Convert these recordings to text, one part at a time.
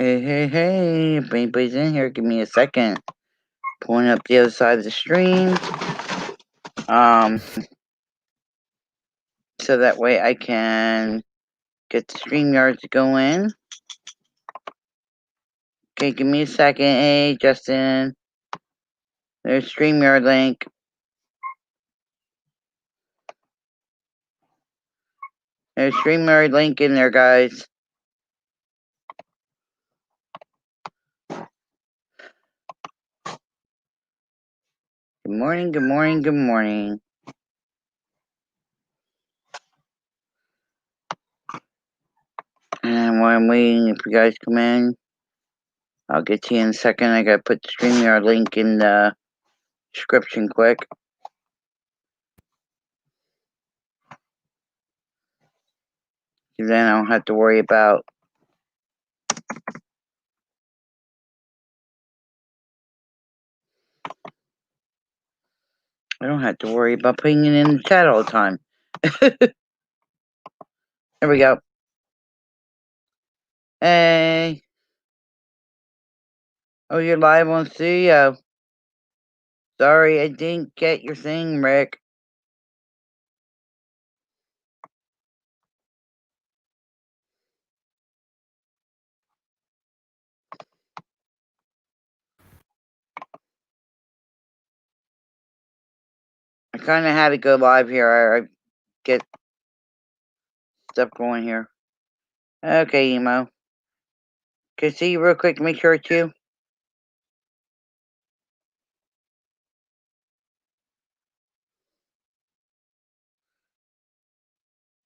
Hey, if anybody's in here, give me a second. Pulling up the other side of the stream. So that way I can get the StreamYard to go in. Okay, give me a second. Hey, Justin. There's StreamYard link. There's StreamYard link in there, guys. Good morning, good morning, good morning. And while I'm waiting, if you guys come in, I'll get to you in a second. I gotta put the StreamYard link in the description quick. Then I don't have to worry about putting it in the chat all the time. There we go. Hey. Oh, you're live on studio. Sorry, I didn't get your thing, Rick. I kind of had to go live here. I get stuff going here. Okay, Emo. Can I see you real quick? Make sure it's you.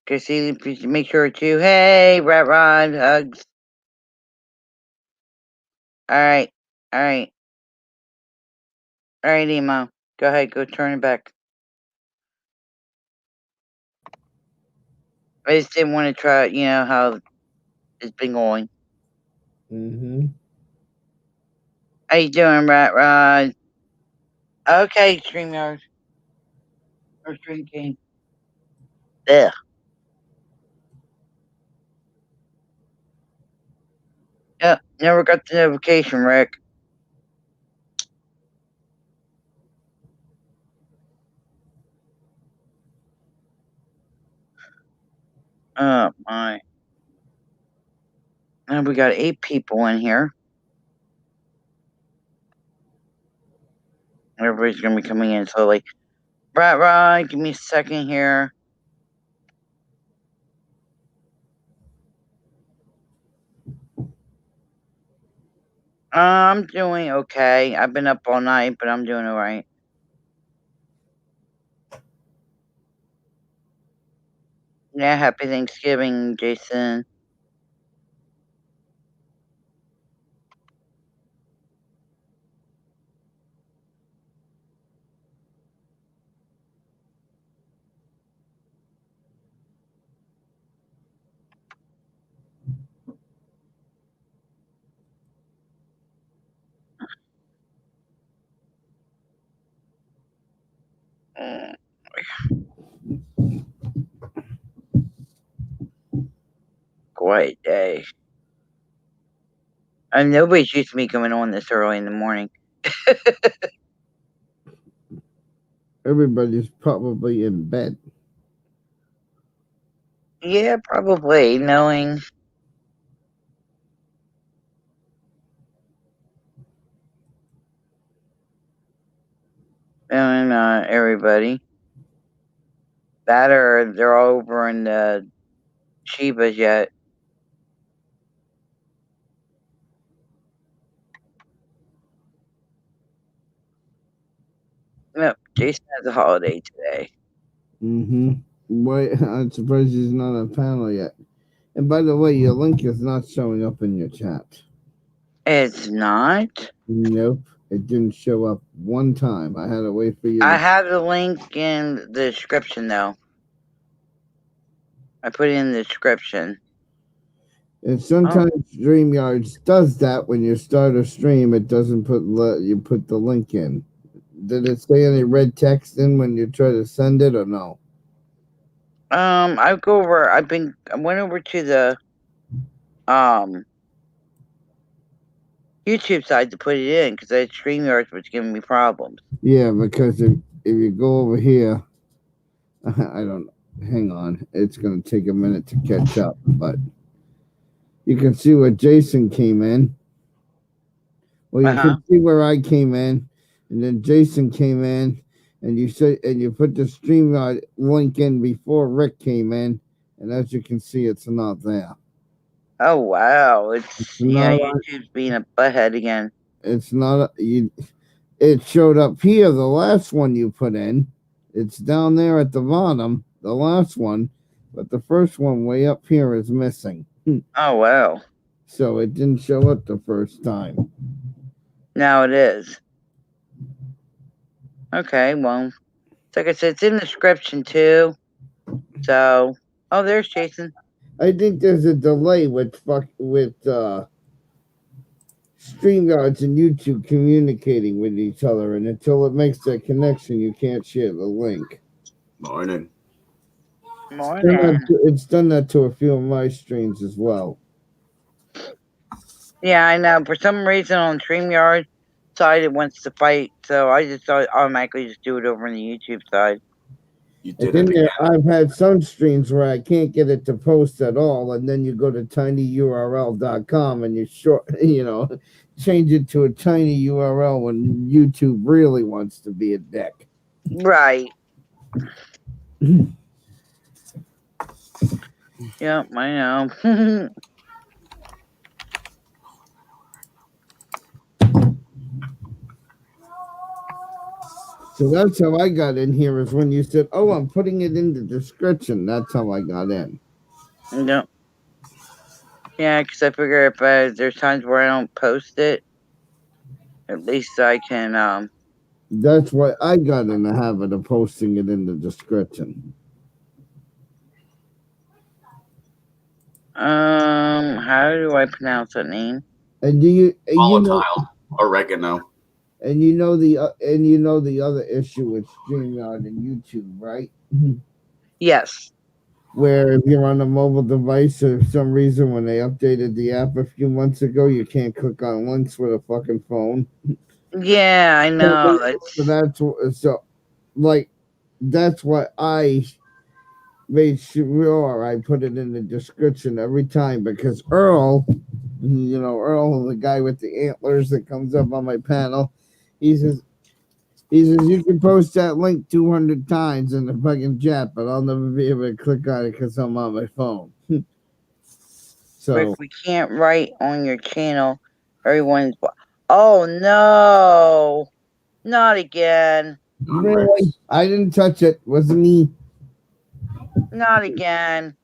Can I see? Make sure it's you. Hey, Rat Rod, hugs. All right, Emo. Go ahead, go turn it back. I just didn't want to try. You know how it's been going. How you doing, Rat Rod? Okay, StreamYard. Or Stream King. Ugh. Yep, never got the notification, Rick. Oh, my. Now we got 8 people in here. Everybody's going to be coming in slowly. Right, give me a second here. I'm doing okay. I've been up all night, but I'm doing all right. Yeah, happy Thanksgiving, Jason. Quiet day. Nobody's used to me coming on this early in the morning. Everybody's probably in bed. Yeah, probably, knowing. Everybody. That or they're all over in the Shibas yet. No, Jason has a holiday today. Why? I'm surprised he's not on panel yet. And by the way, your link is not showing up in your chat. It's not? Nope. It didn't show up one time. I had to wait for you. I have the link in the description, though. I put it in the description. And sometimes StreamYards does that when you start a stream. It doesn't you put the link in. Did it say any red text in when you try to send it or no? I went over to the YouTube side to put it in because that StreamYard was giving me problems. Yeah, because if you go over here, I don't. Hang on, it's gonna take a minute to catch up, but you can see where Jason came in. Well, you can see where I came in, and then Jason came in, and you put the StreamYard link in before Rick came in, and as you can see, it's not there. Oh wow! It's YouTube's being a butthead again. It's not you. It showed up here. The last one you put in, it's down there at the bottom. The last one, but the first one way up here is missing. Oh wow! So it didn't show up the first time. Now it is. Okay, well, like I said, it's in the description too. So, oh, there's Jason. I think there's a delay with StreamYards and YouTube communicating with each other, and until it makes that connection, you can't share the link. Morning. Morning. It's done that to a few of my streams as well. Yeah, I know. For some reason on StreamYard side, it wants to fight, so I just thought automatically just do it over on the YouTube side. You did it again. I've had some streams where I can't get it to post at all, and then you go to tinyurl.com and you change it to a tiny URL when YouTube really wants to be a dick. Right. Yep, I know. So that's how I got in here, is when you said, "Oh, I'm putting it in the description." That's how I got in. Yep. Yeah, because I figure if there's times where I don't post it, at least I can. That's why I got in the habit of posting it in the description. How do I pronounce that name? And do you oregano? And you know the other issue with StreamYard and YouTube, right? Yes. Where if you're on a mobile device, for some reason, when they updated the app a few months ago, you can't click on links with a fucking phone. Yeah, I know. That's why I made sure I put it in the description every time, because Earl, the guy with the antlers that comes up on my panel, he says you can post that link 200 times in the fucking chat, but I'll never be able to click on it because I'm on my phone. So Rick, we can't write on your channel. Everyone's. Oh no! Not again. Really? I didn't touch it. Wasn't me. Not again.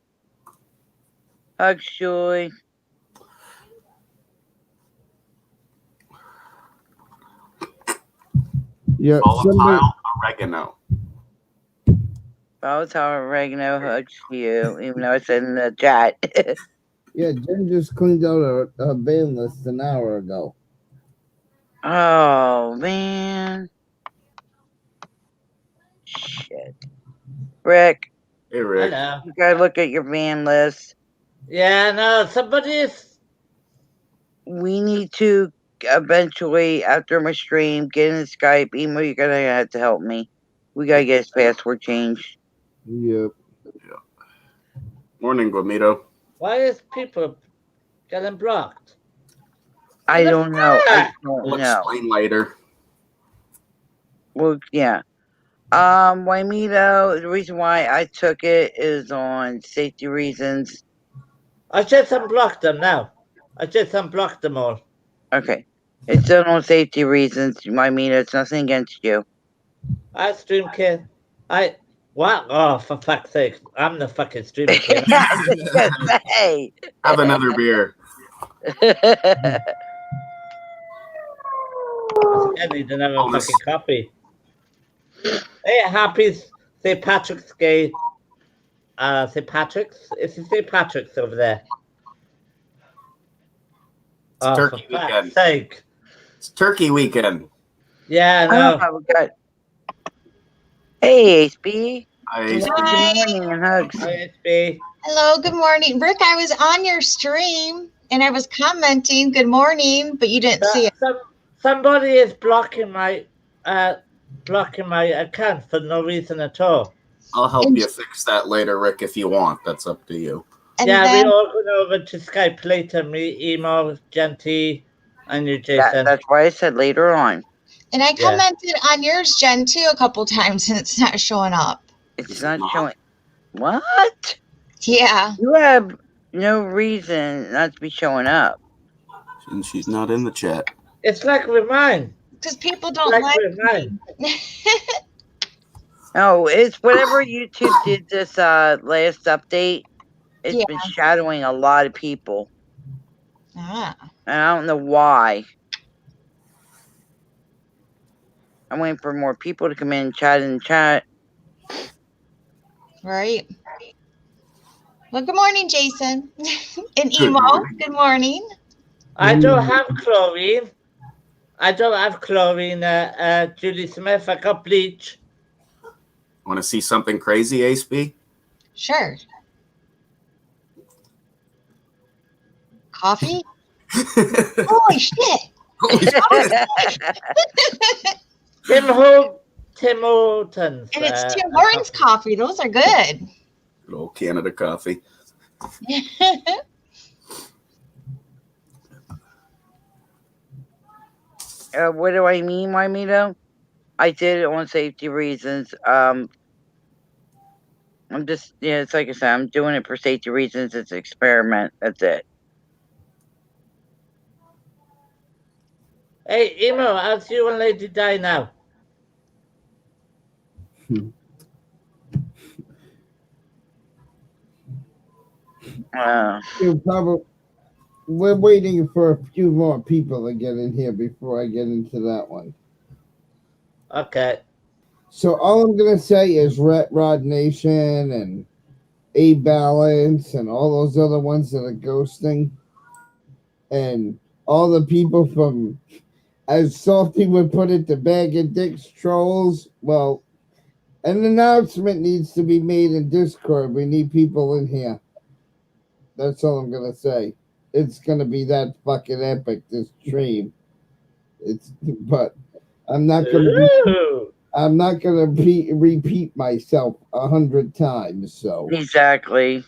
Actually. Yeah. Volatile oregano. Volatile oregano hugs you, even though it's in the chat. Yeah, Jen just cleaned out a ban list an hour ago. Oh man. Shit. Rick. Hey, Rick. Hello. You gotta look at your ban list. Yeah, no, somebody's. We need to eventually, after my stream, get in Skype. Emo, you're gonna have to help me. We gotta get his password changed. Yep. Morning, Guamito. Why is people getting blocked? I don't know. We'll explain later. Well, yeah. Wymito, the reason why I took it is on safety reasons. I just unblocked them now. I just unblocked them all. Okay. It's done on safety reasons, Wymito. It's nothing against you. I stream kid. What? Oh, for fuck's sake. I'm the fucking streamer kid. Hey. Have another beer. I need another fucking copy. Hey, happy St. Patrick's Day. St. Patrick's? It's St. Patrick's over there. It's Turkey for fuck's weekend. Sake. It's Turkey weekend. Yeah, I know. Oh, God. Hey, HB. Hi. Good morning and hugs. Hi, HB. Hello, good morning. Rick, I was on your stream. And I was commenting, good morning, but you didn't see it. Somebody is blocking my account for no reason at all. I'll help And- you fix that later, Rick, if you want. That's up to you. And yeah, then, we all go over to Skype later. Me, Emo, Genty, and you, Jason. That's why I said later on. and I Yeah. commented on yours, Jen, too, a couple times, and it's not showing up. It's not showing. What? Yeah. You have no reason not to be showing up. And she's not in the chat. It's like with mine. Because people don't Like like with mine. me. No, it's whatever YouTube did this last update. It's Yeah. been shadowing a lot of people. Ah. And I don't know why. I'm waiting for more people to come in and chat in the chat. Right. Well, good morning, Jason. And Good Emo, morning. good morning. I don't have chlorine. I don't have chlorine, Julie Smith. I got bleach. Want to see something crazy, Ace B? Sure. Coffee? Holy shit. Tim Hortons. And it's Tim Hortons coffee. Those are good. Good old Canada coffee. What do I mean, Mito? I did it on safety reasons. I'm just, it's like I said, I'm doing it for safety reasons. It's an experiment. That's it. Hey, Emo, how's you and Lady Di now? We're waiting for a few more people to get in here before I get into that one. Okay. So all I'm gonna say is Rod Nation and A Balance and all those other ones that are ghosting, and all the people from, as Salty would put it, the Bag of Dicks trolls. Well, an announcement needs to be made in Discord. We need people in here. That's all I'm gonna say. It's gonna be that fucking epic, this stream. But I'm not gonna repeat myself 100 times. So Exactly.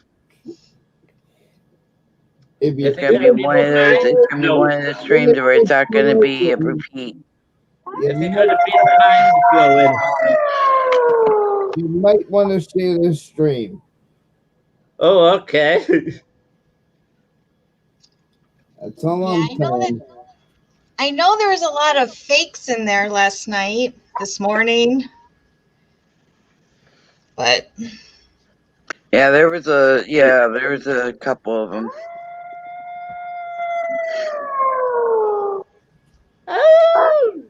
if you It's gonna be one of those. It's gonna be one of the streams where it's not gonna be a repeat. Is it gonna be mind blowing? You might want to share this stream. Oh, okay. That's all Yeah, I'm telling. I know there was a lot of fakes in there last night, this morning. But Yeah, there was a couple of them. Oh.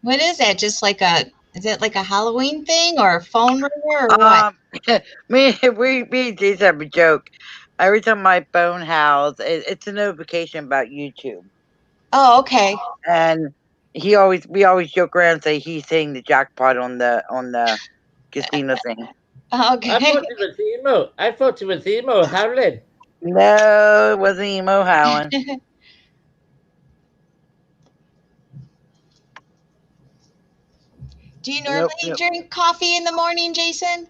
what is that? Is it like a Halloween thing or a phone ringer or what? me and Jason have a joke. Every time my phone howls, it's a notification about YouTube. Oh, okay. And we always joke around and say he's hitting the jackpot on the casino thing. Okay. I thought it was Emo. I thought it was Emo howling. No, it wasn't emo howling. Do you normally drink coffee in the morning, Jason?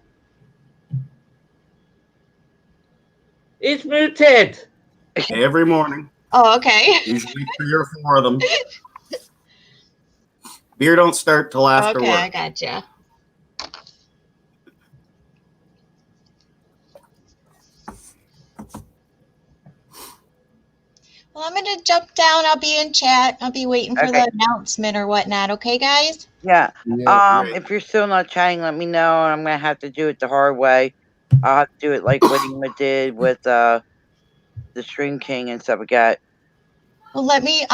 It's muted. Every morning. Oh, okay. Usually 3 or 4 of them. Beer don't start till after Okay, work. I gotcha. Well, I'm going to jump down. I'll be in chat. I'll be waiting for the announcement or whatnot. Okay, guys? Yeah. Yeah. If you're still not chatting, let me know. I'm going to have to do it the hard way. I'll have to do it like what Ema did with the Stream King and stuff like that. Well, let me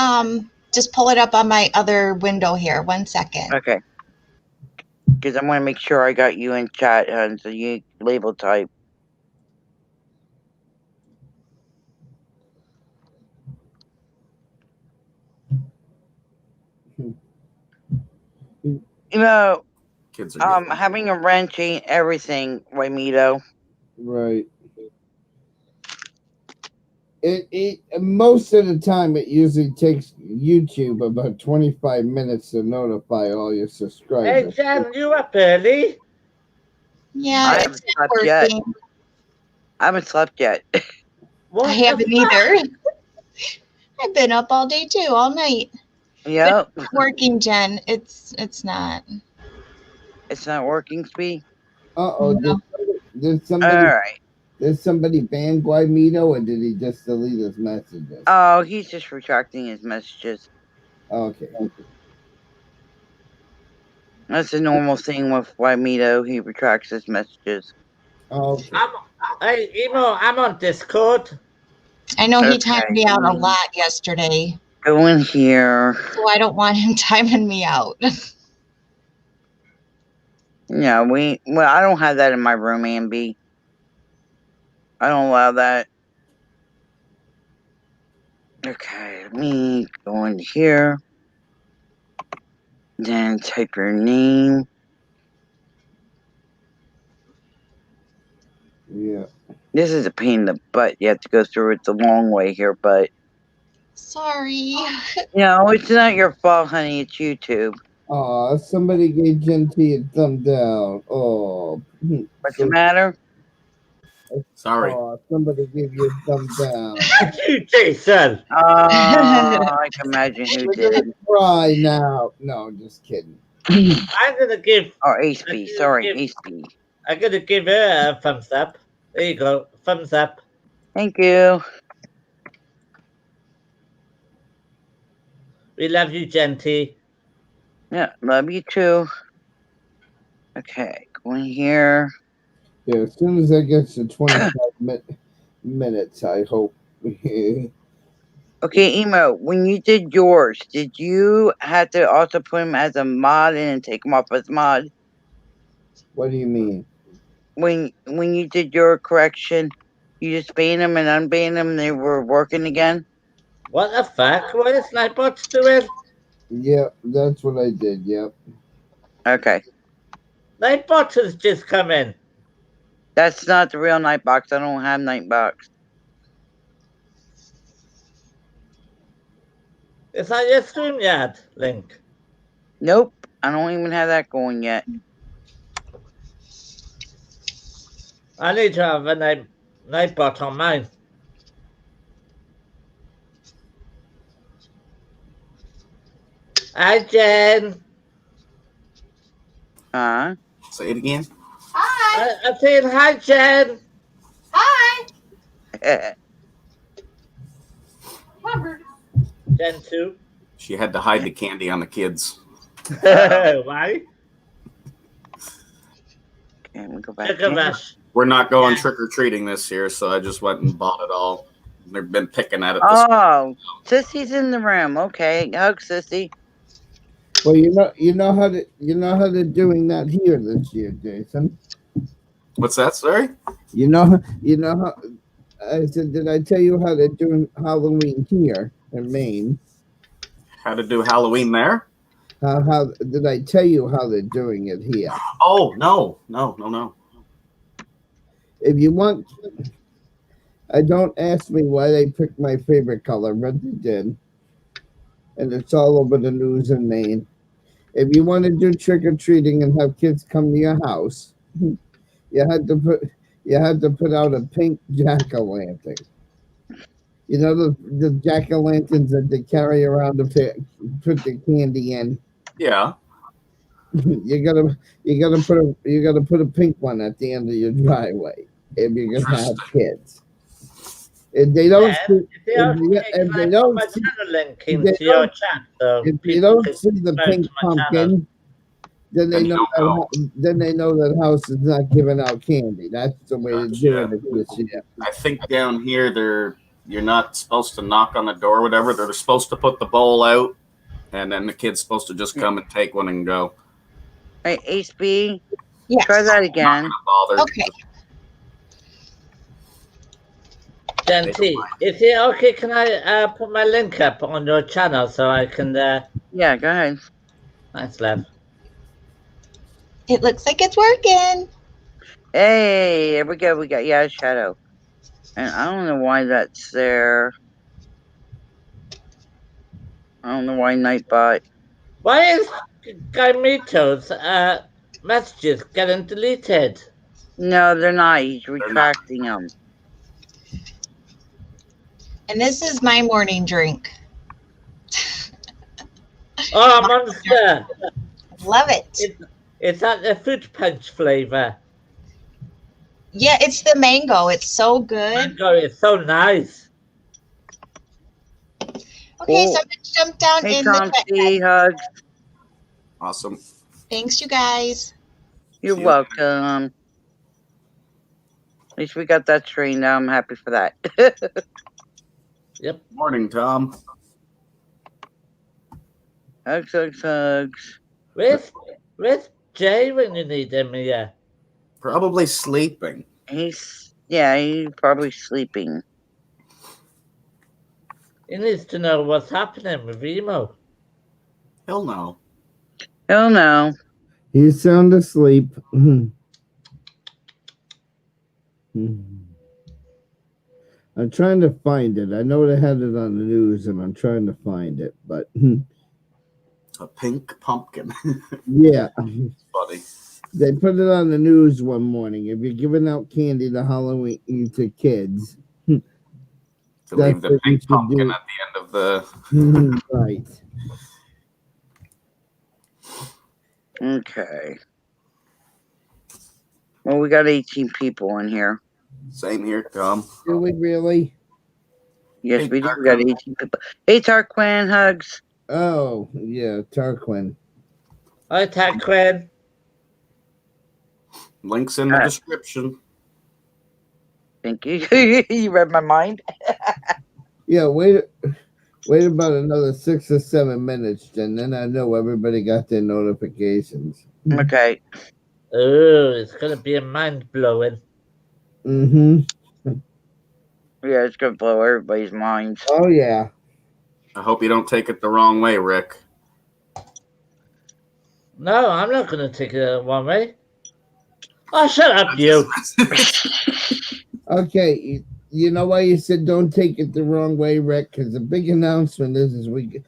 just pull it up on my other window here. 1 second. Okay. Because I want to make sure I got you in chat, so you label type. You know, Kids are getting having a wrench ain't everything, Raimito. Right. Most of the time it usually takes YouTube about 25 minutes to notify all your Hey, subscribers. Jen, you up early? Yeah, I it's haven't not slept yet. working. I haven't slept yet. What I the haven't fuck? either. I've been up all day too, all night. Yep. It's not working, Jen. It's not. It's not working, Speed. Uh-oh, No. did All somebody right. did somebody ban Guaymito, or did he just delete his messages? Oh, he's just retracting his messages. Okay. That's a normal thing with Wymito. He retracts his messages. Okay. Hey, Emo, I'm on Discord. I know he Okay. timed me out a lot yesterday, Go in here. so I don't want him timing me out. Yeah, well, I don't have that in my room, Ambi. I don't allow that. Okay, let me go into here. Then type your name. Yeah. This is a pain in the butt. You have to go through it the long way here, but Sorry. no, it's not your fault, honey. It's YouTube. Aw, somebody gave Genty a thumb down. Oh. What's the matter? Sorry. Aw, somebody gave you a thumb down. Fuck you, Jason. I can imagine who We're did. gonna cry now. No, just kidding. I'm gonna give. Oh, HB. Sorry, HB. I'm gonna give her a thumbs up. There you go, thumbs up. Thank you. We love you, Genty. Yeah, love you too. Okay, go in here. Yeah, as soon as that gets to 25 minutes, I hope. Okay, Emo, when you did yours, did you have to also put him as a mod and then take him off as mod? What do you mean? When you did your correction, you just banned him and unbanned him and they were working again? What the fuck? What is Nightbot's doing? Yep, that's what I did. Yep. Okay. Nightbot has just come in. That's not the real Nightbox. I don't have Nightbox. It's on your StreamYard link. Nope. I don't even have that going yet. I need to have a Nightbot on mine. Hi, Jen. Say it again. Hi. I'm saying hi, Jen. Hi. Jen 2. She had to hide the candy on the kids. Why? Okay, we go back. Sugar Rush. We're not going trick or treating this year, so I just went and bought it all. They've been picking at it. Oh, Sissy's in the room. Okay, hug Sissy. Well, you know how they're doing that here this year, Jason. What's that? Sorry. You know how I said. Did I tell you how they're doing Halloween here in Maine? How to do Halloween there? How did I tell you how they're doing it here? Oh no. If you want, don't ask me why they picked my favorite color, but they did, and it's all over the news in Maine. If you want to do trick or treating and have kids come to your house, you had to put out a pink jack-o'-lantern. You know the jack-o'-lanterns that they carry around to put the candy in. Yeah. You gotta put a pink one at the end of your driveway if you're gonna have kids. If they don't see, if they don't see, link into your chat, so if you don't see the pink pumpkin, then they know that house is not giving out candy. That's the way to do it this year. I think down here you're not supposed to knock on the door or whatever. They're supposed to put the bowl out, and then the kid's supposed to just come and take one and go. Hey, HB, Yes. try that again. Okay. Jen T, is it okay? Can I put my link up on your channel so I can? Yeah, go ahead. Thanks, love. It looks like it's working. Hey, there we go. We got Shadow. And I don't know why that's there. I don't know why Nightbot. Why is Gaimito's messages getting deleted? No, they're not. He's not. retracting them. And this is my morning drink. Oh, Monster! Love it. It's that the fruit punch flavor. Yeah, it's the mango. It's so good. Mango is so nice. Okay, so Cool. I'm gonna jump down Hey, in the Tom chat. C. Hugs. Awesome. Thanks, you guys. You're See you. welcome. At least we got that straightened out. I'm happy for that. Yep. Morning, Tom. Hugs, hugs, hugs. Where's Jay when you need him here? Probably sleeping. He's probably sleeping. He needs to know what's happening with Emo. He'll know. Hell no. He's sound asleep. I'm trying to find it. I know they had it on the news, and I'm trying to find it. But A pink pumpkin. yeah, Funny. they put it on the news one morning. If you're giving out candy to Halloween to kids, To That's leave the what you pink should pumpkin do. at the end of the. right. Okay. Well, we got 18 people in here. Same here, Tom. Do we really? Yes, Hey, we do. We Tarquin. got 18 people. Hey, Tarquin, hugs. Oh, yeah, Tarquin. Hi, Tarquin. Links in the description. Thank you. You read my mind. Yeah, wait about another 6 or 7 minutes, and then I know everybody got their notifications. Okay. Oh, it's gonna be a mind blowing. Mm-hmm. Yeah, it's gonna blow everybody's minds. Oh, yeah. I hope you don't take it the wrong way, Rick. No, I'm not gonna take it one way. Oh, shut up, you. Okay, you know why you said don't take it the wrong way, Rick? Because the big announcement is we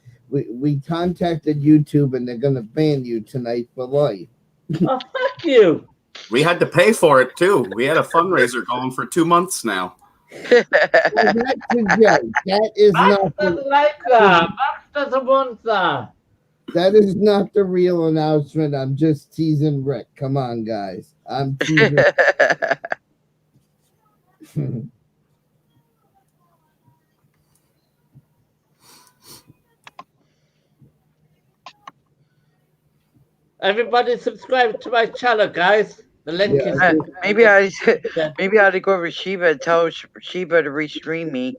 contacted YouTube, and they're going to ban you tonight for life. Oh, fuck you. We had to pay for it too. We had a fundraiser going for 2 months now. Well, that's a joke. That is Max not doesn't like that. Max doesn't want that. that is not the real announcement. I'm just teasing Rick. Come on, guys. I'm teasing. Everybody subscribe to my channel, guys. The link Yeah, is... maybe I ought to go over Sheba and tell Sheba to restream me.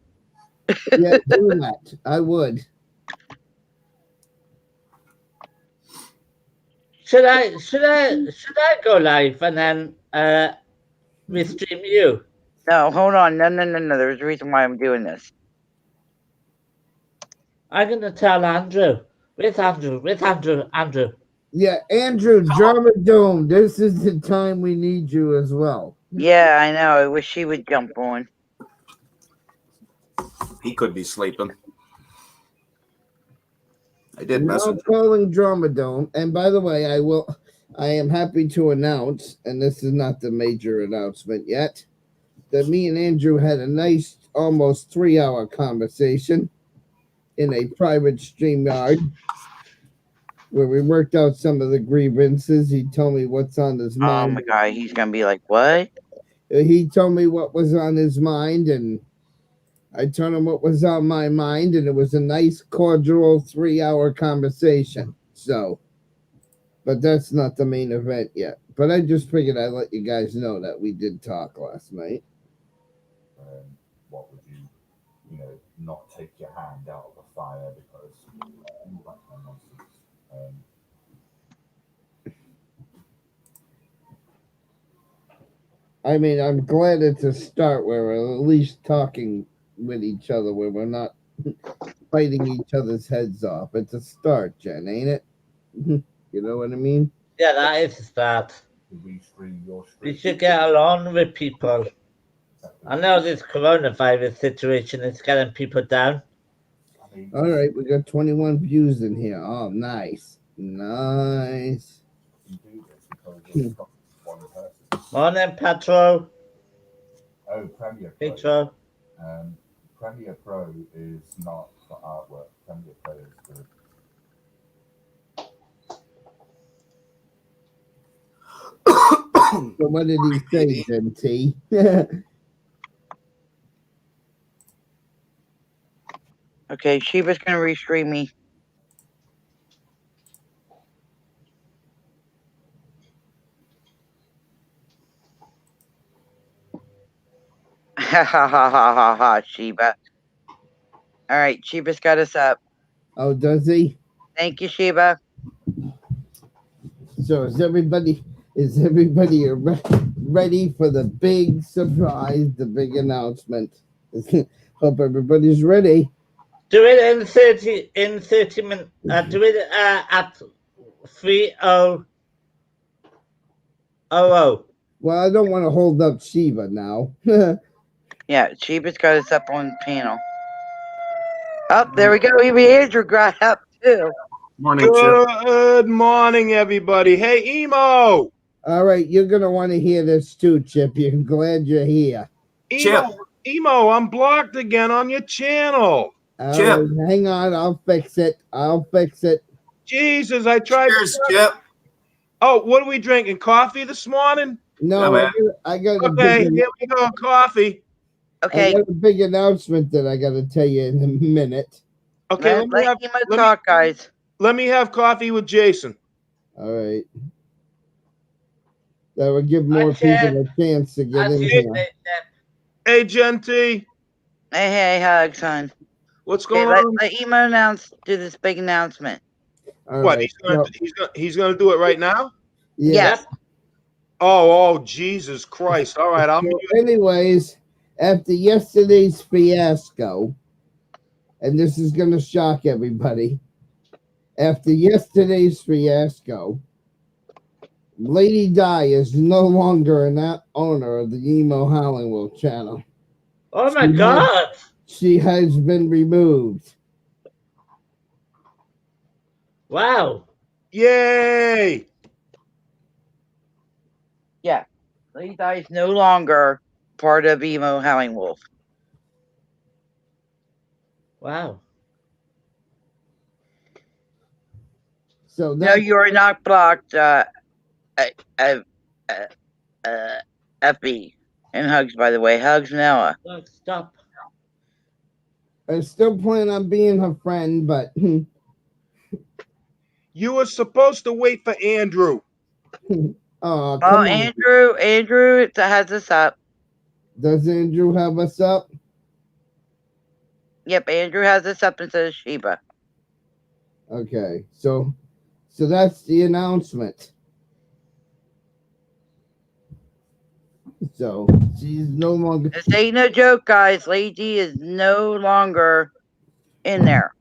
Yeah, do that. I would. Should I go live and then restream you? No, hold on. No. There's a reason why I'm doing this. I'm gonna tell Andrew. Where's Andrew? Andrew. Yeah, Andrew, Drama Dome. This is the time we need you as well. Yeah, I know. I wish he would jump on. He could be sleeping. I did Now message him. calling Drama Dome. And by the way, I am happy to announce, and this is not the major announcement yet, that me and Andrew had a nice almost 3-hour conversation in a private StreamYard where we worked out some of the grievances. He told me what's on his Oh mind. my god, he's gonna be like, what? He told me what was on his mind, and I told him what was on my mind, and it was a nice, cordial 3-hour conversation. So, but that's not the main event yet. But I just figured I'd let you guys know that we did talk last night. What would you not take your hand out of the fire because all that kind of nonsense. I mean, I'm glad it's a start where we're at least talking with each other, where we're not fighting each other's heads off. It's a start, Jen, ain't it? You know what I mean? Yeah, that is a start. Did we stream your We stream? should get along with people. I know this coronavirus situation is getting people down. I mean, All right, we got 21 views in here. Oh, nice. Nice. you can do this because you're stopping one person. Morning, Petro. Oh, Premiere Pro. Petro. Premiere Pro is not for artwork. Premiere Pro is for. So what did he say, then, T? Okay, Sheba's gonna restream me. Ha ha ha ha ha ha, Sheba. All right, Sheba's got us up. Oh, does he? Thank you, Sheba. So is everybody ready for the big surprise, the big announcement? Hope everybody's ready. Do it in 30 minutes. Do it at 30:00. Well, I don't want to hold up Shiva now. Yeah, Sheba's got us up on panel. Oh, there we go. Even Andrew got up too. Morning, Chip. Good morning, everybody. Hey, Emo. All right, you're gonna want to hear this too, Chip. You're glad you're here. Chip. Emo, I'm blocked again on your channel. All Chip. right, hang on. I'll fix it. Jesus, I tried. Cheers, Chip. Oh, what are we drinking? Coffee this morning? No, Yeah, I got a Okay, big, here we go. Coffee. I Okay, got a big announcement that I got to tell you in a minute. Okay, let Emo talk, guys. let me have coffee with Jason. All right. That would give more Chip. people a chance to get in here. Hey, Genty. Hey, hugs, son. What's Okay, going on? let Emo do this big announcement. All What? right. He's gonna do it right now? Yes. Oh, Jesus Christ! All right, I'm. So anyways, after yesterday's fiasco, and this is going to shock everybody, after yesterday's fiasco, Lady Di is no longer an owner of the Emo Hollingwood channel. Oh my God! She has been removed. Wow! Yay! Yeah. Lady Di is no longer part of Emo Howling Wolf. Wow! So No, you are not blocked, FB. And hugs, by the way. Hugs, Noah. Stop. I still plan on being her friend, but You were supposed to wait for Andrew. oh, Oh, Andrew has us up. Does Andrew have us up? Yep, Andrew has us up instead of Sheba. Okay, so that's the announcement. So she's no longer. This ain't no joke, guys. Lady is no longer in there.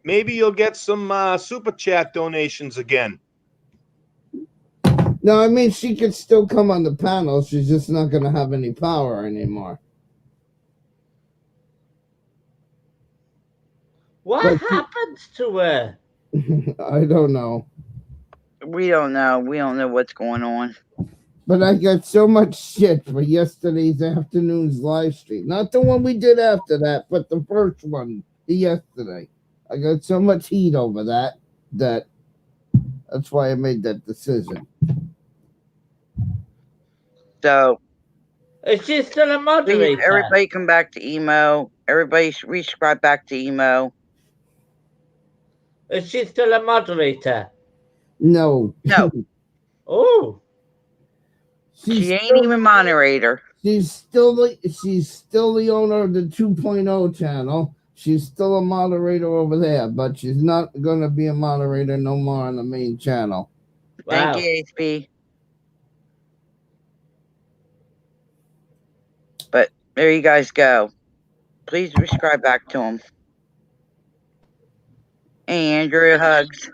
Maybe you'll get some super chat donations again. No, I mean she could still come on the panel. She's just not going to have any power anymore. What happened to her? I don't know. We don't know. We don't know what's going on. But I got so much shit for yesterday's afternoon's live stream. Not the one we did after that, but the first one yesterday. I got so much heat over that's why I made that decision. So is she still a moderator? Please, everybody come back to Emo. Everybody resubscribe back to Emo. Is she still a moderator? No. Oh. She ain't even moderator. She's still the owner of the 2.0 channel. She's still a moderator over there, but she's not going to be a moderator no more on the main channel. Wow. Thank you, HP. But there you guys go. Please subscribe back to him. Hey, Andrew, hugs.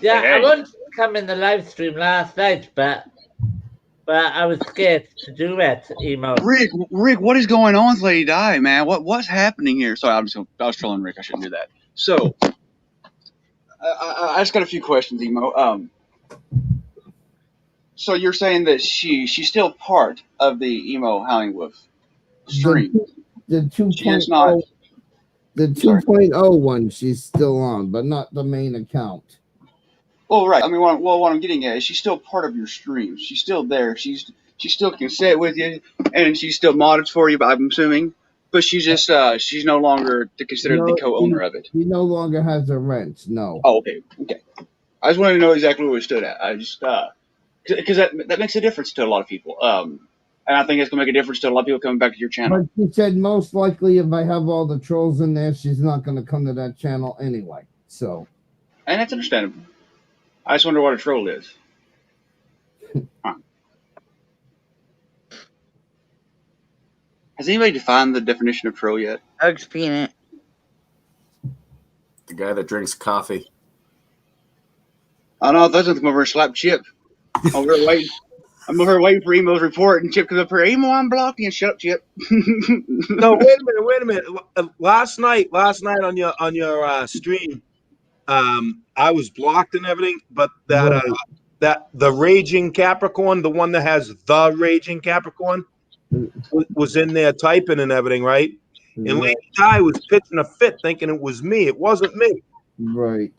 Yeah, hey. I wanted to come in the live stream last night, but but I was scared to do it, emo. Rick, what is going on with Lady Di, man? What's happening here? Sorry, I was trolling Rick. I shouldn't do that. So, I just got a few questions, emo. So you're saying that she's still part of the emo Howling Wolf stream? The She is not. 2.0 the I'm sorry. 2.0 one she's still on, but not the main account. Well, right. I mean, what I'm getting at is she's still part of your streams. She's still there. She still can sit with you, and she still mods for you. But I'm assuming, but she's just she's no longer considered the co-owner of it. He no longer has a rent. No. Oh, okay. I just wanted to know exactly where we stood at. I just because that makes a difference to a lot of people. And I think it's gonna make a difference to a lot of people coming back to your channel. But she said most likely if I have all the trolls in there, she's not going to come to that channel anyway. So. And that's understandable. I just wonder what a troll is. Huh. Has anybody defined the definition of troll yet? Hugs Peanut. The guy that drinks coffee. I don't know. That's come over and slap Chip. Over here waiting. I'm over here waiting for Emo's report, and Chip comes up here. Emo, I'm blocked. And shut up, Chip. No, wait a minute. Last night on your stream, I was blocked and everything, but that the Raging Capricorn, the one that has the Raging Capricorn, was in there typing and everything, right? And Lady Di was pitching a fit, thinking it was me. It wasn't me. Right.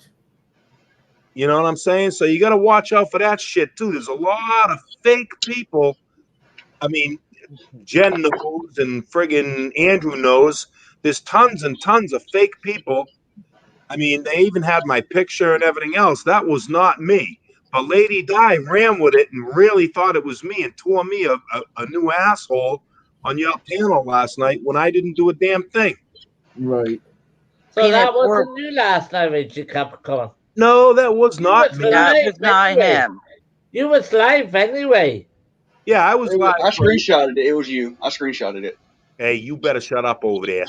You know what I'm saying? So you got to watch out for that shit too. There's a lot of fake people. I mean, Jen knows and friggin' Andrew knows. There's tons and tons of fake people. I mean, they even had my picture and everything else. That was not me. But Lady Di ran with it and really thought it was me and tore me a new asshole on your panel last night when I didn't do a damn thing. Right. So that wasn't you last night, Raging Capricorn. No, that was not me. That was not him. You was live anyway. Yeah, I was live. I screenshotted it. It was you. I screenshotted it. Hey, you better shut up over there.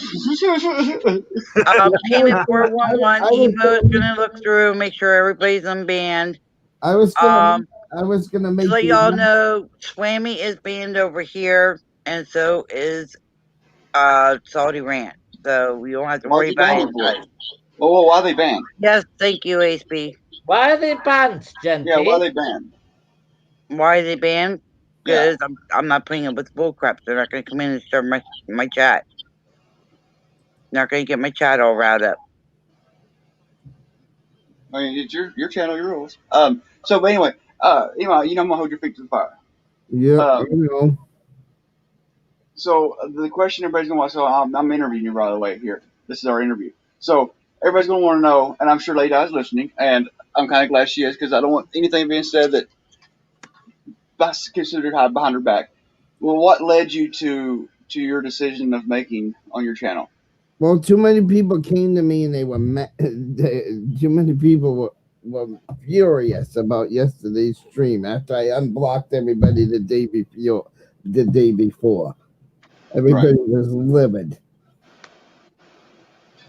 Payment 411 Emo is gonna look through, make sure everybody's unbanned. I was gonna make. To let y'all know, Swammy is banned over here, and so is Salty Rant. So we don't have to worry about it. Well, why are they banned? Yes, thank you, HB. Why are they banned, Genty? Yeah, why are they banned? Why are they banned? Because I'm not putting up with bullcrap. They're not going to come in and start my chat. Not going to get my chat all riled up. I mean, it's your channel, your rules. So, but anyway, you know, I'm gonna hold your feet to the fire. Yeah, you know. So the question everybody's gonna want. So I'm interviewing you, by the way. Here, this is our interview. So everybody's gonna want to know, and I'm sure Lady Di is listening, and I'm kind of glad she is because I don't want anything being said that's considered hide behind her back. Well, what led you to your decision of making on your channel? Well, too many people came to me and they were too many people were furious about yesterday's stream after I unblocked everybody the day before. Everybody was livid.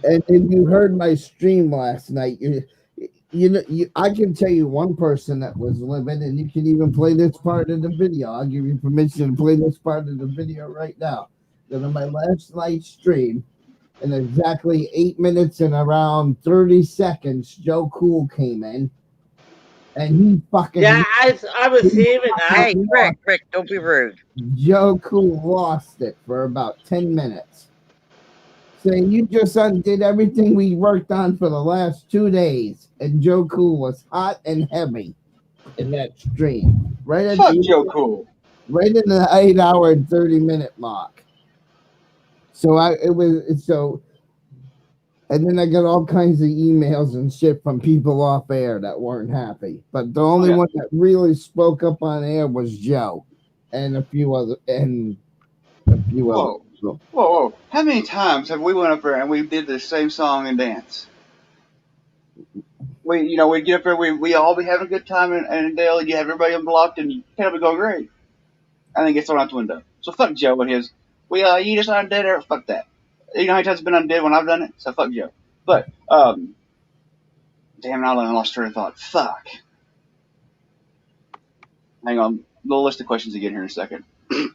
And if you heard my stream last night, I can tell you one person that was livid, and you can even play this part of the video. I'll give you permission to play this part of the video right now. That on my last night's stream, in exactly 8 minutes and around 30 seconds, Joe Cool came in, and he fucking... Yeah, I was hearing that. Hey, Rick, don't be rude. Joe Cool lost it for about 10 minutes. Saying you just undid everything we worked on for the last 2 days. And Joe Cool was hot and heavy in that stream. Fuck Joe Cool. Right in the 8 hour and 30 minute mark. And then I got all kinds of emails and shit from people off air that weren't happy. But the only one that really spoke up on air was Joe and a few other. Whoa. How many times have we went up there and we did the same song and dance? We get up there, we all be having a good time, and Dale, you have everybody unblocked, and you can't be going great. And then gets thrown out the window. So fuck Joe and his, you just undid it, fuck that. You know how many times it's been undid when I've done it? So fuck Joe. But, damn, I lost train of thought. Fuck. Hang on. list of questions again here in a second. You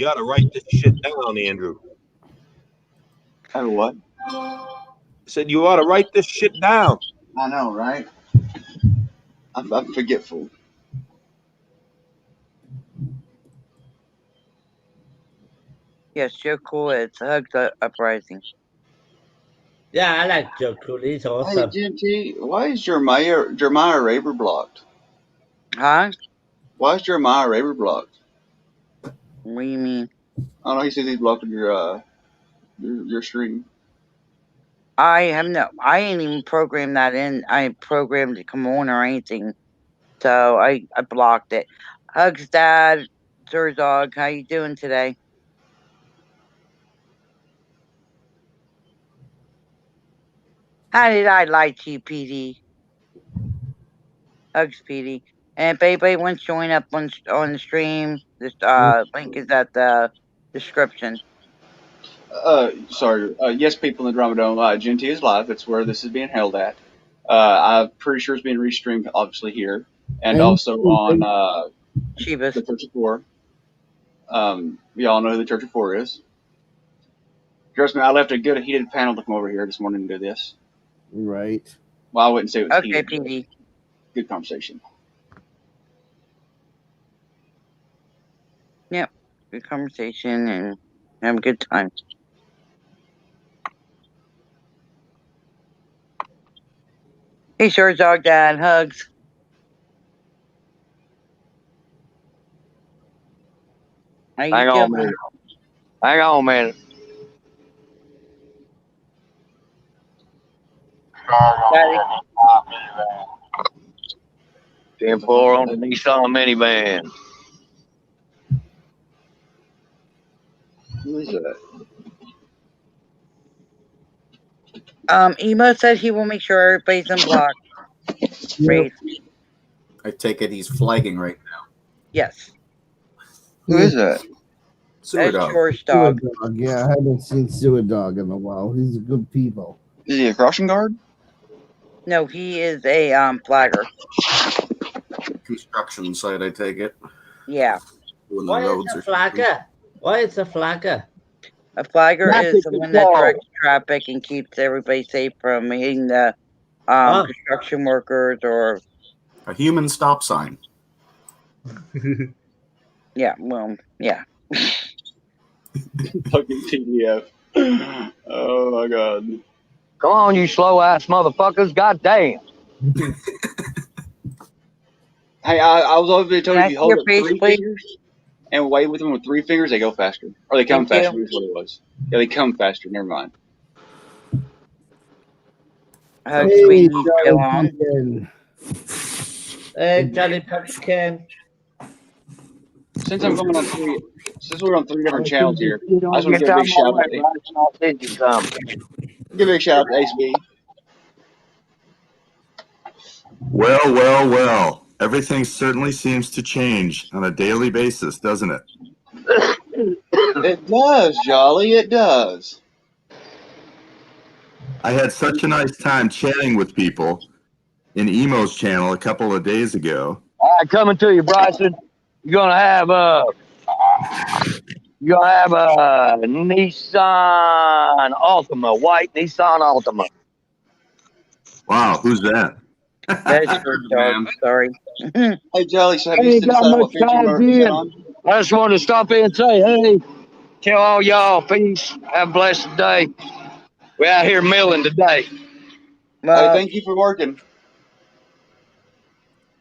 got to write this shit down, Andrew. Oh, what? I said you ought to write this shit down. I know, right? I'm forgetful. Yes, Joe Cool. It's Hugs Uprising. Yeah, I like Joe Cool. He's Hey, awesome. GMT, why is Jeremiah Raber blocked? Huh? Why is Jeremiah Raber blocked? What do you mean? I don't know. He says he's blocked your stream. I ain't even programmed that in. I programmed to come on or anything. So I blocked it. Hugs, Dad. Sir Dog, how you doing today? How did I lie to you, PD? Hugs, PD. And if anybody wants to join up on the stream, this link is at the description. Sorry. Yes, people in the Drama Dome. GMT is live. That's where this is being held at. I'm pretty sure it's being restreamed, obviously here, and also on Chivas. the Church of Four. We all know who the Church of Four is. Trust me, I left a good heated panel to come over here this morning to do this. Right. Well, I wouldn't say it was Okay, heated. PD. Good conversation. Yep. Good conversation and have a good time. Hey, Sir Dog, Dad. Hugs. How you Hang on a doing? minute. Hang on a minute. Daddy? 10-4 on the Nissan minivan. Who is that? Emo said he will make sure everybody's unblocked. Yep. I take it he's flagging right now. Yes. Who is that? Sewer That's dog. George Sewer Dog. Dog. Yeah, I haven't seen Sewer Dog in a while. He's a good people. Is he a crossing guard? No, he is a flagger. Construction site, I take it. Yeah. Doing the Why roads is or a flagger? Why is a flagger? A flagger Traffic is the one that control. directs traffic and keeps everybody safe from hitting the construction workers or a human stop sign. yeah, well, yeah. Fucking TDF. Oh my god. Come on, you slow ass motherfuckers. God damn. Hey, I was always told Can I if you see hold your up face, 3 please? fingers and wave with them with 3 fingers, they go faster. Or they come Thank faster, you. is what it was. Yeah, they come faster, never mind. Hugs, Hey, we need to go Johnny on. Pumpkin. Hey, Johnny Pumpkin. Since I'm going on 3, since we're on 3 different channels here, You I don't just want to get give a out big my shout out way, to right? I'll send you some. give a big shout out to Ace B. Well. Everything certainly seems to change on a daily basis, doesn't it? It does, Jolly, it does. I had such a nice time chatting with people in Emo's channel a couple of days ago. All right, coming to you, Bryson. You're gonna have a Nissan Altima, white Nissan Altima. Wow, who's that? That's George Dog. Man. Sorry. Hey, Jolly, so have I you ain't got decided much what fence you time want to set in. on? I just wanted to stop in and say, hey, tell all y'all peace. Have a blessed day. We're out here milling today, Hey, Well, thank you for working.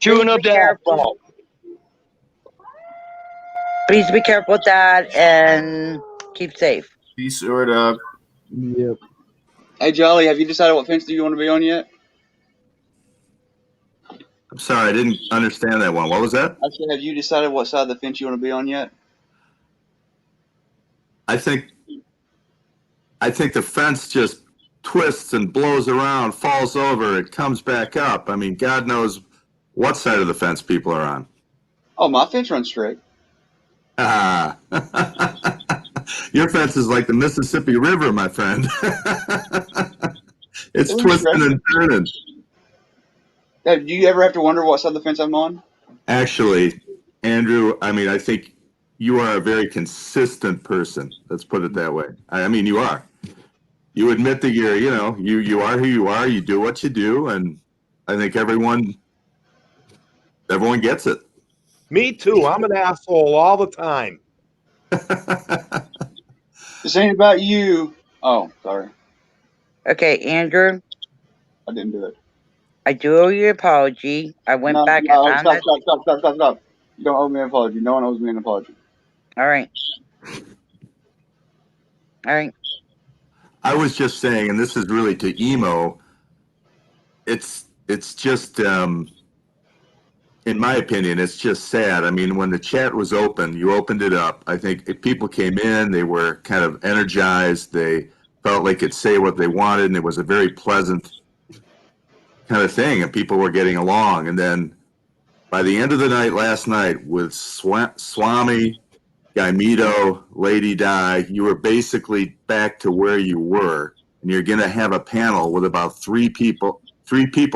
chewing please up be the careful. asphalt. Please be careful with that and keep safe. Peace, sewer dog. Yep. Hey, Jolly, have you decided what fence do you want to be on yet? I'm sorry, I didn't understand that one. What was that? I said, have you decided what side of the fence you want to be on yet? I think the fence just twists and blows around, falls over, it comes back up. I mean, God knows what side of the fence people are on. Oh, my fence runs straight. Ah. Your fence is like the Mississippi River, my friend. It's It runs twisting straight. and turning. Do you ever have to wonder what side of the fence I'm on? Actually, Andrew, I mean, I think you are a very consistent person. Let's put it that way. I mean, you are. You admit that you're, you are who you are. You do what you do, and I think everyone gets it. Me too. I'm an asshole all the time. This ain't about you. Oh, sorry. Okay, Andrew, I didn't do it. I do owe you an apology. I went back and No, found stop, that. stop, stop, stop, stop, stop. You don't owe me an apology. No one owes me an apology. All right. All right. I was just saying, and this is really to emo. It's just, in my opinion, it's just sad. I mean, when the chat was open, you opened it up. I think if people came in, they were kind of energized. They felt they could say what they wanted, and it was a very pleasant kind of thing, and people were getting along. And then by the end of the night last night, with Swami, Gaimito, Lady Di, you were basically back to where you were, and you're going to have a panel with about three people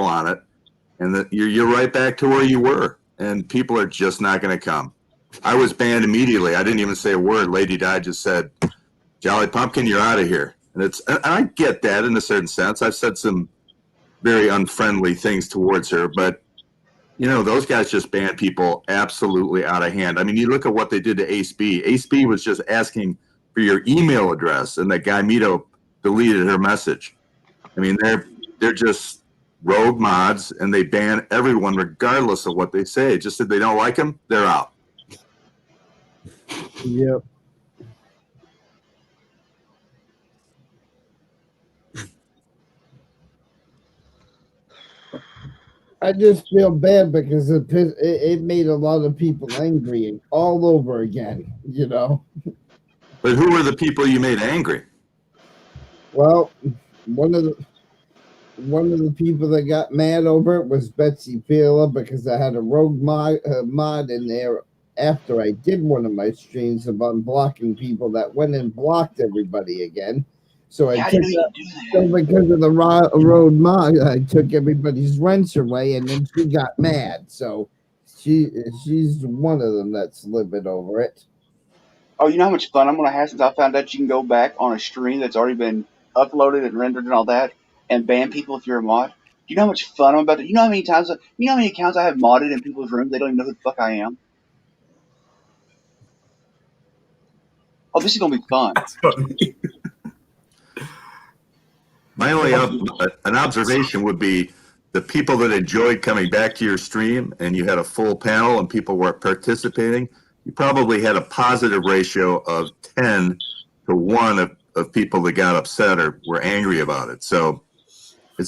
on it, and you're right back to where you were, and people are just not going to come. I was banned immediately. I didn't even say a word. Lady Di just said, "Jolly Pumpkin, you're out of here." And I get that in a certain sense. I've said some very unfriendly things towards her, but those guys just banned people absolutely out of hand. I mean, you look at what they did to Ace B. Ace B was just asking for your email address, and that guy Mito deleted her message. I mean, they're just rogue mods, and they ban everyone regardless of what they say. Just if they don't like them, they're out. Yep. I just feel bad because it made a lot of people angry all over again, But who were the people you made angry? Well, one of the people that got mad over it was Betsy Pila because I had a rogue mod in there after I did one of my streams about blocking people that went and blocked everybody again. So I took because of the road mod, I took everybody's rents away, and then she got mad. So she's one of them that's livid over it. Oh, you know how much fun I'm gonna have since I found out you can go back on a stream that's already been uploaded and rendered and all that, and ban people if you're a mod. Do you know how much fun I'm about to? You know how many times? You know how many accounts I have modded in people's rooms? They don't even know who the fuck I am. Oh, this is gonna be fun. My only an observation would be the people that enjoyed coming back to your stream and you had a full panel and people were participating, you probably had a positive ratio of 10 to 1 of people that got upset or were angry about it. So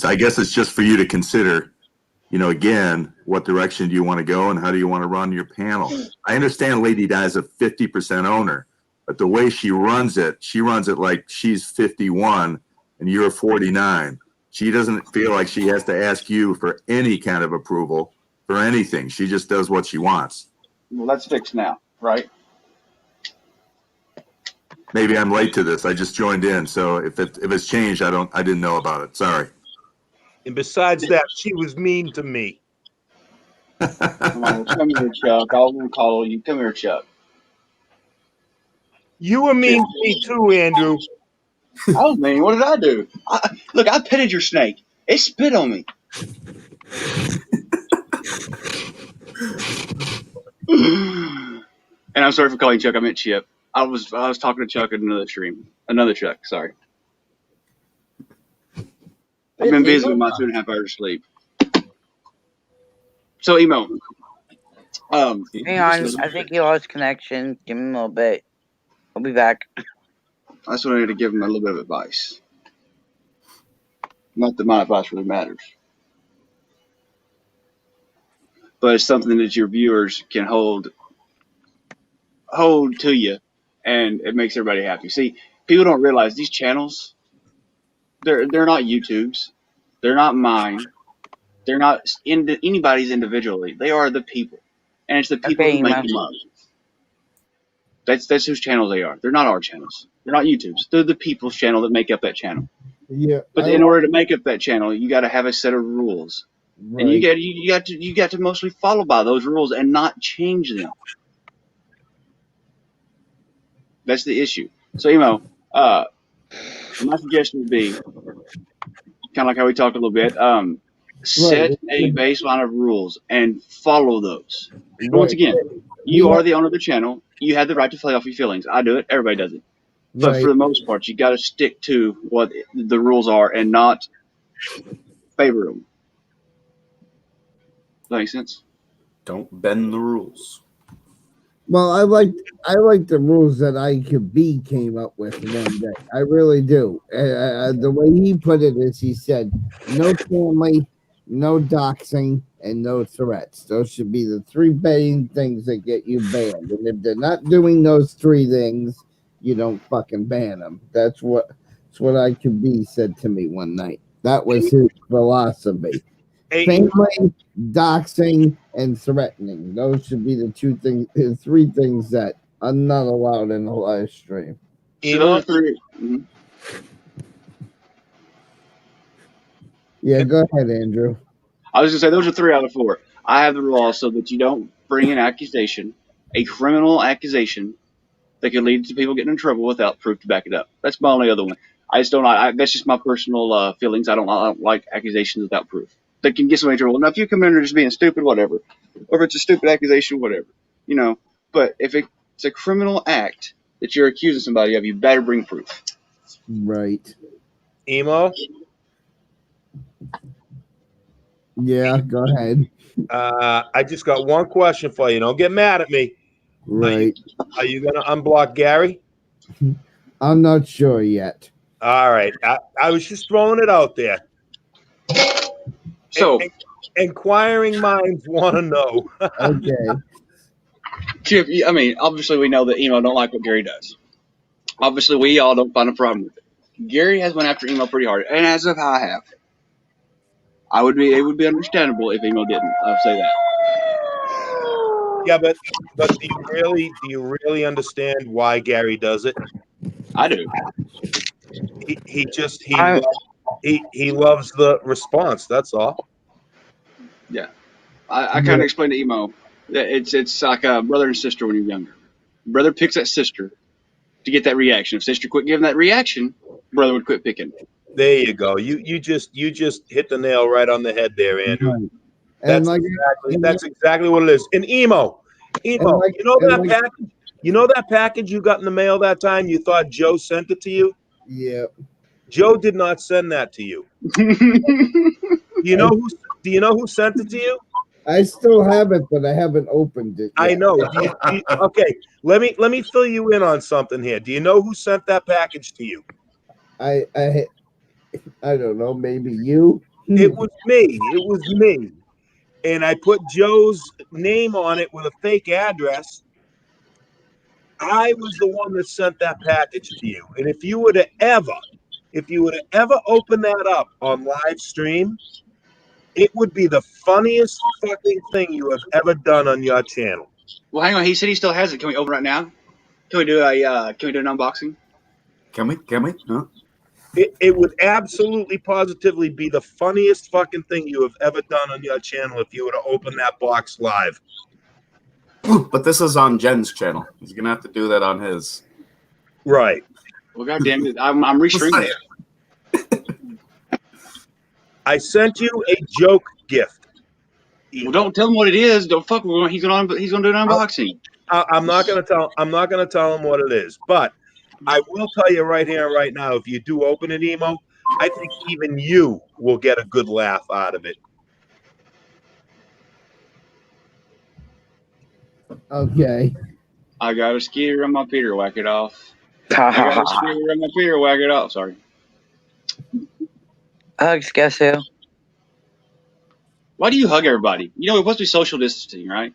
I guess it's just for you to consider, again, what direction do you want to go and how do you want to run your panel? I understand Lady Di is a 50% owner, but the way she runs it like she's 51 and you're 49. She doesn't feel like she has to ask you for any kind of approval for anything. She just does what she wants. Well, that's fixed now, right? Maybe I'm late to this. I just joined in, so if it's changed, I didn't know about it. Sorry. And besides that, she was mean to me. Come on, come here, Chuck. I'll call you. Come here, Chuck. You were mean to me too, Andrew. I was mean. What did I do? Look, I petted your snake. It spit on me. And I'm sorry for calling Chuck. I meant Chip. I was talking to Chuck in another stream. Another Chuck. Sorry. I've been busy with my 2.5 hours of sleep. So, Emo. Hang on. I think he lost connection. Give him a little bit. I'll be back. I just wanted to give him a little bit of advice. Not that my advice really matters. But it's something that your viewers can hold to you, and it makes everybody happy. See, people don't realize these channels, they're not YouTube's. They're not mine. They're not anybody's individually. They are the people. And it's the people who make them up. That's whose channels they are. They're not our channels. They're not YouTube's. They're the people's channel that make up that channel. Yeah. But in order to make up that channel, you got to have a set of rules. and Right. you got to mostly follow by those rules and not change them. That's the issue. So, my suggestion would be kind of like how we talked a little bit. Right. Set a baseline of rules and follow those. And once Right. again, We you have are the owner of the channel. You have the right to play off your feelings. I do it. Everybody does it. But for right. the most part, you got to stick to what the rules are and not favor them. Does that make sense? Don't bend the rules. Well, I like the rules that I Could Be came up with one day. I really do. The way he put it is, he said, "No family, no doxing, and no threats. Those should be the three main things that get you banned. And if they're not doing those three things, you don't fucking ban them." That's what I Could Be said to me one night. That was his philosophy. Family, doxing, and threatening. Those should be the three things that are not allowed in a live stream. So those are 3. Yeah, go ahead, Andrew. I was going to say those are 3 out of 4. I have the rule also that you don't bring an accusation, a criminal accusation, that could lead to people getting in trouble without proof to back it up. That's my only other one. I just don't. That's just my personal feelings. I don't like accusations without proof. That can get somebody in trouble. Now, if you come in there just being stupid, whatever, or if it's a stupid accusation, whatever, But if it's a criminal act that you're accusing somebody of, you better bring proof. Right. Emo? Yeah, go ahead. I just got one question for you. Don't get mad at me. Right. Are you going to unblock Gary? I'm not sure yet. All right. I was just throwing it out there. So, inquiring minds want to know. Okay. Chip, I mean, obviously we know that Emo don't like what Gary does. Obviously, we all don't find a problem with it. Gary has went after Emo pretty hard, and as of how I have. It would be understandable if Emo didn't. I'll say that. Yeah, but do you really understand why Gary does it? I do. He loves the response. That's all. Yeah, I kind of explained to Emo that it's like a brother and sister when you're younger. Brother picks that sister to get that reaction. If sister quit giving that reaction, brother would quit picking. There you go. You just hit the nail right on the head there, Andrew. Right. That's exactly what it is. And emo, you know that package. You know that package you got in the mail that time? You thought Joe sent it to you? Yeah. Joe did not send that to you. Do you know who sent it to you? I still have it, but I haven't opened it yet. I know. Okay, let me fill you in on something here. Do you know who sent that package to you? I don't know. Maybe you. It was me. And I put Joe's name on it with a fake address. I was the one that sent that package to you. And if you would have ever opened that up on live stream, it would be the funniest fucking thing you have ever done on your channel. Well, hang on. He said he still has it. Can we open it right now? Can we do an unboxing? Can we? Huh? It would absolutely positively be the funniest fucking thing you have ever done on your channel if you were to open that box live. But this is on Jen's channel. He's gonna have to do that on his. Right. Well, goddamn it, I'm restreaming it. I sent you a joke gift. Well, don't tell him what it is. Don't fuck with him. He's gonna do an unboxing. I'm not gonna tell him what it is, but I will tell you right here and right now, if you do open it, Emo, I think even you will get a good laugh out of it. Okay. I got a skeeter on my Peter, whack it off. I got a skeeter on my Peter, whack it off. Sorry. Hugs, guess who? Why do you hug everybody? You know, we're supposed to be social distancing, right?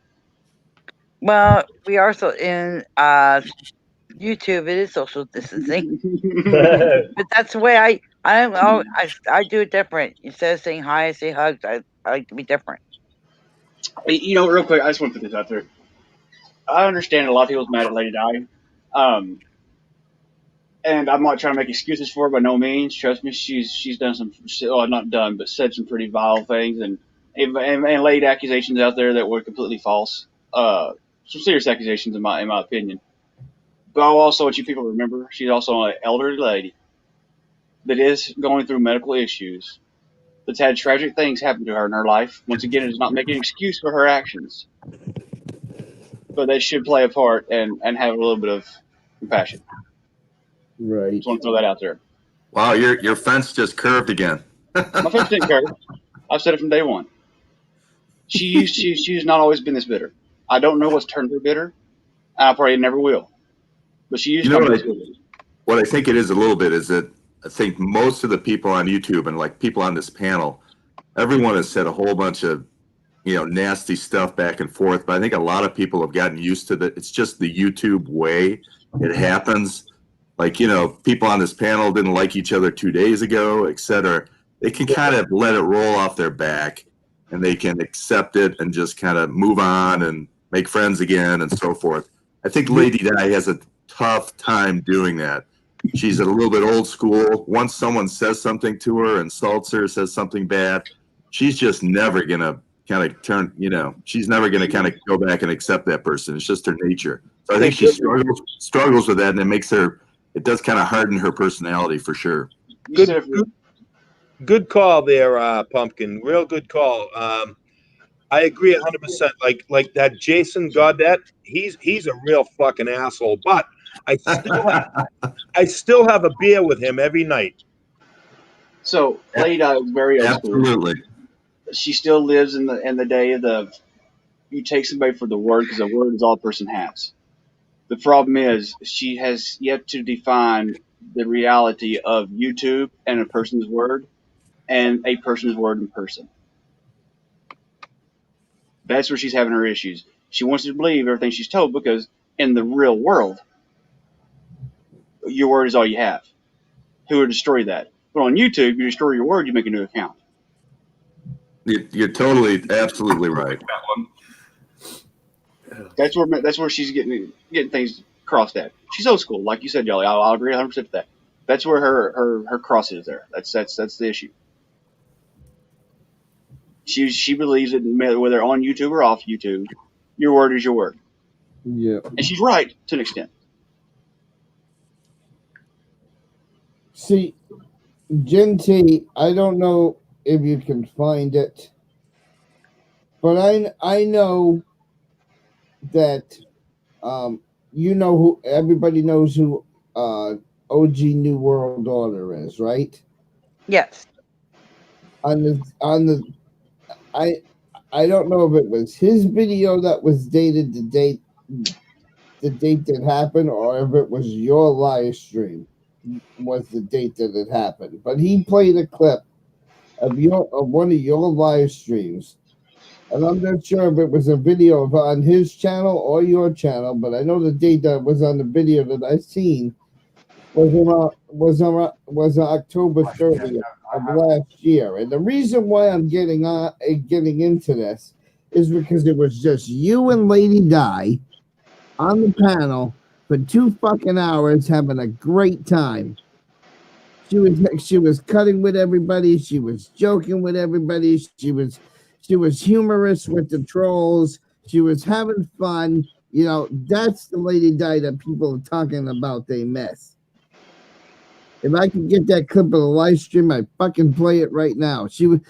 Well, we are so in YouTube. It is social distancing, but that's the way I do it different. Instead of saying hi, I say hugs. I like to be different. You know, real quick, I just want to put this out there. I understand a lot of people's mad at Lady Di. And I'm not trying to make excuses for her by no means. Trust me, she's done some, well, not done, but said some pretty vile things, and and laid accusations out there that were completely false. Some serious accusations, in my opinion. But I also want you people to remember, she's also an elderly lady that is going through medical issues. That's had tragic things happen to her in her life. Once again, it does not make an excuse for her actions, but they should play a part and have a little bit of compassion. Right. Just want to throw that out there. Wow, your fence just curved again. My fence didn't curve. I've said it from day one. She's not always been this bitter. I don't know what's turned her bitter, and I probably never will. But she used You know to be what this bitter. What I think it is a little bit is that I think most of the people on YouTube and like people on this panel, everyone has said a whole bunch of, nasty stuff back and forth. But I think a lot of people have gotten used to that. It's just the YouTube way it happens. Like, people on this panel didn't like each other 2 days ago, et cetera. They can kind of let it roll off their back and they can accept it and just kind of move on and make friends again and so forth. I think Lady Di has a tough time doing that. She's a little bit old school. Once someone says something to her, insults her, says something bad, she's just never going to kind of turn, she's never going to kind of go back and accept that person. It's just her nature. So I think she struggles with that, and it does kind of harden her personality for sure. Good call there, Pumpkin. Real good call. I agree 100%. Like that Jason Godet, he's a real fucking asshole. But I still have a beer with him every night. So Lady Di is very old school. Absolutely. She still lives in the day of you take somebody for the word, because the word is all a person has. The problem is she has yet to define the reality of YouTube and a person's word and a person's word in person. That's where she's having her issues. She wants to believe everything she's told, because in the real world, your word is all you have. Who would destroy that? But on YouTube, you destroy your word, you make a new account. You're totally, absolutely right. That's where she's getting things crossed at. She's old school, like you said, Jolly. I'll agree 100% with that. That's where her cross is there. That's the issue. She believes that whether on YouTube or off YouTube, your word is your word. Yeah. And she's right to an extent. See, Gen I don't know if you can find it, but I know that who everybody knows who OG New World Order is, right? Yes. I don't know if it was his video that was dated the date that happened, or if it was your live stream was the date that it happened. But he played a clip of one of your live streams, and I'm not sure if it was a video on his channel or your channel, but I know the date that was on the video that I seen was October 30th of last year. And the reason why I'm getting into this is because it was just you and Lady Di on the panel for 2 fucking hours having a great time. She was cutting with everybody. She was joking with everybody. She was humorous with the trolls. She was having fun. That's the Lady Di that people are talking about they miss. If I could get that clip of the live stream, I'd fucking play it right now. She was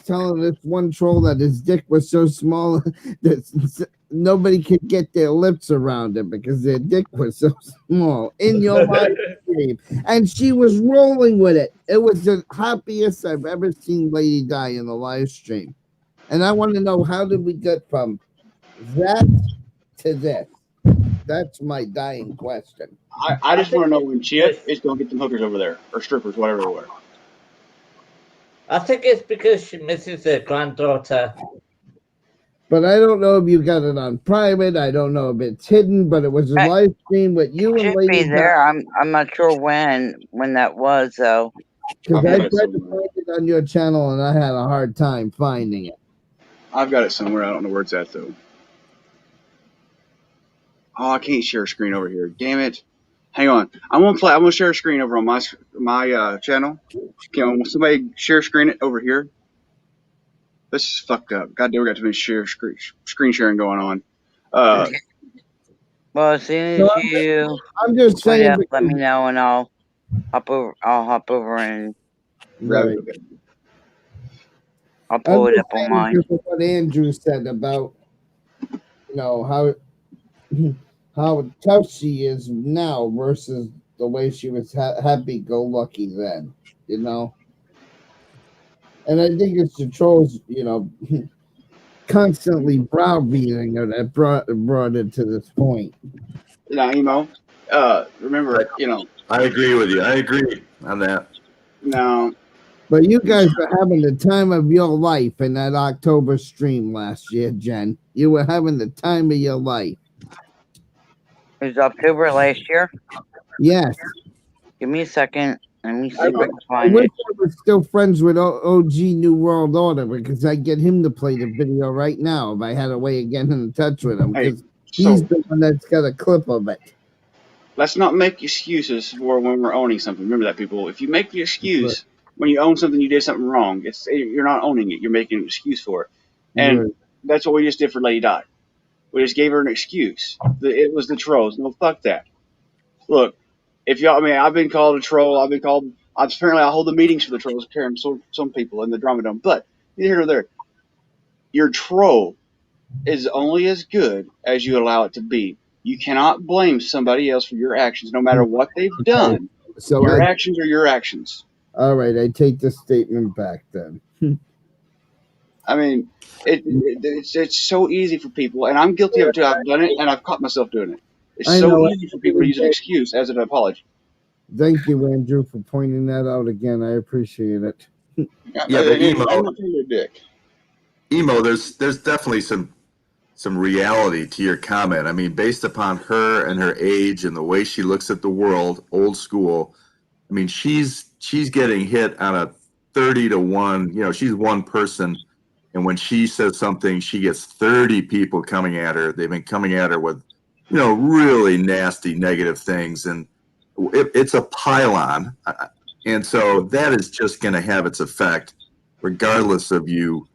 telling this one troll that his dick was so small that nobody could get their lips around it because their dick was so small in your live stream. And she was rolling with it. It was the happiest I've ever seen Lady Di in the live stream. And I want to know, how did we get from that to this? That's my dying question. I just want to know when Chit is going to get some hookers over there, or strippers, whatever they were. I think it's because she misses her granddaughter. But I don't know if you got it on private. I don't know if it's hidden, but it was a live stream with you and Lady Di. There. I'm not sure when that was, though. Because I tried to find it on your channel and I had a hard time finding it. I've got it somewhere. I don't know where it's at, though. Oh, I can't share a screen over here. Damn it. Hang on. I'm gonna share a screen over on my channel. Can somebody share screen it over here? This is fucked up. God damn, we got too many screen sharing going on. Well, as soon as you I'm just put it saying. up, let me know, and I'll hop over and Right. I'll I'm pull it just up on saying mine. because of what Andrew said about, how tough she is now versus the way she was happy-go-lucky then, And I think it's the trolls, constantly browbeating her that brought it to this point. Now, Emo, remember, I agree with you. I agree on that. No. But you guys were having the time of your life in that October stream last year, Jen. You were having the time of your life. It was October last year? Yes. Give me a second. Let me see if I can I find wish it. I was still friends with OG New World Order because I'd get him to play the video right now if I had a way of getting in touch with him because he's the one that's got a clip of it. Let's not make excuses for when we're owning something. Remember that, people. If you make the excuse when you own something, you did something wrong. You're not owning it. You're making an excuse for it, and that's what we just did for Lady Di. We just gave her an excuse. It was the trolls. No, fuck that. Look, I've been called a troll. Apparently I hold the meetings for the trolls, carrying some people in the drama dome. But neither here nor there. Your troll is only as good as you allow it to be. You cannot blame somebody else for your actions, no matter what they've done. So your actions are your actions. All right, I take the statement back then. I mean, it's so easy for people, and I'm guilty of it too. I've done it, and I've caught myself doing it. It's so easy for people to use an excuse as an apology. Thank you, Andrew, for pointing that out again. I appreciate it. Yeah, but I'm not being a dick. Emo, there's definitely some reality to your comment. I mean, based upon her and her age and the way she looks at the world, old school. I mean, she's getting hit on a 30-1. She's one person, and when she says something, she gets 30 people coming at her. They've been coming at her with, really nasty, negative things, and it's a pylon, and so that is just going to have its effect, regardless of you.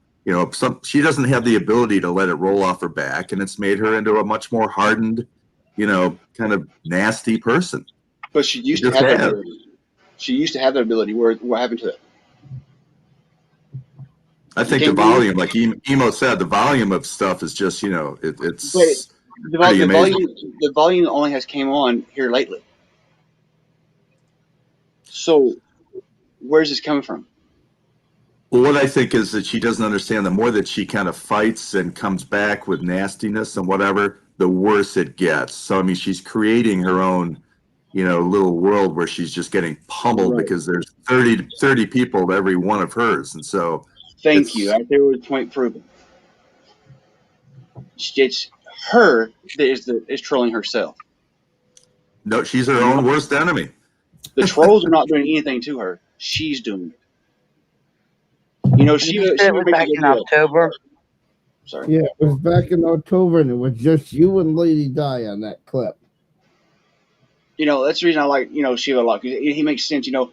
She doesn't have the ability to let it roll off her back, and it's made her into a much more hardened, kind of nasty person. But she used to have that ability. She used to have that ability. What happened to it? I think the volume, like Emo said, the volume of stuff is just, it's pretty amazing. The volume only has came on here lately. So where's this coming from? Well, what I think is that she doesn't understand the more that she kind of fights and comes back with nastiness and whatever, the worse it gets. So, I mean, she's creating her own, little world where she's just getting pummeled because there's 30 people to every one of hers. And so. Thank you. Right there was point proven. It's her that is trolling herself. No, she's her own worst enemy. The trolls are not doing anything to her. She's doing it. She was back in October. Sorry. Yeah, it was back in October, and it was just you and Lady Di on that clip. That's the reason I like, Shiva a lot. He makes sense. He'll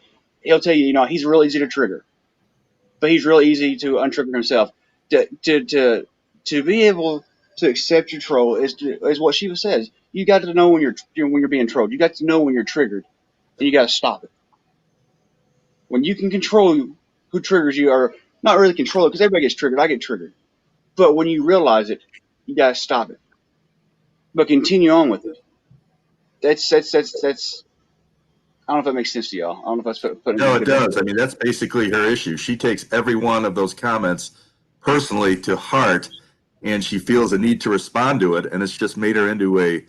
tell you, he's real easy to trigger, but he's real easy to untrigger himself. To be able to accept your troll is what Shiva says. You got to know when you're being trolled. You got to know when you're triggered, and you got to stop it. When you can control who triggers you, or not really control it, because everybody gets triggered. I get triggered, but when you realize it, you got to stop it. But continue on with it. That's. I don't know if that makes sense to y'all. I don't know if that's putting. No, it does. I mean, that's basically her issue. She takes every one of those comments personally to heart, and she feels a need to respond to it, and it's just made her into a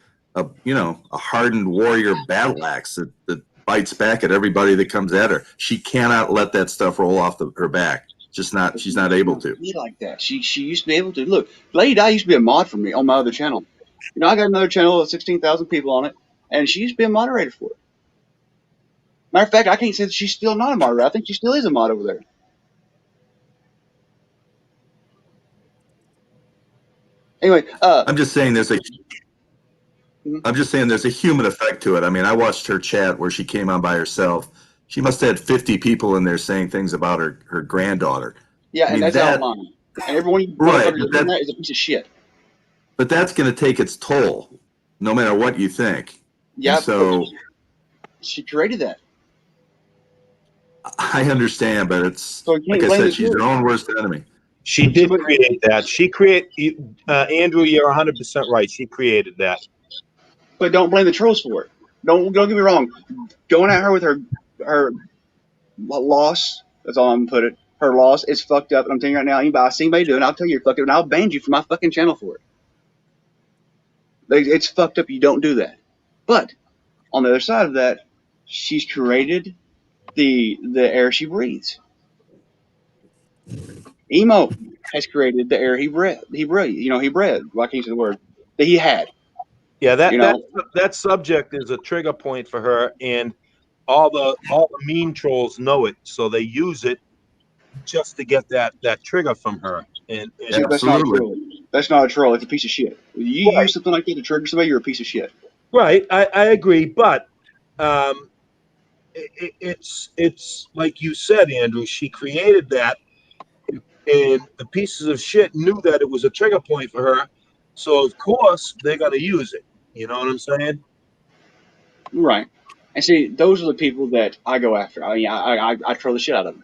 hardened warrior battle axe that bites back at everybody that comes at her. She cannot let that stuff roll off her back. She's not able to. Be like that. She used to be able to. Look, Lady Di used to be a mod for me on my other channel. I got another channel with 16,000 people on it, and she used to be a moderator for it. Matter of fact, I can't say that she's still not a moderator. I think she still is a mod over there. Anyway, I'm just saying there's a human effect to it. I mean, I watched her chat where she came on by herself. She must have had 50 people in there saying things about her granddaughter. Yeah, and that's out of line. And everyone you Right, motherfuckers doing that is a piece of shit. but that's going to take its toll, no matter what you think. Yeah, And so she created that. I understand, but it's So you like can't I blame said, the she's her children. own worst enemy. She did create that. She Andrew, you're 100% right. She created that. But don't blame the trolls for it. Don't get me wrong. Going at her with her loss. That's all I'm gonna put it. Her loss is fucked up. And I'm telling you right now, anybody I see anybody doing, I'll tell you you're fucked up, and I'll ban you from my fucking channel for it. It's fucked up. You don't do that. But on the other side of that, she's created the air she breathes. Emo has created the air he bred. He bred. Why can't you say the word that he had? Yeah, You know, that subject is a trigger point for her, and all the mean trolls know it, so they use it just to get that trigger from her. And see, that's not a Absolutely. troll. That's not a troll. It's a piece of shit. You Right. use something like that to trigger somebody, you're a piece of shit. Right, I agree, but it's like you said, Andrew. She created that, and the pieces of shit knew that it was a trigger point for her, so of course they're gonna use it. You know what I'm saying? Right. And see, those are the people that I go after. I troll the shit out of them.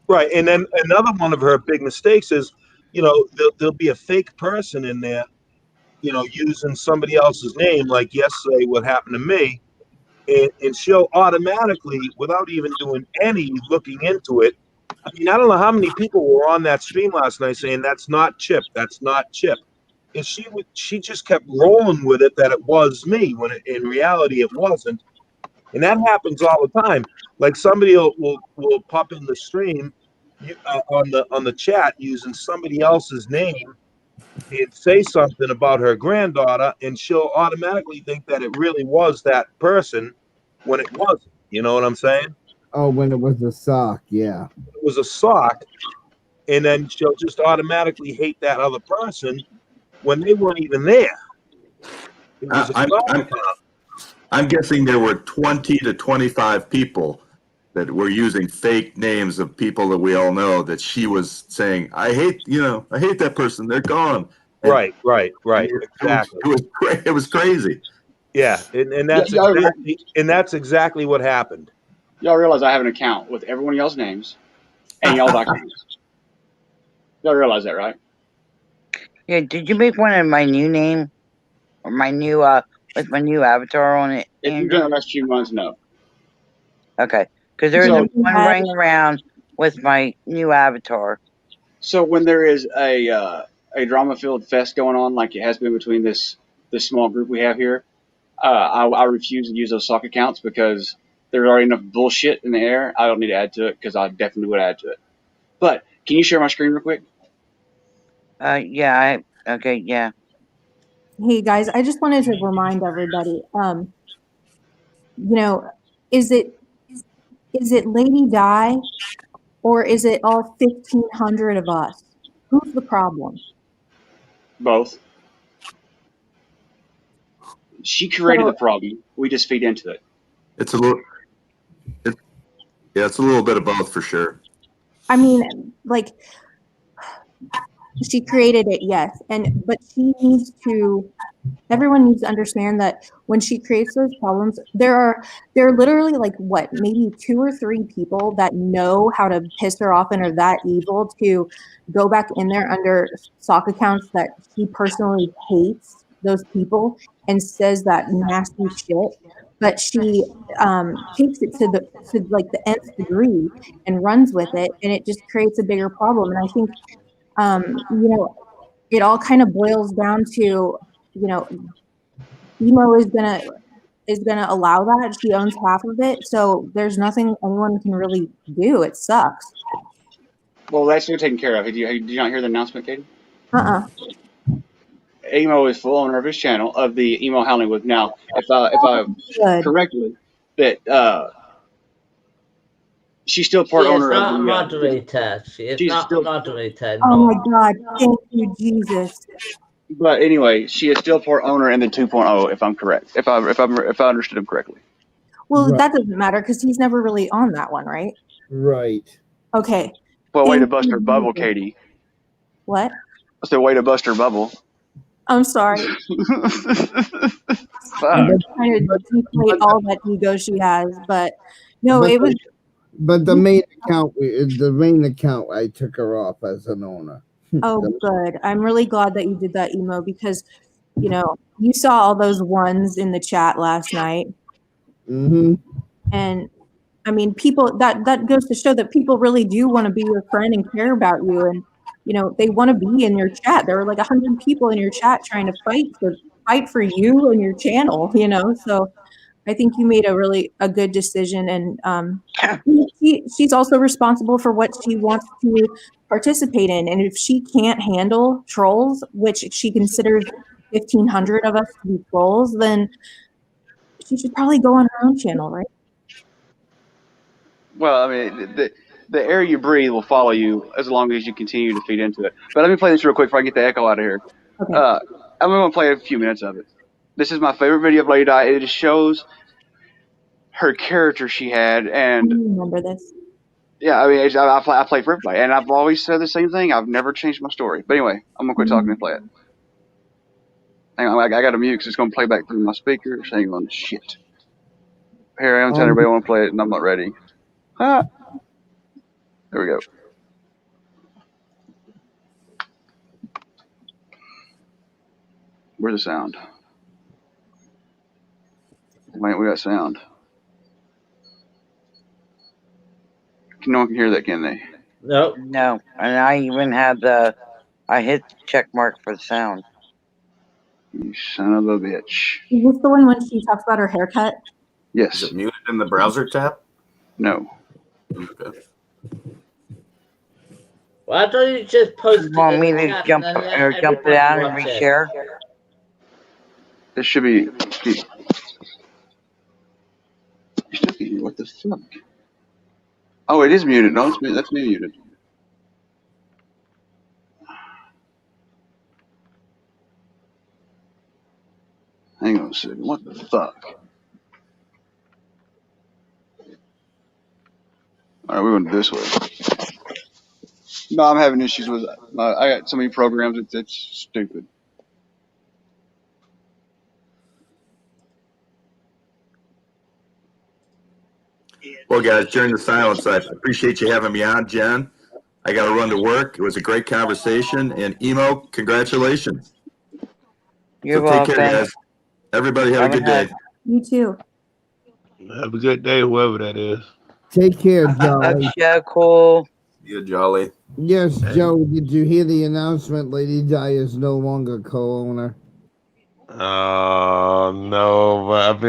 Right, and then another one of her big mistakes is, there'll be a fake person in there, using somebody else's name, like yesterday, what happened to me, and she'll automatically, without even doing any looking into it. I mean, I don't know how many people were on that stream last night saying that's not Chip, that's not Chip, and she just kept rolling with it that it was me when in reality it wasn't, and that happens all the time. Like somebody will pop in the stream on the chat using somebody else's name and say something about her granddaughter, and she'll automatically think that it really was that person when it wasn't. You know what I'm saying? Oh, when it was a sock, yeah. It was a sock, and then she'll just automatically hate that other person when they weren't even there. It was a sock. I'm guessing there were 20 to 25 people that were using fake names of people that we all know that she was saying, I hate that person. They're gone. And Right. Exactly. It was crazy. Yeah, and that's exactly what happened. Y'all realize I have an account with everyone y'all's names and y'all's accounts. Y'all realize that, right? Yeah, did you make one in my new name? Or my new, with my new avatar on it, If you've Andrew? done the last few months, no. Okay, because there's one running around with my new avatar. So when there is a drama-filled fest going on, like it has been between this small group we have here, I refuse to use those sock accounts because there's already enough bullshit in the air. I don't need to add to it because I definitely would add to it. But can you share my screen real quick? Yeah. Okay, yeah. Hey guys, I just wanted to remind everybody, is it Lady Di or is it all 1,500 of us? Who's the problem? Both. She created the problem. We just feed into it. It's a little bit of both for sure. I mean, like, she created it, yes, but everyone needs to understand that when she creates those problems, there are literally like maybe 2 or 3 people that know how to piss her off and are that evil to go back in there under sock accounts that she personally hates those people and says that nasty shit. But she takes it to the nth degree and runs with it, and it just creates a bigger problem. And I think it all kind of boils down to, Emo is gonna allow that. She owns half of it, so there's nothing anyone can really do. It sucks. Well, that's been taken care of. Did you not hear the announcement, Katie? Emo is full owner of his channel of the Emo Hollywood. Now, if I correctly, that she's still part owner of the. She is not a moderator. She is not a moderator. Oh my God! Thank you, Jesus. But anyway, she is still part owner in the 2.0, if I'm correct. If I understood him correctly. Well, that doesn't matter because he's never really on that one, right? Right. Okay. Well, way to And bust her bubble, Katie. what? That's the way to bust her bubble. I'm sorry. Fuck. I'm trying to deflate all that ego she has, but no, But it was. But the main account, I took her off as an owner. Oh, good. I'm really glad that you did that, Emo, because you saw all those ones in the chat last night, Mm-hmm. and I mean, people that goes to show that people really do want to be your friend and care about you, and they want to be in your chat. There were like 100 people in your chat trying to fight for you and your channel. So I think you made a good decision, and she's also responsible for what she wants to participate in. And if she can't handle trolls, which she considers 1,500 of us to be trolls, then she should probably go on her own channel, right? Well, I mean, the air you breathe will follow you as long as you continue to feed into it. But let me play this real quick before I get the echo out of here. Okay. I'm going to play a few minutes of it. This is my favorite video of Lady Di. It just shows her character she had, I and remember this. yeah, I mean, I play for everybody, and I've always said the same thing. I've never changed my story. But anyway, I'm gonna quit talking and play it. Hang on, I got to mute because it's gonna play back through my speakers. Hang on, shit. Here I am telling everybody I want to play it, and I'm not ready. Ah. There we go. Where's the sound? Wait, we got sound. No one can hear that, can they? No. No, and I even had I hit the check mark for the sound. You son of a bitch. Is this the one when she talks about her haircut? Yes. Is it muted in the browser tab? No. Okay. Why don't you just post it? You want in me the to chat jump and then or jump it everybody out and watch it? reshare? It should be. What the fuck? Oh, it is muted. No, it's muted. That's me muted. Hang on a second. What the fuck? All right, we're going this way. No, I'm having issues with I got so many programs. It's stupid. Well, guys, during the silence, I appreciate you having me on, Jen. I got to run to work. It was a great conversation. And Emo, congratulations. You're so take welcome. care, guys. Everybody have a good day. You too. Have a good day, whoever that is. Take care, Jolly. So cool. You Jolly. Yes, Joe, did you hear the announcement? Lady Di is no longer co-owner. No, but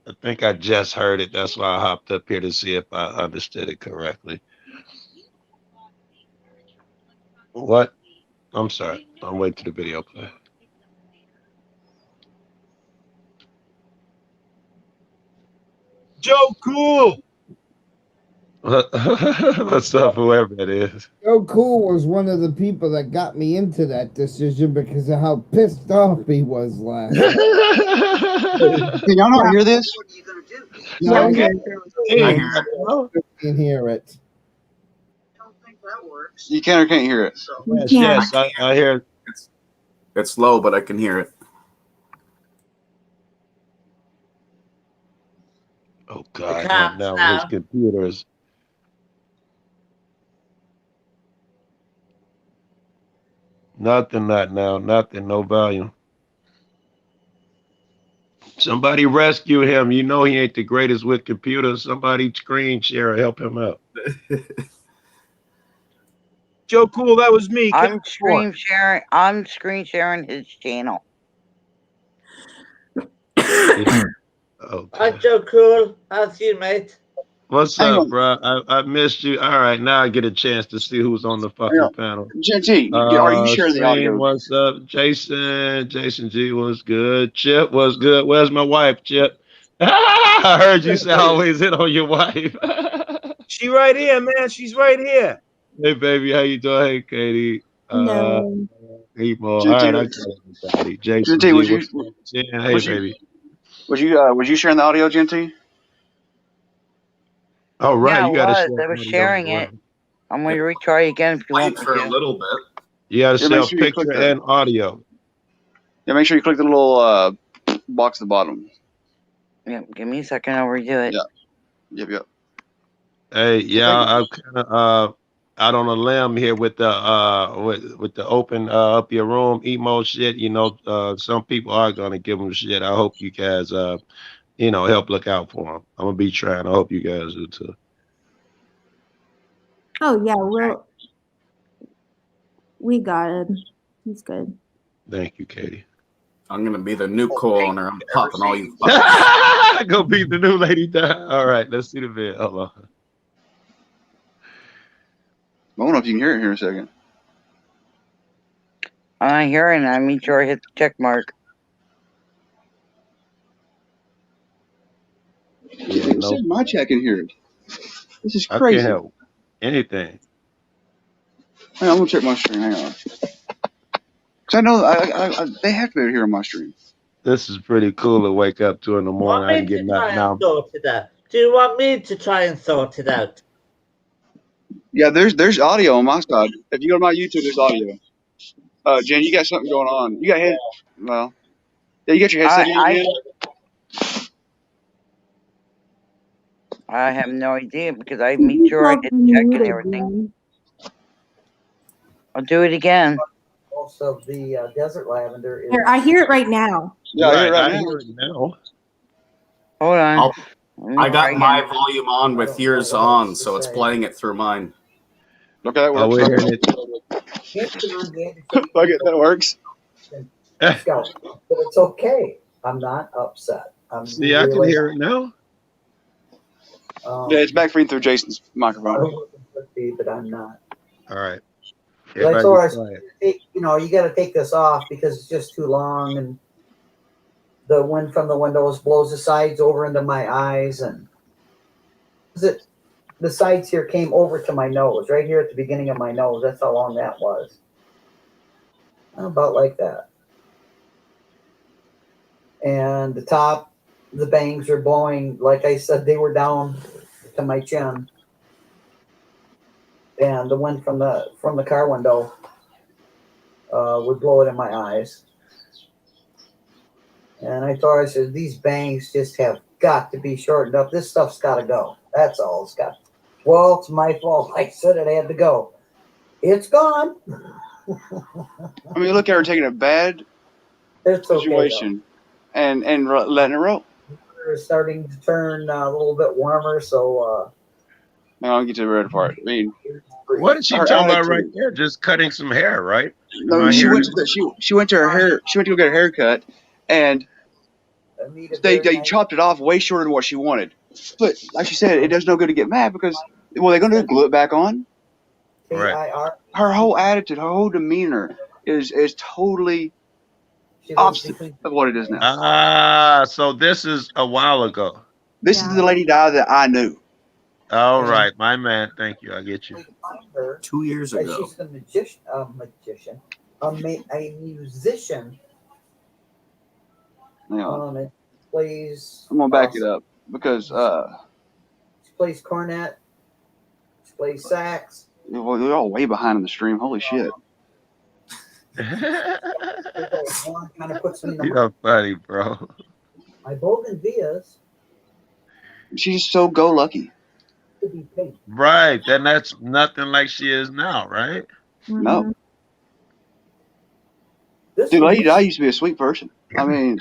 I think I just heard it. That's why I hopped up here to see if I understood it correctly. What? I'm sorry. I'll wait till the video play. Joe Cool. What's up, whoever it is? Joe Cool was one of the people that got me into that decision because of how pissed off he was last night. Can y'all not hear this? No, Yeah, I can hear it. You can or can't hear it? Yes, I hear it. It's low, but I can hear it. Oh, God. Now his computers. Nothing, not now. Nothing, no volume. Somebody rescue him. You know he ain't the greatest with computers. Somebody screen share, help him out. Joe Cool, that was me. I'm screen sharing his channel. Okay. Hi, Joe Cool. How's you, mate? What's up, bro? I missed you. All right, now I get a chance to see who's on the fucking panel. JT, are you sharing the audio? What's up, Jason? Jason G, what's good? Chip, what's good? Where's my wife, Chip? I heard you say always hit on your wife. She right here, man. She's right here. Hey, baby, how you doing? Hey, Katie. No. Emo. All right, I got everybody. Jason JT, G, was you? hey, baby. Was you sharing the audio, JT? Oh, right. Yeah, You got to I was sharing it. I'm going to retry again if you want Wait me for a to. little bit. You gotta Yeah, make sell sure you click picture the. and audio. Yeah, make sure you click the little box at the bottom. Yeah, give me a second. I'll redo it. Yeah. Yep. Hey, yeah, I'm kind of out on a limb here with the with the open up your room emo shit. You know, some people are gonna give them shit. I hope you guys help look out for them. I'm gonna be trying. I hope you guys do too. Oh yeah, we got him. He's good. Thank you, Katie. I'm gonna be the new co-owner. I'm popping all you fuckers. Go beat the new lady down. All right, let's see the vid. Hold on. I don't know if you can hear it here in a second. I'm hearing. I made sure I hit the check mark. Yeah, It said my chat can hear it. This is crazy. I can't help anything. Hang on, I'm gonna check my stream. Hang on. Cause I know they have to be able to hear on my stream. This is pretty cool to wake up to in the morning. I can get knocked down. Sort it out? Do you want me to try and sort it out? Yeah, there's audio on my side. If you go to my YouTube, there's audio. Jen, you got something going on. You got head. Well, yeah, you got your headset in, Jen. I have no idea because I made sure I hit check and everything. I'll do it again. Also, the desert lavender is. Here, I hear it right now. Yeah, I hear it now. Hold on. I got my volume on with yours on, so it's playing it through mine. Okay, that works. Oh, we're hearing it. Okay, that works. But it's okay. I'm not upset. See, I can hear it now. Yeah, it's back feeding through Jason's microphone. But I'm not. All right. But I told her, you got to take this off because it's just too long, and the wind from the windows blows the sides over into my eyes, and the sides here came over to my nose, right here at the beginning of my nose. That's how long that was. About like that. And the top, the bangs are blowing. Like I said, they were down to my chin. And the wind from the car window would blow it in my eyes. And I thought, I said, these bangs just have got to be shortened up. This stuff's got to go. That's all it's got. Well, it's my fault. I said it had to go. It's gone. I mean, look at her taking a bad situation and letting it roll. It's starting to turn a little bit warmer, so. I'll get to the red part. I mean, what is she talking about right there? Just cutting some hair, right? No, she went to her hair. She went to go get a haircut, and they chopped it off way shorter than what she wanted. But like she said, it does no good to get mad because what they're going to do, glue it back on. Right. Her whole attitude, her whole demeanor is totally opposite of what it is now. So this is a while ago. This is the lady that I knew. All right, my man. Thank you. I get you. 2 years ago. She's a musician. It plays. I'm gonna back it up because she plays cornet. She plays sax. Well, they're all way behind in the stream. Holy shit! Kind of puts me in the You're funny, bro. My bougainvilleas. She's so go lucky. Right, then that's nothing like she is now, right? No. Dude, Lady Di used to be a sweet person. I mean,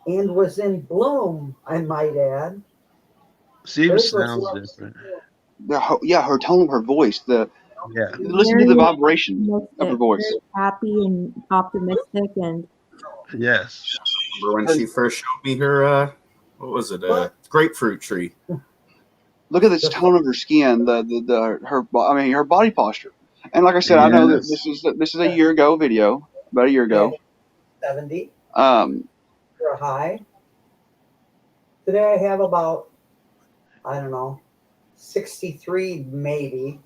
and was in bloom, I might add. She sounds different. Her tone of her voice. Listen to the vibration of her voice. Happy and optimistic, and yes. Remember when she first showed me her what was it? Grapefruit tree. Look at this tone of her skin, her body posture. And like I said, I know that this is a year ago video, about a year ago. 70. For a high. Today I have about, I don't know, 63 maybe.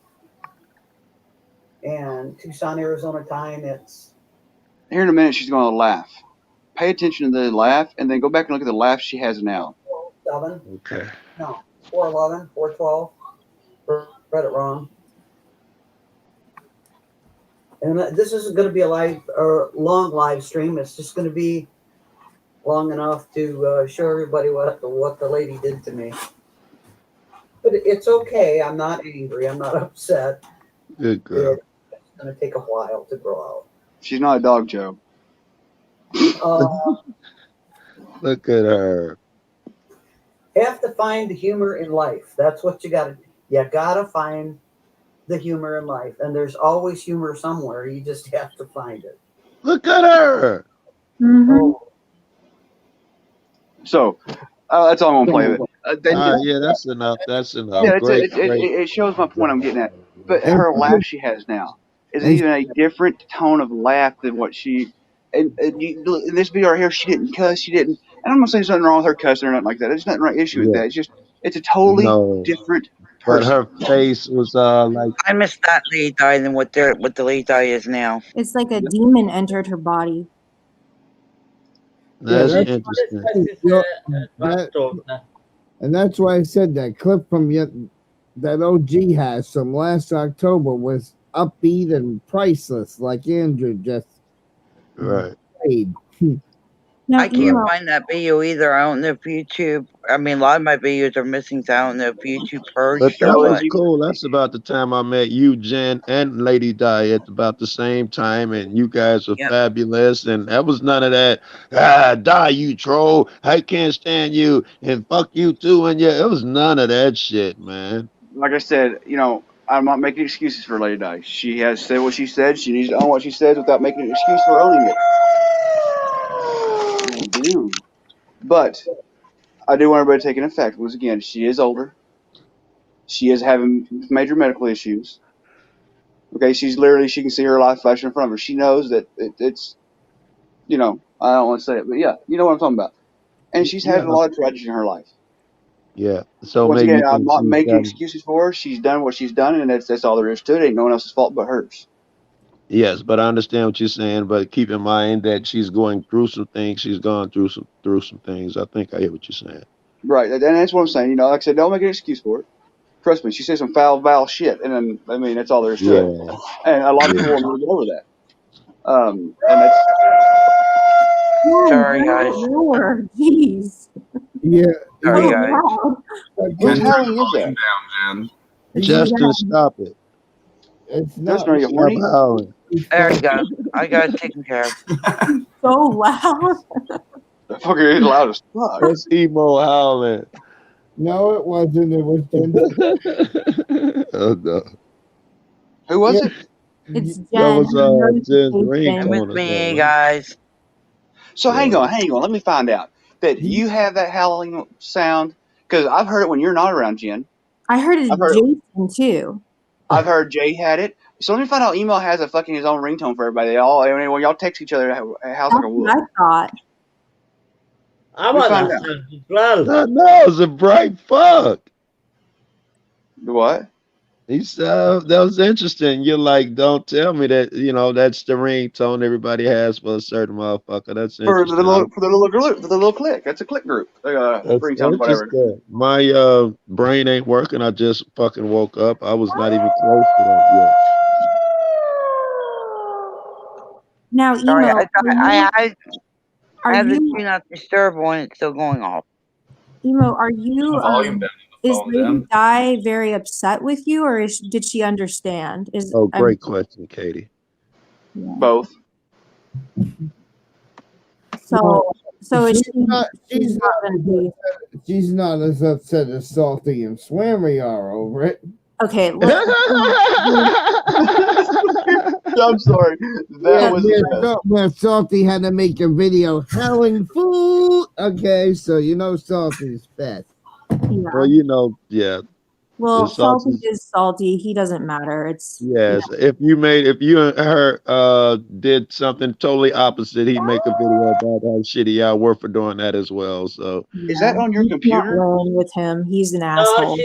And Tucson, Arizona time, it's. Here in a minute, she's going to laugh. Pay attention to the laugh, and then go back and look at the laugh she has now. 7. Okay. No, 411, 412. Read it wrong. And this isn't going to be a live or long live stream. It's just going to be long enough to show everybody what the lady did to me. But it's okay. I'm not angry. I'm not upset. Good girl. It's going to take a while to grow out. She's not a dog, Joe. Look at her. Have to find the humor in life. That's what you got to do. You got to find the humor in life. And there's always humor somewhere. You just have to find it. Look at her. Mm-hmm. So that's all I'm gonna play with. Yeah, that's enough. That's enough. Yeah, Great. it shows my point I'm getting at. But her laugh she has now is even a different tone of laugh than what she. And in this video right here, she didn't cuss. She didn't. And I'm not saying there's nothing wrong with her cussing or nothing like that. There's nothing right issue with that. It's just it's a totally different But person. her face was like. I miss that lady die than what the lady die is now. It's like a demon entered her body. That's that's interesting. And that's why I said that clip from that OG has from last October was upbeat and priceless, like Andrew just played. I can't find that video either. I don't know if YouTube. I mean, a lot of my videos are missing, so I don't know if YouTube purged But that or was what. cool. That's about the time I met you, Jen, and Lady Di at about the same time, and you guys were fabulous. And that was none of that. Die, you troll! I can't stand you, and fuck you too. And yeah, it was none of that shit, man. Like I said, I'm not making excuses for Lady Di. She has said what she said. She needs to own what she says without making an excuse for owning it. I do. But I do want everybody to take an effect. Once again, she is older. She is having major medical issues. Okay, she can see her life flashing in front of her. She knows that it's, I don't want to say it, but yeah, you know what I'm talking about. And she's had a lot of tragedy in her life. Yeah. So Once maybe again, I'm not making excuses for her. She's done what she's done, and that's all there is to it. Ain't no one else's fault but hers. Yes, but I understand what you're saying. But keep in mind that she's going through some things. She's gone through some things. I think I hear what you're saying. Right, and that's what I'm saying. Like I said, don't make an excuse for it. Trust me, she says some foul shit, and then that's all there is to it. And a lot of people will get over that. And that's. Sorry, guys. Jeez. Yeah. Sorry, guys. Whose howling is that? Down, Jen. Justin, stop it. It's not. Justin, are you horny? Stop howling. There you go. I got it taken care of. So loud. The fucker is loud as fuck. That's emo howling. No, it wasn't. It was Oh no. Who was it? It's Jen. That was Jen's It was ringtone. me, guys. So hang on. Let me find out that you have that howling sound because I've heard it when you're not around, Jen. I heard it Jason too. I've heard Jay had it. So let me find out. Emo has his own ringtone for everybody. When y'all text each other, how's like a wolf? I thought. I want that sound as well. No, it's a bright fuck. What? He said that was interesting. You're like, don't tell me that that's the ringtone everybody has for a certain motherfucker. That's For interesting. the little click. That's a click group. That's Ringtone, whatever. interesting. My brain ain't working. I just fucking woke up. I was not even close to that yet. Now, Sorry, Emo, I had the do not disturb one. It's still going off. Emo, are you? Volume down. Is Lady Di very upset with you, or did she understand? Great question, Katie. Yeah. Both. So is she's not as upset as Salty and Swammy are over it. Okay. I'm sorry. That was Salty had to make a video howling food. Okay, so Salty's fat. Yeah. Well, yeah. Well, Salty is salty. He doesn't matter. It's yes. If you and her did something totally opposite, he'd make a video about how shitty y'all were for doing that as well. So is that on your computer? Not with him. He's an asshole.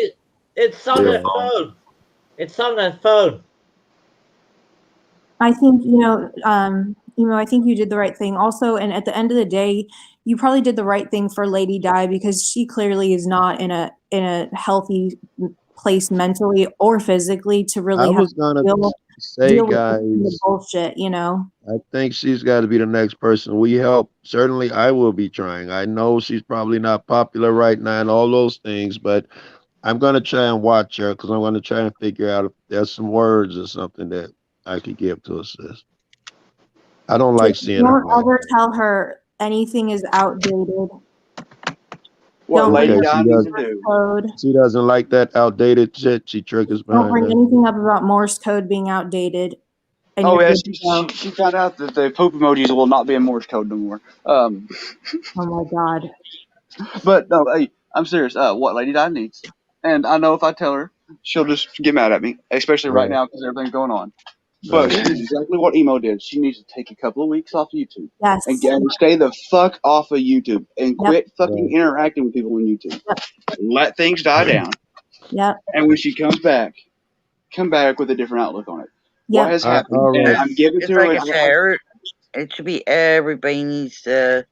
It's on her phone. It's on her phone. I think I think you did the right thing. Also, and at the end of the day, you probably did the right thing for Lady Di because she clearly is not in a healthy place mentally or physically to I really have was to gonna say, deal with the guys, bullshit, you know? I think she's got to be the next person we help. Certainly, I will be trying. I know she's probably not popular right now and all those things, but I'm gonna try and watch her because I'm gonna try and figure out if there's some words or something that I could give to her, sis. I don't like seeing her Don't like ever that. tell her anything is outdated. What Don't bring Lady Okay, up Di she needs does. to Morse do. code. She doesn't like that outdated shit. She triggers Don't behind bring that. anything up about Morse code being outdated, and Oh you're yeah, good to go. she found out that the poop emojis will not be in Morse code no more. Oh my god. But no, hey, I'm serious. What Lady Di needs, and I know if I tell her, she'll just get mad at me, especially right Right, now because everything's going on. But right. she needs exactly what Emo did. She needs to take a couple of weeks off YouTube and Yes. stay the fuck off of YouTube and Yep. quit fucking Right. interacting with people on YouTube. Yep. Let things die down, Yep. and when she comes back, come back with a different outlook on it. What Yep. has All happened, and right. I'm giving It's to her. like a share. It should be everybody needs to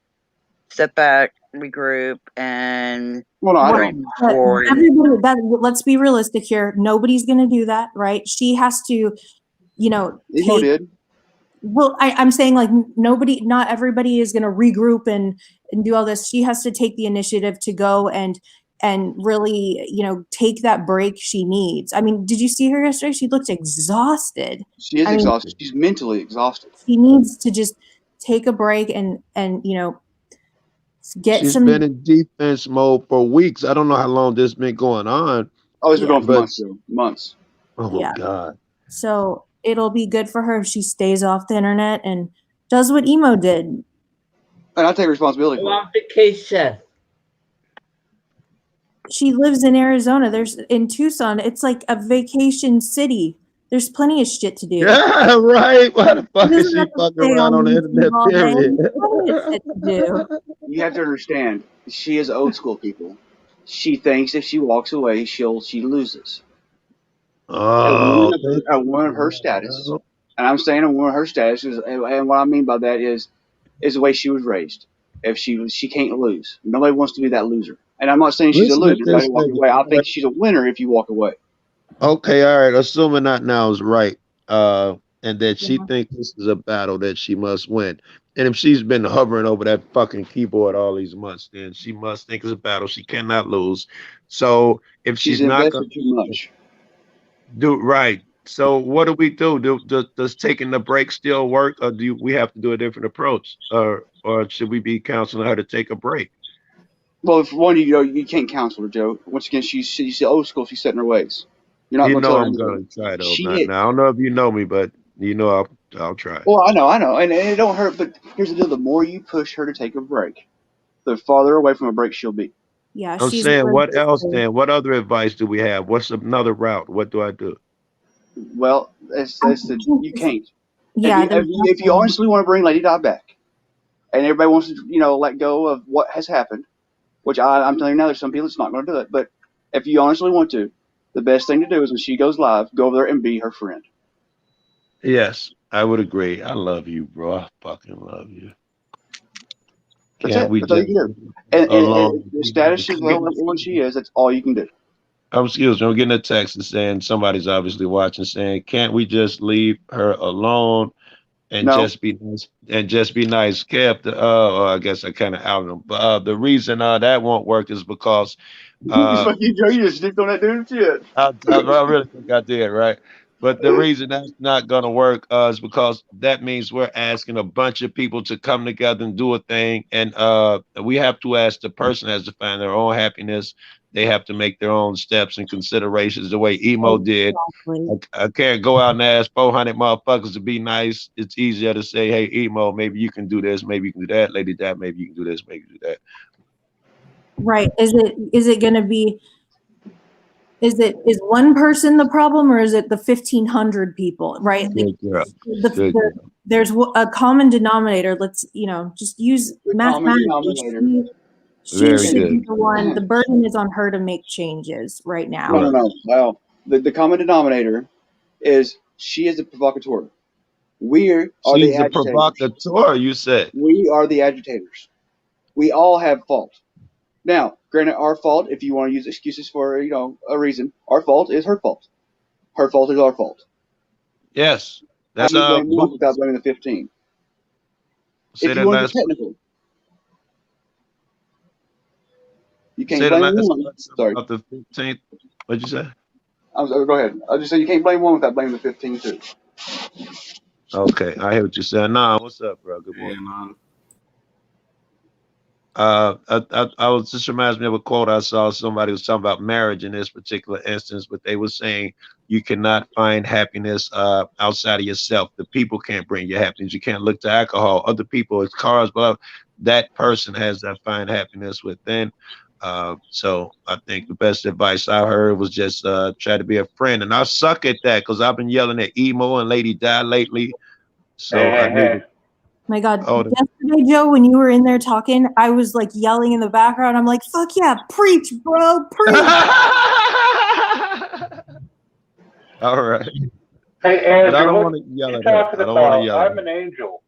step back, regroup, and Well, no, I Right. know. move But forward. everybody, let's be realistic here. Nobody's going to do that, right? She has to, you know, Emo take. did. Well, I'm saying like not everybody is going to regroup and do all this. She has to take the initiative to go and really, you know, take that break she needs. I mean, did you see her yesterday? She looked exhausted. She is I mean, exhausted. She's mentally exhausted. she needs to just take a break and you know, get She's some. been in defense mode for weeks. I don't know how long this been going on, Oh, it's been Yeah. going for but months, though. Months. oh Yeah. god, So it'll be good for her if she stays off the internet and does what Emo did. And I take responsibility Go for it. on vacation. She lives in Arizona. There's in Tucson. It's like a vacation city. There's plenty of shit to do. yeah, right. Why the She fuck is doesn't she have to fucking stay around on on the YouTube internet? all day. Period. There's plenty of shit to do. You have to understand, she is old school, people. She thinks if she walks away, she loses. Oh, At one of her status, and I'm saying at one of her statuses, and what I mean by that is the way she was raised. If she can't lose, nobody wants to be that loser. And I'm not saying she's a listen to loser by this walking nigga. away. I think she's a winner if you walk away. Okay, all right. Assuming that now is right, and that she Yeah. thinks this is a battle that she must win. And if she's been hovering over that fucking keyboard all these months, then she must think it's a battle she cannot lose. So if She's she's not gonna invested too much. do right, so what do we do? Does taking the break still work, or do we have to do a different approach, or should we be counseling her to take a break? Well, if one, you can't counsel her, Joe. Once again, she's old school. She's set in her ways. You're not You going to know tell her I'm anything. gonna try though. She Not hit. now. I don't know if you know me, but you know I'll try. Well, I know, and it don't hurt. But here's the deal: the more you push her to take a break, the farther away from a break she'll be. Yeah, I'm she's saying, what else resistant. then? What other advice do we have? What's another route? What do I do? Well, you can't. Yeah, there's If you nothing. honestly want to bring Lady Di back, and everybody wants to let go of what has happened, which I'm telling you now, there's some people that's not going to do it. But if you honestly want to, the best thing to do is when she goes live, go over there and be her friend. Yes, I would agree. I love you, bro. I fucking love you. That's Can't it. we That's all you just can do. And alone? the status is the one she is. That's all you can do. Excuse me. I'm getting a text saying somebody's obviously watching, saying, "Can't we just leave her alone and No, just be nice and just be nice?" Kept. I guess I kind of outed him. But the reason that won't work is because uh, fuck you, Joe. You just snipped on that dude's shit. I really think I did, right? But the reason that's not going to work is because that means we're asking a bunch of people to come together and do a thing. And we have to ask the person has to find their own happiness. They have to make their own steps and considerations the way Emo did. Exactly. I can't go out and ask 400 motherfuckers to be nice. It's easier to say, hey, Emo, maybe you can do this. Maybe you can do that. Lady that, maybe you can do this. Maybe you can do that. Right. Is it going to be is one person the problem or is it the 1,500 people? Right. Like, Good girl. Good girl. there's a common denominator. Let's just use The common mathematically. denominator. She Very should be good. the one. The burden is on her to make changes right now. Right. No. Well, the common denominator is she is the provocateur. We are the She's a agitators. provocateur, you said. We are the agitators. We all have fault. Now, granted, our fault, if you want to use excuses for, a reason, our fault is her fault. Her fault is our fault. Yes, How that's do you blame one Boo. without blaming the 15? Say If you that want to last get part. technical, you can't Say the blame last one. part Sorry. about the 15th. What'd you say? Go ahead. I just said you can't blame one without blaming the 15 too. Okay, I hear what you're saying. Nah, what's up, bro? Good morning. I was just reminds me of a quote I saw. Somebody was talking about marriage in this particular instance, but they were saying you cannot find happiness outside of yourself. The people can't bring you happiness. You can't look to alcohol, other people, it's cars, but that person has that find happiness within. So I think the best advice I heard was just try to be a friend, and I suck at that because I've been yelling at emo and Lady Di lately. So I need to. My God, Oh, yesterday, Joe, when you were in there talking, I was like yelling in the background. I'm like, fuck yeah, preach, bro, preach. all right. Hey, But I Andrew, don't what want to yell you at her. talking I don't want to about? yell at I'm her. an angel.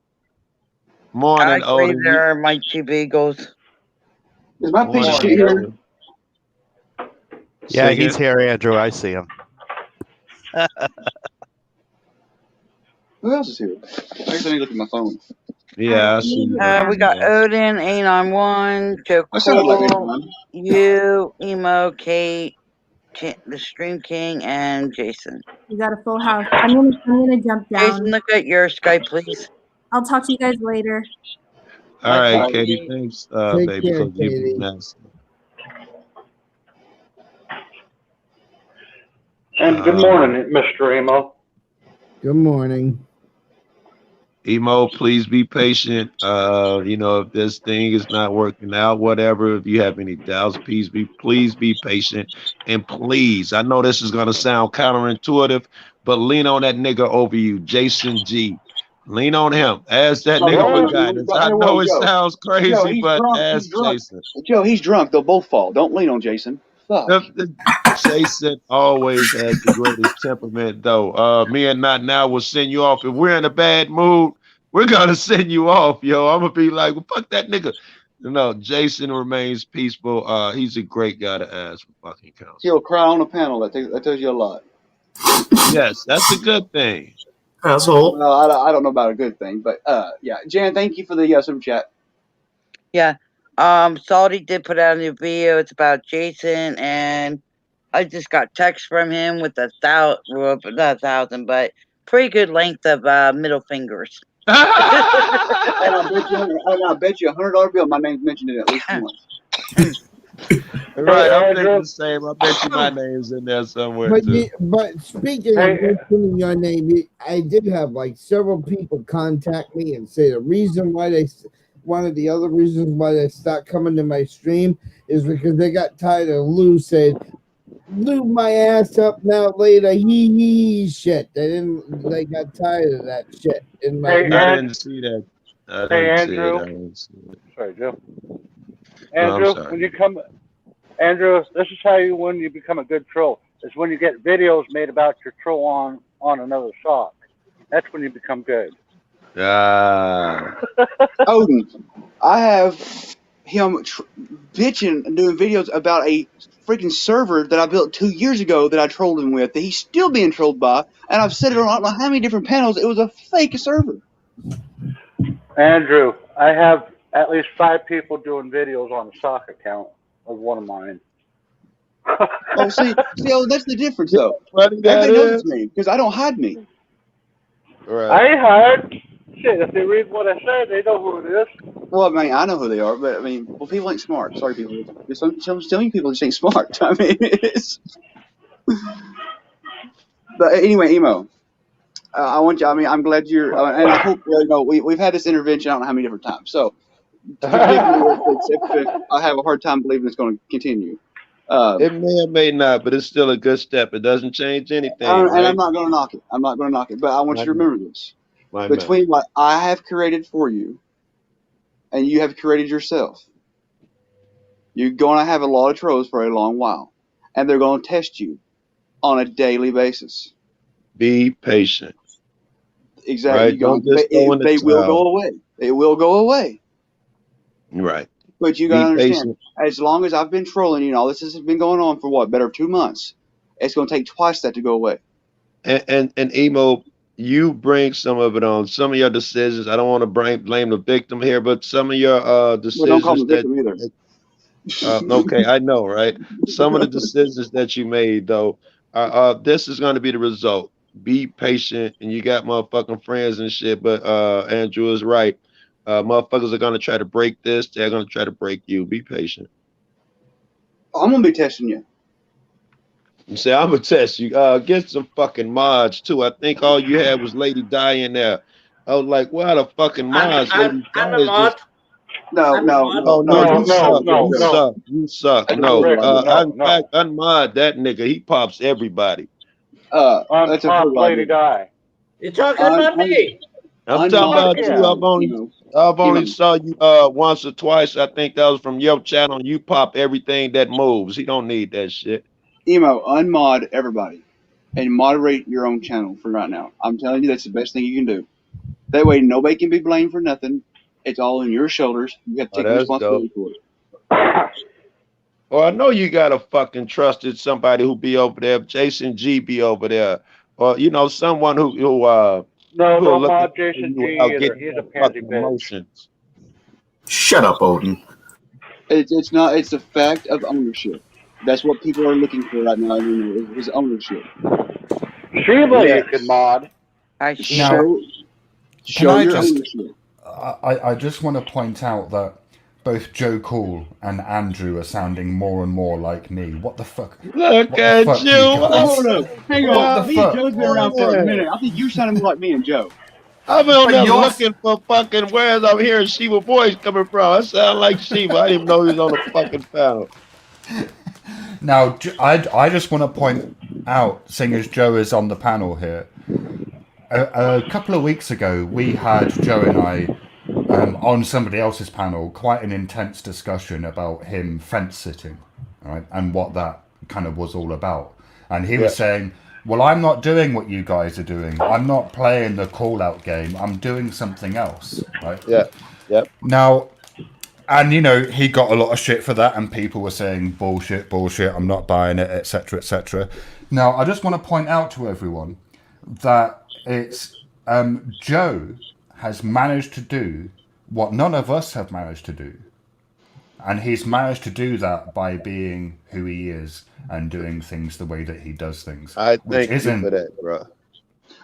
Morning, I agree, Odin. there are my two beagles. Is my piece of Morning, shit here? Andrew. Yeah, Say he's again? here, Andrew. I see him. Who else is here? I guess I need to look at my phone. Yeah, I see you. We got Odin, A91, Joe I sounded like Cool, anyone. you, Emo, Kate, the Stream King, and Jason. You got a full house. I'm gonna jump Jason, down. look at your Skype, please. I'll talk to you guys later. All right, Okay, Katie. Katie. Thanks, Take baby, care, for you Katie. being nice. And good morning, Mr. Emo. Good morning. Emo, please be patient. If this thing is not working out, whatever, if you have any doubts, please be patient. And please, I know this is gonna sound counterintuitive, but lean on that nigga over you, Jason G. Lean on him. Ask that No, nigga for don't. guidance. I Whoa, know it Joe. sounds Joe, crazy, he's but drunk. He's ask drunk. Jason. Joe, he's drunk. They'll both fall. Don't lean on Jason. Fuck. Jason always has the greatest temperament, though. Me and Not Now will send you off. If we're in a bad mood, we're gonna send you off, yo. I'm gonna be like, well, fuck that nigga. No, Jason remains peaceful. He's a great guy to ask for fucking counsel. He'll cry on a panel. That tells you a lot. Yes, that's a good thing. Asshole. Well, I don't know about a good thing, but yeah. Jan, thank you for the super chat. Yeah. Salty did put out a new video. It's about Jason, and I just got text from him with not 1,000, but pretty good length of middle fingers. And I bet you $100 bill my name's mentioned in it at least once. Right, I'm Andrew. thinking the same. I bet you my name's in there somewhere too. But speaking of mentioning your name, I did have like several people contact me and say the reason why one of the other reasons why they stopped coming to my stream is because they got tired of Lou saying, "Lube my ass up now later, he shit." They got tired of that shit. I didn't see that. I didn't see it. Sorry, Joe. No, I'm Andrew, sorry. Andrew, this is how when you become a good troll. It's when you get videos made about your troll on another sock. That's when you become good. Odin, I have him bitching and doing videos about a freaking server that I built 2 years ago that I trolled him with that he's still being trolled by, and I've said it on I don't know how many different panels. It was a fake server. Andrew, I have at least 5 people doing videos on the sock account of one of mine. Oh, see, that's the difference, though. Funny Everybody knows it's me because I don't hide me. Right. I ain't hard. Shit, if they read what I said, they know who it is. Well, I mean, I know who they are, but I mean, people ain't smart. Sorry, people. Some people just ain't smart. I mean, it's. But anyway, Emo, I want you. I mean, I'm glad you're, and I hope we've had this intervention. I don't know how many different times. So forgive me if I have a hard time believing it's going to continue. It may or may not, but it's still a good step. It doesn't change anything, And right? I'm not going to knock it. I'm not going to knock it. But I want you to remember this. Between what I have created for you and you have created yourself, you're going to have a lot of trolls for a long while. And they're going to test you on a daily basis. Be patient. Exactly. Right? Don't just go in the they will towel. go away. It will go away. Right. But you Be gotta understand, patient. as long as I've been trolling you, and all this has been going on for what, better 2 months, it's gonna take twice that to go away. And emo, you bring some of it on. Some of your decisions. I don't want to blame the victim here, but some of your Well, don't call decisions me victim either. okay, I know, right? Some of the decisions that you made, though, this is going to be the result. Be patient, and you got motherfucking friends and shit. But Andrew is right. Motherfuckers are going to try to break this. They're going to try to break you. Be patient. I'm gonna be testing you. You say I'm gonna test you. Get some fucking mods too. I think all you had was Lady Di in there. I was like, what the fucking mods? Lady Di I'm a is mod. just. No, I'm a no, mod. Oh no, no, no, you suck. no, You no. suck. You suck. That's a No. fool idea. No, In fact, unmod that nigga. He pops everybody. That's a Unpop fool Lady idea. Di. You're talking Un, about un, me. I'm talking unmod about you. Yeah. everybody. I've only Emo. saw you once or twice. I think that was from your channel. You pop everything that moves. He don't need that shit. Emo, unmod everybody. And moderate your own channel for right now. I'm telling you, that's the best thing you can do. That way, nobody can be blamed for nothing. It's all on your shoulders. You have to Oh, take the that's dope. responsibility for it. Well, I know you got a fucking trusted somebody who be over there. Jason G be over there, or someone No, who'll don't look mod after Jason you G without either. getting He's a your pansy fucking bitch. emotions. Shut up, Odin. It's not. It's a fact of ownership. That's what people are looking for right now. Is ownership. Sheila, Yeah. you could mod. Hi, Sheila. Now, can Show I your just? ownership. I just want to point out that both Joe Cool and Andrew are sounding more and more like me. What the fuck? Look What the at fuck, you. you guys? Hold up. Hang What on. the Me and fuck? Joe's been around for a minute. I think you're sounding more like me and Joe. I've been on But there you're looking for fucking where's I'm hearing Shiva voice coming from. I sound like Shiva. I didn't even know he was on the fucking panel. now. I just want to point out, seeing as Joe is on the panel here. A couple of weeks ago, we had Joe and I on somebody else's panel quite an intense discussion about him fence sitting, right, and what that kind of was all about. And he was saying, well, I'm not doing what you guys are doing. I'm not playing the call out game. I'm doing something else, right? Yeah. Yep. Now, and he got a lot of shit for that, and people were saying bullshit, I'm not buying it, etc., etc. Now, I just want to point out to everyone that it's Joe has managed to do what none of us have managed to do. And he's managed to do that by being who he is and doing things the way that he does things. I Which thank you isn't. for that, bro.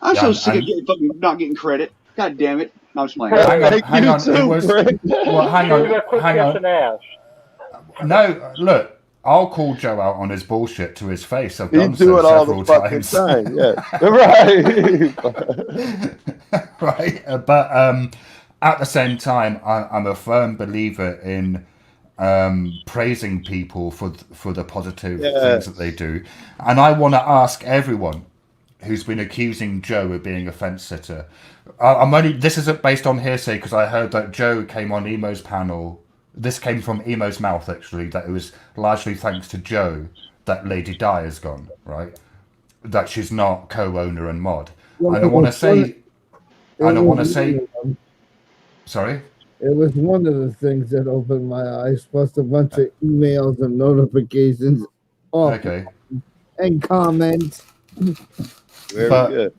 I'm so And, sick of and not getting credit. God damn it. No, I'm just playing. hang on. It was. Well, hang on. Quit kissing ass. No, look. I'll call Joe out on his bullshit to his face. I've He done do so it all the several fucking times. time. Yeah. Right. Right. But at the same time, I'm a firm believer in praising people for the positive things that they do. And I want to ask everyone who's been accusing Joe of being a fence sitter. This isn't based on hearsay, because I heard that Joe came on Emo's panel. This came from Emo's mouth, actually, that it was largely thanks to Joe that Lady Di has gone, right? That she's not co-owner and mod. Well, I don't want to say. It Sorry? was one of the things that opened my eyes, plus a bunch of emails and notifications. Okay. And comments. Very good.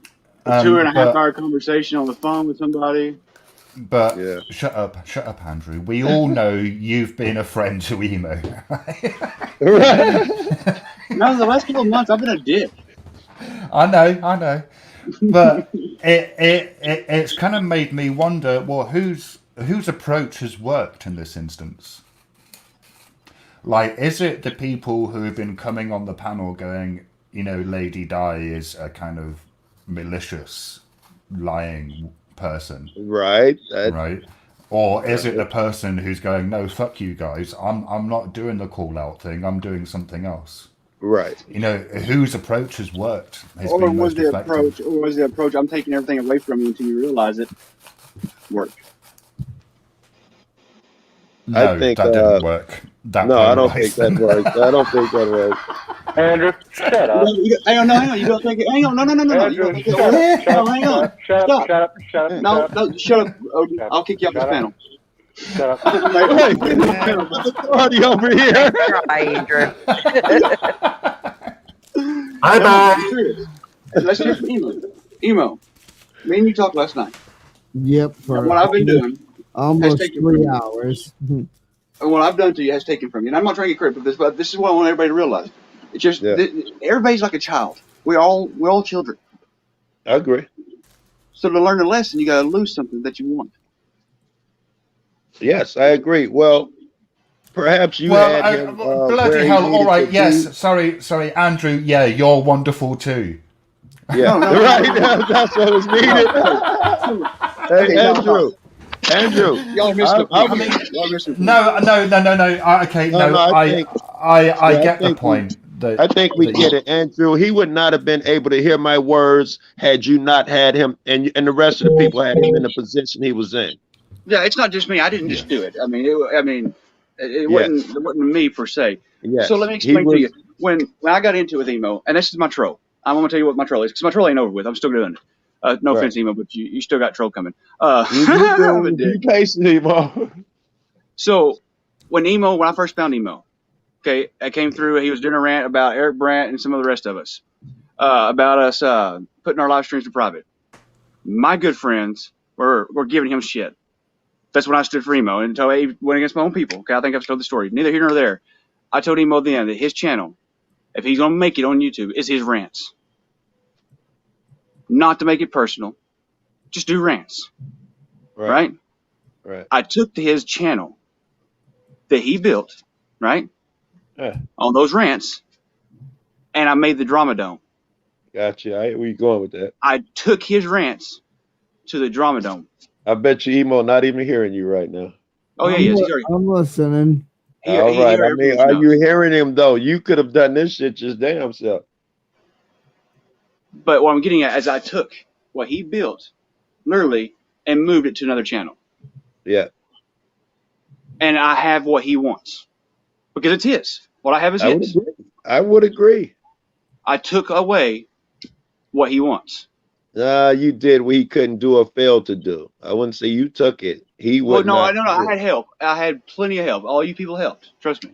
A 2.5 hour conversation on the phone with somebody. But shut up, Andrew. We all know you've been a friend to Emo. No, the last couple of months I've been a dick. I know. But it's kind of made me wonder, well, whose approach has worked in this instance? Like, is it the people who have been coming on the panel going, Lady Di is a kind of malicious, lying person, right? Right? Or is it the person who's going, no, fuck you guys, I'm not doing the call out thing, I'm doing something else? Right. Whose approach has worked? Or was the approach, I'm taking everything away from you until you realize it worked? No, I think that didn't work. I don't think that worked. I don't think that worked. Andrew, shut up. Hang on. You don't think it. Hang on. No. Andrew, Shut up. shut up. No, shut up. Odin. I'll kick you off this panel. Shut up. Right. The party over here. Try, Andrew. Bye bye. Let's hear from Emo. Emo, me and you talked last night. Yep, And for what I've been doing has almost taken from 3 you. hours. And what I've done to you has taken from you. And I'm not trying to get credit for this, but this is what I want everybody to realize. It's just everybody's like a child. We're all children. I agree. So to learn a lesson, you got to lose something that you want. Yes, I agree. Well, perhaps you Well, had him bloody where he hell! All needed right, to yes. Sorry, Andrew. Yeah, you're wonderful too. be. Yeah, right. That's what was needed. Hey, Andrew. Y'all are missing the point. Y'all are missing the point. No. Okay, no. I get the point. I think we get it, Andrew. He would not have been able to hear my words had you not had him, and the rest of the people had him in the position he was in. Yeah, it's not just me. I didn't just do it. I mean, it wasn't me per se. Yes. So let me explain to you. When I got into it with Emo, and this is my troll. I'm going to tell you what my troll is, because my troll ain't over with. I'm still doing it. No offense, Emo, but you still got troll coming. You patient, Emo. So when I first found Emo, okay, I came through. He was doing a rant about Eric Brandt and some of the rest of us, about us putting our live streams to private. My good friends were giving him shit. That's when I stood for Emo, and until I went against my own people. Okay, I think I've told the story. Neither here nor there. I told Emo then that his channel, if he's gonna make it on YouTube, is his rants. Not to make it personal, just do rants. Right? I took to his channel that he built, right? On those rants, and I made the Drama Dome. Gotcha. Where you going with that? I took his rants to the Drama Dome. I bet you Emo not even hearing you right now. Oh yeah, yes, he's already. I'm listening. All right. I mean, are you hearing him though? You could have done this shit just damn self. But what I'm getting at is I took what he built, literally, and moved it to another channel. Yeah. And I have what he wants. Because it's his. What I have is his. I would agree. I took away what he wants. You did what he couldn't do or failed to do. I wouldn't say you took it. He would not. No. I had help. I had plenty of help. All you people helped. Trust me.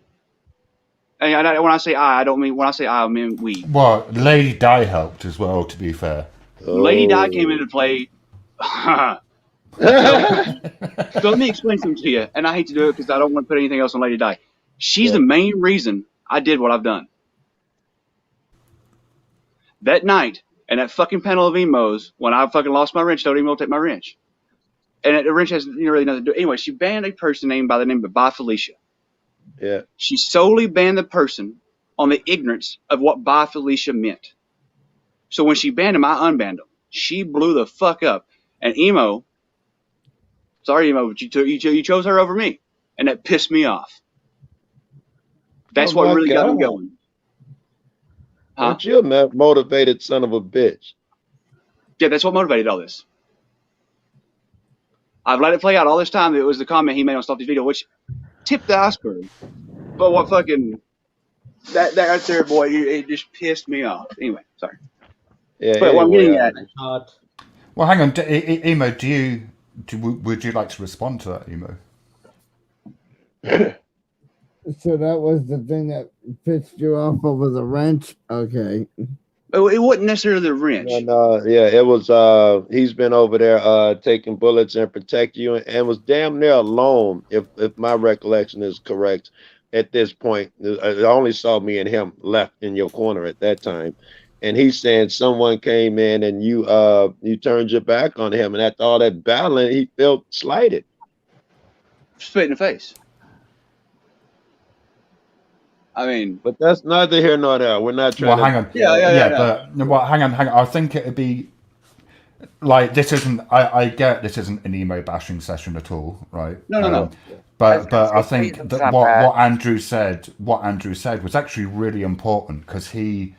And when I say I don't mean, when I say I mean we. Well, Lady Di helped as well, to be fair. Lady Di came into play. So let me explain something to you. And I hate to do it because I don't want to put anything else on Lady Di. She's the main reason I did what I've done. That night, and that fucking panel of emos, when I fucking lost my wrench, told Emo to take my wrench. And the wrench has really nothing to do. Anyway, she banned a person named by the name of Bye Felicia. Yeah. She solely banned the person on the ignorance of what Bye Felicia meant. So when she banned him, I unbanned him. She blew the fuck up. And Emo, sorry Emo, but you chose her over me. And that pissed me off. That's what really got me going. Huh? Aren't you a motivated son of a bitch? Yeah, that's what motivated all this. I've let it play out all this time. It was the comment he made on Stop This Video, which tipped the iceberg. But what fucking that right there, boy, it just pissed me off. Anyway, sorry. Yeah. But what I'm getting at. Well, hang on, Emo. Would you like to respond to that, Emo? So that was the thing that pissed you off over the wrench? Okay. It wasn't necessarily the wrench. No, yeah, it was. He's been over there taking bullets and protect you, and was damn near alone, if my recollection is correct. At this point, I only saw me and him left in your corner at that time, and he's saying someone came in and you turned your back on him, and after all that battling, he felt slighted. Spit in the face. I mean, but that's neither here nor there. We're not trying. Well, hang on. Yeah. But well, hang on. I think it'd be like this isn't. I get this isn't an emo bashing session at all, right? No. But I think that what Andrew said was actually really important because he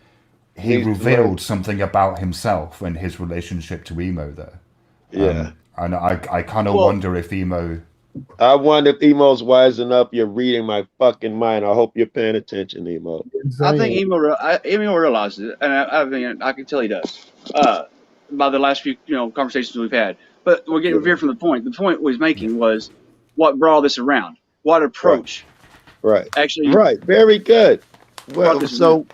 revealed something about himself and his relationship to emo there. Yeah. And I kind of wonder if emo. I wonder if Emo's wise enough. You're reading my fucking mind. I hope you're paying attention, Emo. I think Emo realizes it, and I mean, I can tell he does. By the last few conversations we've had, but we're getting veered from the point. The point we was making was what brought this around. What approach Right. actually Right. Very good. brought Well, this around. so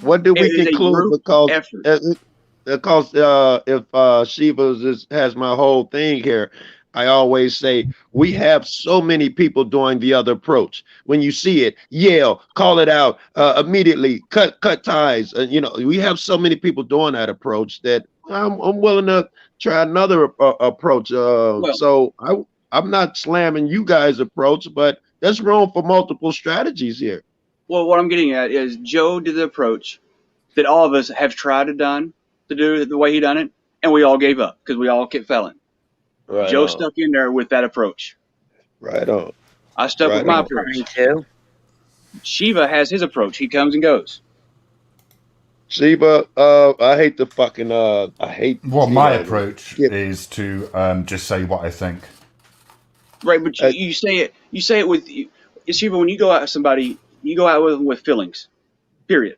what did It we is a conclude? group effort. Because if Shiva has my whole thing here, I always say we have so many people doing the other approach. When you see it, yell, call it out immediately, cut ties. We have so many people doing that approach that I'm willing to try another approach. Well, So I'm not slamming you guys' approach, but there's room for multiple strategies here. well, what I'm getting at is Joe did the approach that all of us have tried to do the way he done it, and we all gave up because we all kept failing. Right Joe on. stuck in there with that approach. Right on. I stuck with Right my on. approach. Me too. Shiva has his approach. He comes and goes. Sheba, I hate the fucking I hate. Well, you my know, approach skip. is to just say what I think. Right, but you say it. You say it with Shiva. When you go out with somebody, you go out with feelings. Period.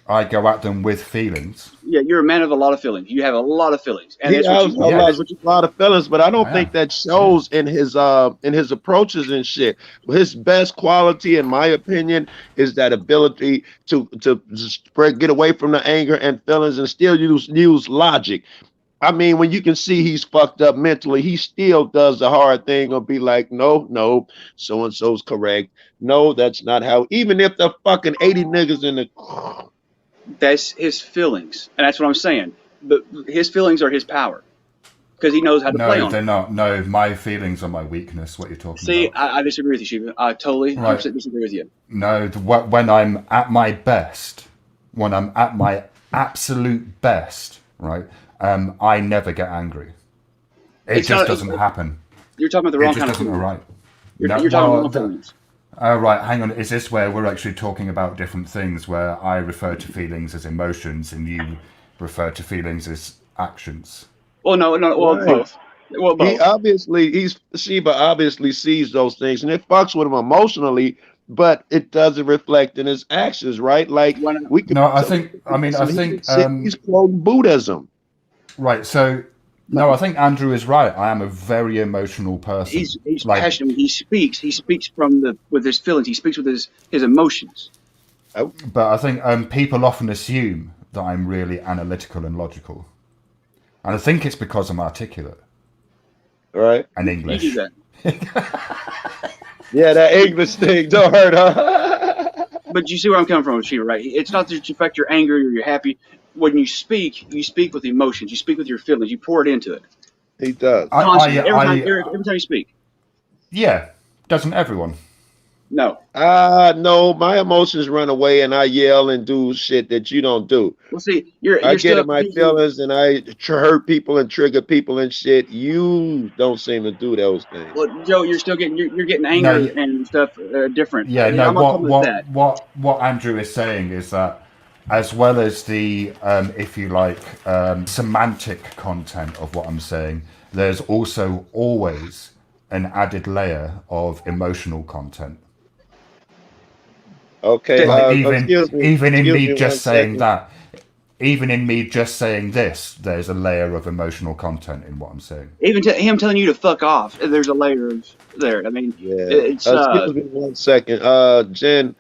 I go at them with feelings. Yeah, you're a man of a lot of feelings. You have a lot of feelings, and He that's what has you. a That's what you. lot of feelings, but I don't I think am. that shows in his approaches and shit. His best quality, in my opinion, is that ability to get away from the anger and feelings and still use logic. I mean, when you can see he's fucked up mentally, he still does the hard thing or be like, no, so and so's correct. No, that's not how. Even if the fucking 80 niggas in the That's his feelings, and that's what I'm saying. But his feelings are his power because he knows how to play No, on they're it. not. No, my feelings are my weakness. What you're talking See, about? I disagree with you, Shiva. I totally 100% Right. disagree with you. No, when I'm at my best, when I'm at my absolute best, right? I never get angry. It It's just not. doesn't happen. You're talking about the It wrong just kind of doesn't feelings. alright. You're, No, you're talking about well, wrong feelings. right. Hang on. Is this where we're actually talking about different things? Where I refer to feelings as emotions, and you refer to feelings as actions? Well, no. Well, right. both. Well, both. Sheba obviously sees those things and it fucks with him emotionally, but it doesn't reflect in his actions, right? Like Why not? we could No, I tell think. I mean, I think. he's quoting Buddhism. Right. So, no, I think Andrew is right. I am a very emotional person. He's Like, passionate when he speaks. He speaks with his feelings. He speaks with his emotions. but I think people often assume that I'm really analytical and logical, and I think it's because I'm articulate Right. and You do English. that. Yeah, that English thing don't hurt, huh? But you see where I'm coming from, Shiva, right? It's not that you affect your anger or you're happy. When you speak with emotions. You speak with your feelings. You pour it into it. He does. Constantly. Every time you speak. Yeah, doesn't everyone? No. No, my emotions run away and I yell and do shit that you don't do. Well, see, you're I get still in my feelings and I hurt people and trigger people and shit. You don't seem to do those things. Well, Joe, you're still getting you're getting anger and stuff different. Yeah, no. I'm not talking about that. What Andrew is saying is that, as well as the, if you like, semantic content of what I'm saying, there's also always an added layer of emotional content. Okay. Like Excuse me. even in Excuse me me just one saying second. that, even in me just saying this, there's a layer of emotional content in what I'm saying. Even him telling you to fuck off, there's a layer of there. I mean, Yeah. it's Excuse me 1 second. Jen,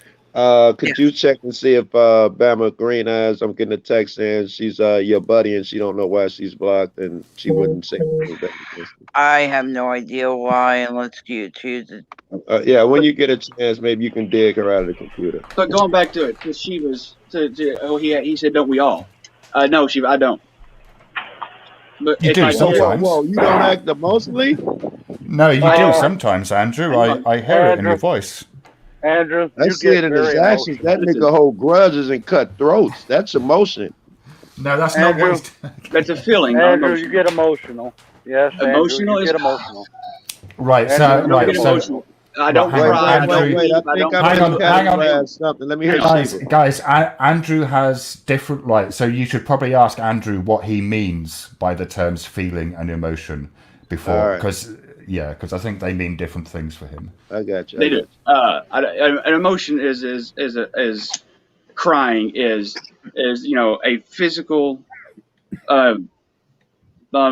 could you check and see if Bama Green Eyes? I'm getting a text saying she's your buddy and she don't know why she's blocked and she wouldn't say anything back against it. I have no idea why, unless you choose it. Yeah, when you get a chance, maybe you can dig her out of the computer. But going back to it, because she was he said, don't we all? No, Shiva, I don't. But You if do I sometimes. Whoa, you don't act emotionally? No, you do sometimes, Andrew. I hear it in your voice. Andrew, I you see it get in his very actions. emotional. That nigga hold grudges and cut throats. That's emotion. No, that's Andrew, not what that's a feeling. Not Andrew, emotion. you get emotional. Yes, Emotional Andrew, you is get emotional. Right, Andrew, so I don't right, get so emotional. I don't hang on, cry. I don't Andrew. weep. I I think don't. I Hang may on, have hang on. categorized something. Let me hear Sheba. Guys, Andrew has different, right? So you should probably ask Andrew what he means by the terms feeling and emotion before, Right. because I think they mean different things for him. I got you. They do. An emotion is crying is a physical. I'm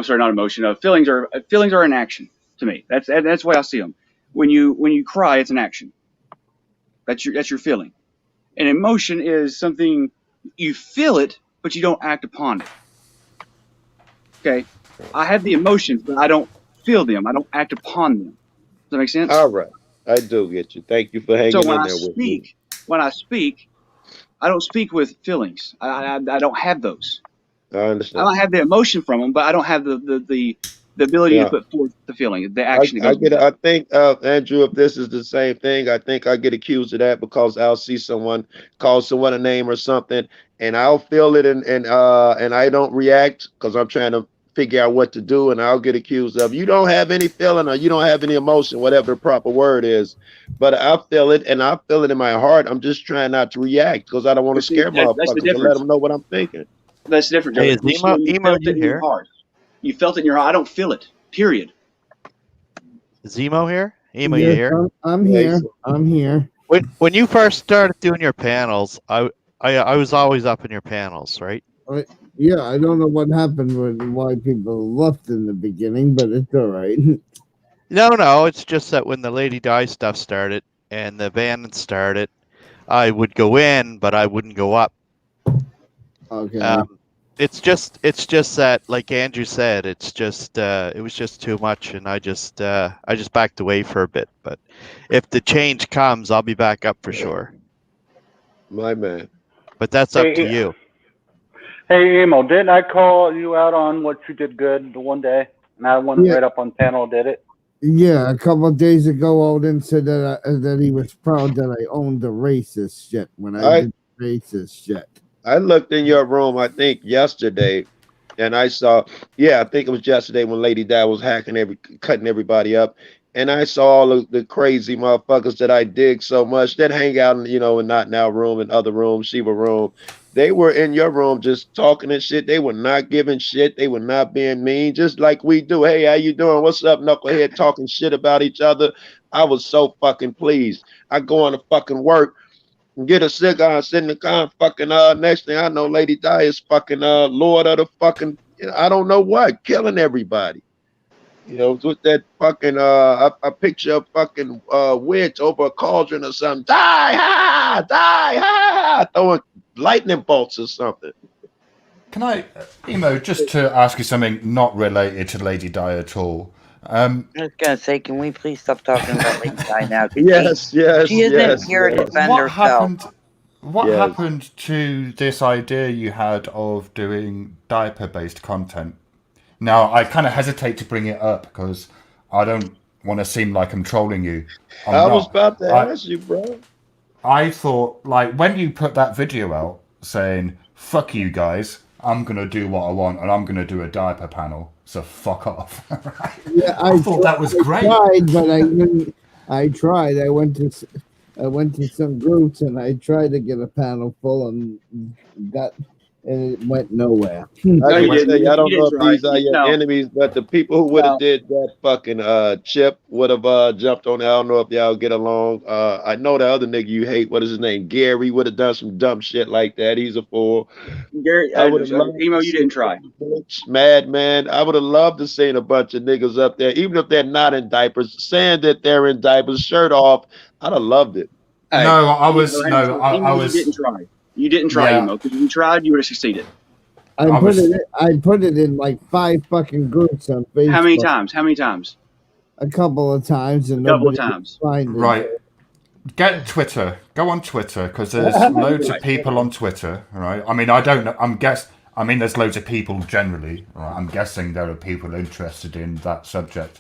sorry, not emotion. Feelings are an action to me. That's the way I see them. when you cry, it's an action. That's your feeling. An emotion is something you feel it, but you don't act upon it. Okay, I have the emotions, but I don't feel them. I don't act upon them. Does that make sense? All right, I do get you. Thank you for So hanging in there with me. when I speak, I don't speak with feelings. I don't have those. I I understand. might have the emotion from them, but I don't have the ability to Yeah. put forth the feeling, the action that I goes with get it. that. I think, Andrew, if this is the same thing, I think I get accused of that because I'll see someone call someone a name or something, and I'll feel it, and I don't react because I'm trying to figure out what to do, and I'll get accused of you don't have any feeling or you don't have any emotion, whatever the proper word is. But I feel it, and I feel it in my heart. I'm just trying not to react because I don't want But to see, scare that's the motherfuckers and let difference. them know what I'm thinking. That's the difference, Joe. Hey, is You Emo felt you it in your here? heart. You felt it in your heart. I don't feel it. Period. Is Emo here? Emo, you Yes, here? I'm Yeah, here. I'm here. When you first started doing your panels, I was always up in your panels, right? Yeah, I don't know what happened with why people left in the beginning, but it's all right. No, it's just that when the Lady Di stuff started and the band started, I would go in, but I wouldn't go up. Okay. It's just that, like Andrew said, it's just it was just too much, and I just backed away for a bit. But if the change comes, I'll be back up for sure. My man. But that's up to you. Hey, Emo, didn't I call you out on what you did good the one day? And I went right up on panel, did it? Yeah, a couple of days ago, Odin said that he was proud that I owned the racist shit when I did racist shit. I looked in your room, I think yesterday, and I saw, I think it was yesterday when Lady Di was cutting everybody up, and I saw all of the crazy motherfuckers that I dig so much that hang out in, in Not Now room and other rooms, Shiva room. They were in your room just talking and shit. They were not giving shit. They were not being mean, just like we do. Hey, how you doing? What's up, knucklehead? Talking shit about each other. I was so fucking pleased. I go on to fucking work. Get a cigar and sit in the car. Fucking next thing I know, Lady Di is fucking Lord of the fucking I don't know what, killing everybody. With that fucking a picture of fucking witch over a cauldron or something. Die ha, throwing lightning bolts or something. Can I, Emo, just to ask you something not related to Lady Di at all? I was gonna say, can we please stop talking about Lady Di now? Yes. She isn't here to defend herself. What happened to this idea you had of doing diaper-based content? Now, I kind of hesitate to bring it up because I don't want to seem like I'm trolling you. I was about to ask you, bro. I thought, like, when you put that video out saying, fuck you guys, I'm going to do what I want and I'm going to do a diaper panel, so fuck off. Yeah, I thought that was great. I tried. I went to some groups and I tried to get a panel full and it went nowhere. I don't know if these are your enemies, but the people who would have did that fucking Chip would have jumped on it. I don't know if y'all get along. I know the other nigga you hate, what is his name? Gary would have done some dumb shit like that. He's a fool. Gary, I would have loved Emo, you didn't try. Madman. I would have loved to seen a bunch of niggas up there, even if they're not in diapers, saying that they're in diapers, shirt off. I'd have loved it. Hey, no, I was. You didn't try. You didn't try, Emo. Because if you tried, you would have succeeded. I put it in like 5 fucking groups on Facebook. How many times? A couple of times, and nobody could find it. Right. Get Twitter. Go on Twitter because there's loads of people on Twitter. Right. I mean, I don't know. I mean, there's loads of people generally. Right? I'm guessing there are people interested in that subject.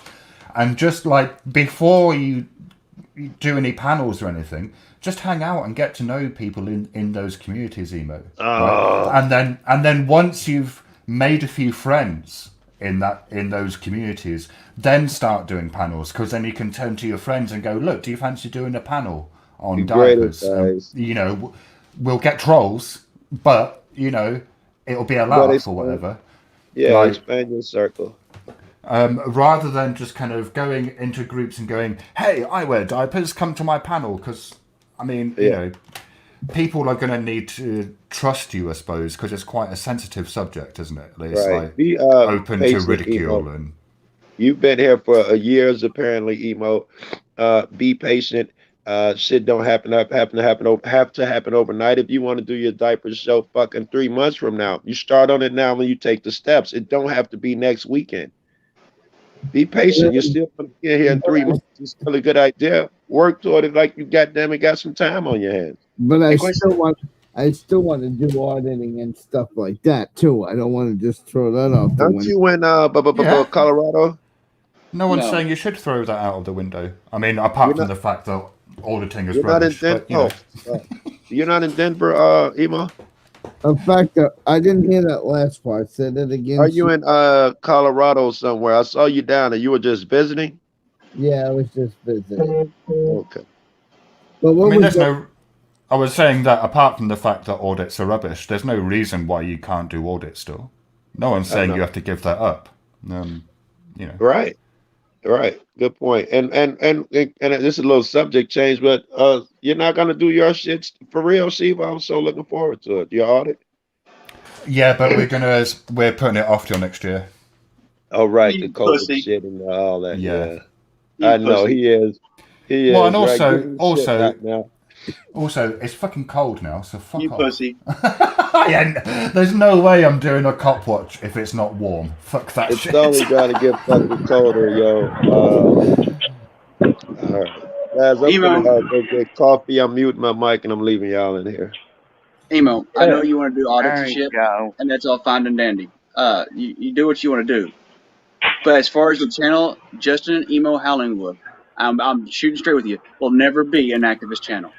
And just like before you do any panels or anything, just hang out and get to know people in those communities, Emo. Right? And then once you've made a few friends in those communities, then start doing panels, because then you can turn to your friends and go, look, do you fancy doing a panel on diapers? We'll get trolls, but it'll be a laugh or whatever. Yeah, expand your circle. Rather than just kind of going into groups and going, hey, I wear diapers, come to my panel, because I mean, people are going to need to trust you, I suppose, because it's quite a sensitive subject, isn't it? It's like Be open to patient, ridicule. Emo. And you've been here for years, apparently, Emo. Be patient. Shit don't have to happen overnight. If you want to do your diaper show fucking 3 months from now, you start on it now when you take the steps. It don't have to be next weekend. Be patient. You're still gonna get here in 3 months. It's still a good idea. Work toward it like you goddamn it got some time on your hands. But I still want to do auditing and stuff like that too. I don't want to just throw that out the Aren't window. you in Yeah. Colorado? No one's No. saying you should throw that out of the window. I mean, apart You're from not. the fact that auditing is You're not in rubbish, but you know. Denver. You're not in Denver, Emo. In fact, I didn't hear that last part. Say that again. Are you in Colorado somewhere? I saw you down there. You were just visiting. Yeah, I was just visiting. Okay. But I what mean, was there's no. I was saying that apart from the fact that audits are rubbish, there's no reason why you can't do audits still. No one's saying you have to give that up. You know. Right. Right. Good point. And this is a little subject change, but you're not gonna do your shit for real, Shiva. I'm so looking forward to it. Your audit. Yeah, but we're putting it off till next year. Oh right, the You COVID pussy. shit and all that. Yeah. You I know pussy. he is. He Well, is and right. Give him shit right now. also, it's fucking cold now, so fuck You off. pussy. Yeah, there's no way I'm doing a cop watch if it's not warm. Fuck that It's shit. only gonna get fucking colder, yo. All right, guys, I'm Emo, gonna go get coffee. I'm muting my mic and I'm leaving y'all in here. Emo, I know you want to do audits There and you shit, go. and that's all fine and dandy. You do what you want to do. But as far as the channel, Justin and Emo Howlingwood, I'm shooting straight with you, will never be an activist channel.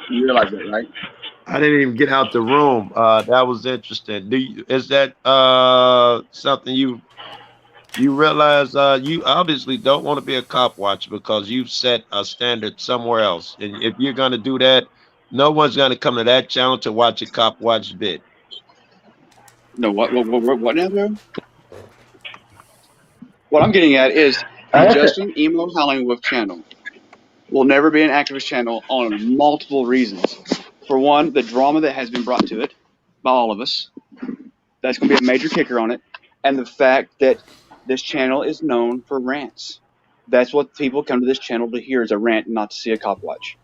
You realize that, right? I didn't even get out the room. That was interesting. Is that something you realize? You obviously don't want to be a cop watcher because you've set a standard somewhere else, and if you're gonna do that, no one's gonna come to that channel to watch a cop watch bit. No, what now, bro? What I'm getting at is the Justin Emo Howlingwood channel will never be an activist channel on multiple reasons. For one, the drama that has been brought to it by all of us. That's going to be a major kicker on it. And the fact that this channel is known for rants. That's what people come to this channel to hear is a rant, not to see a cop watch.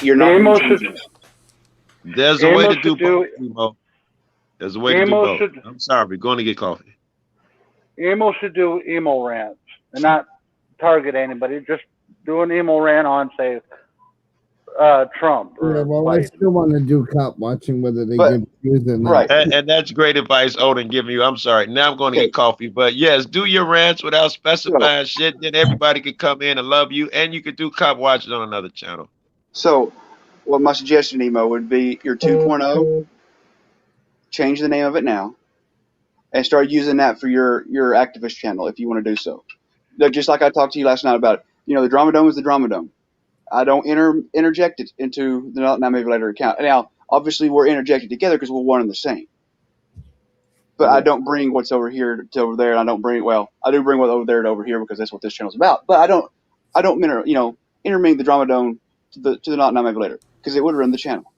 You're not going to change that. There's a way to do both, Emo. There's a way to do both. I'm sorry, we're going to get coffee. Emo should do emo rants and not target anybody. Just do an emo rant on, say, Trump. Yeah, well, I still want to do cop watching, whether they give views or not. Right. And that's great advice Odin giving you. I'm sorry. Now I'm going to get coffee. But yes, do your rants without specifying shit. Then everybody could come in and love you. And you could do cop watches on another channel. So, what my suggestion, Emo, would be your 2.0, change the name of it now, and start using that for your activist channel if you want to do so. Just like I talked to you last night about, the Drama Dome is the Drama Dome. I don't interject it into the Not Maybe Later account. Now, obviously, we're interjected together because we're one and the same. But I don't bring what's over here to over there, and I do bring what's over there to over here because that's what this channel's about. But I don't intermingle the Drama Dome to the Not Maybe Later because it would run the channel.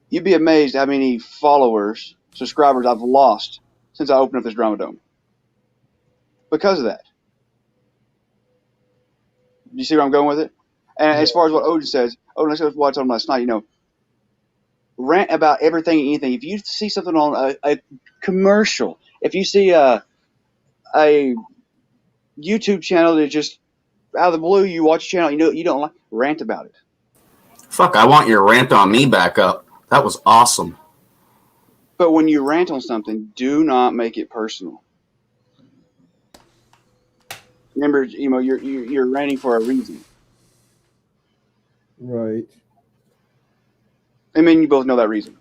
You'd be amazed how many subscribers I've lost since I opened up this Drama Dome because of that. You see where I'm going with it? And as far as what Odin says, that's what I told him last night, rant about everything and anything. If you see something on a commercial, if you see a YouTube channel that just out of the blue, you watch a channel, you don't like, rant about it. Fuck, I want your rant on me back up. That was awesome. But when you rant on something, do not make it personal. Remember, you're ranting for a reason. Right. I mean, you both know that reason.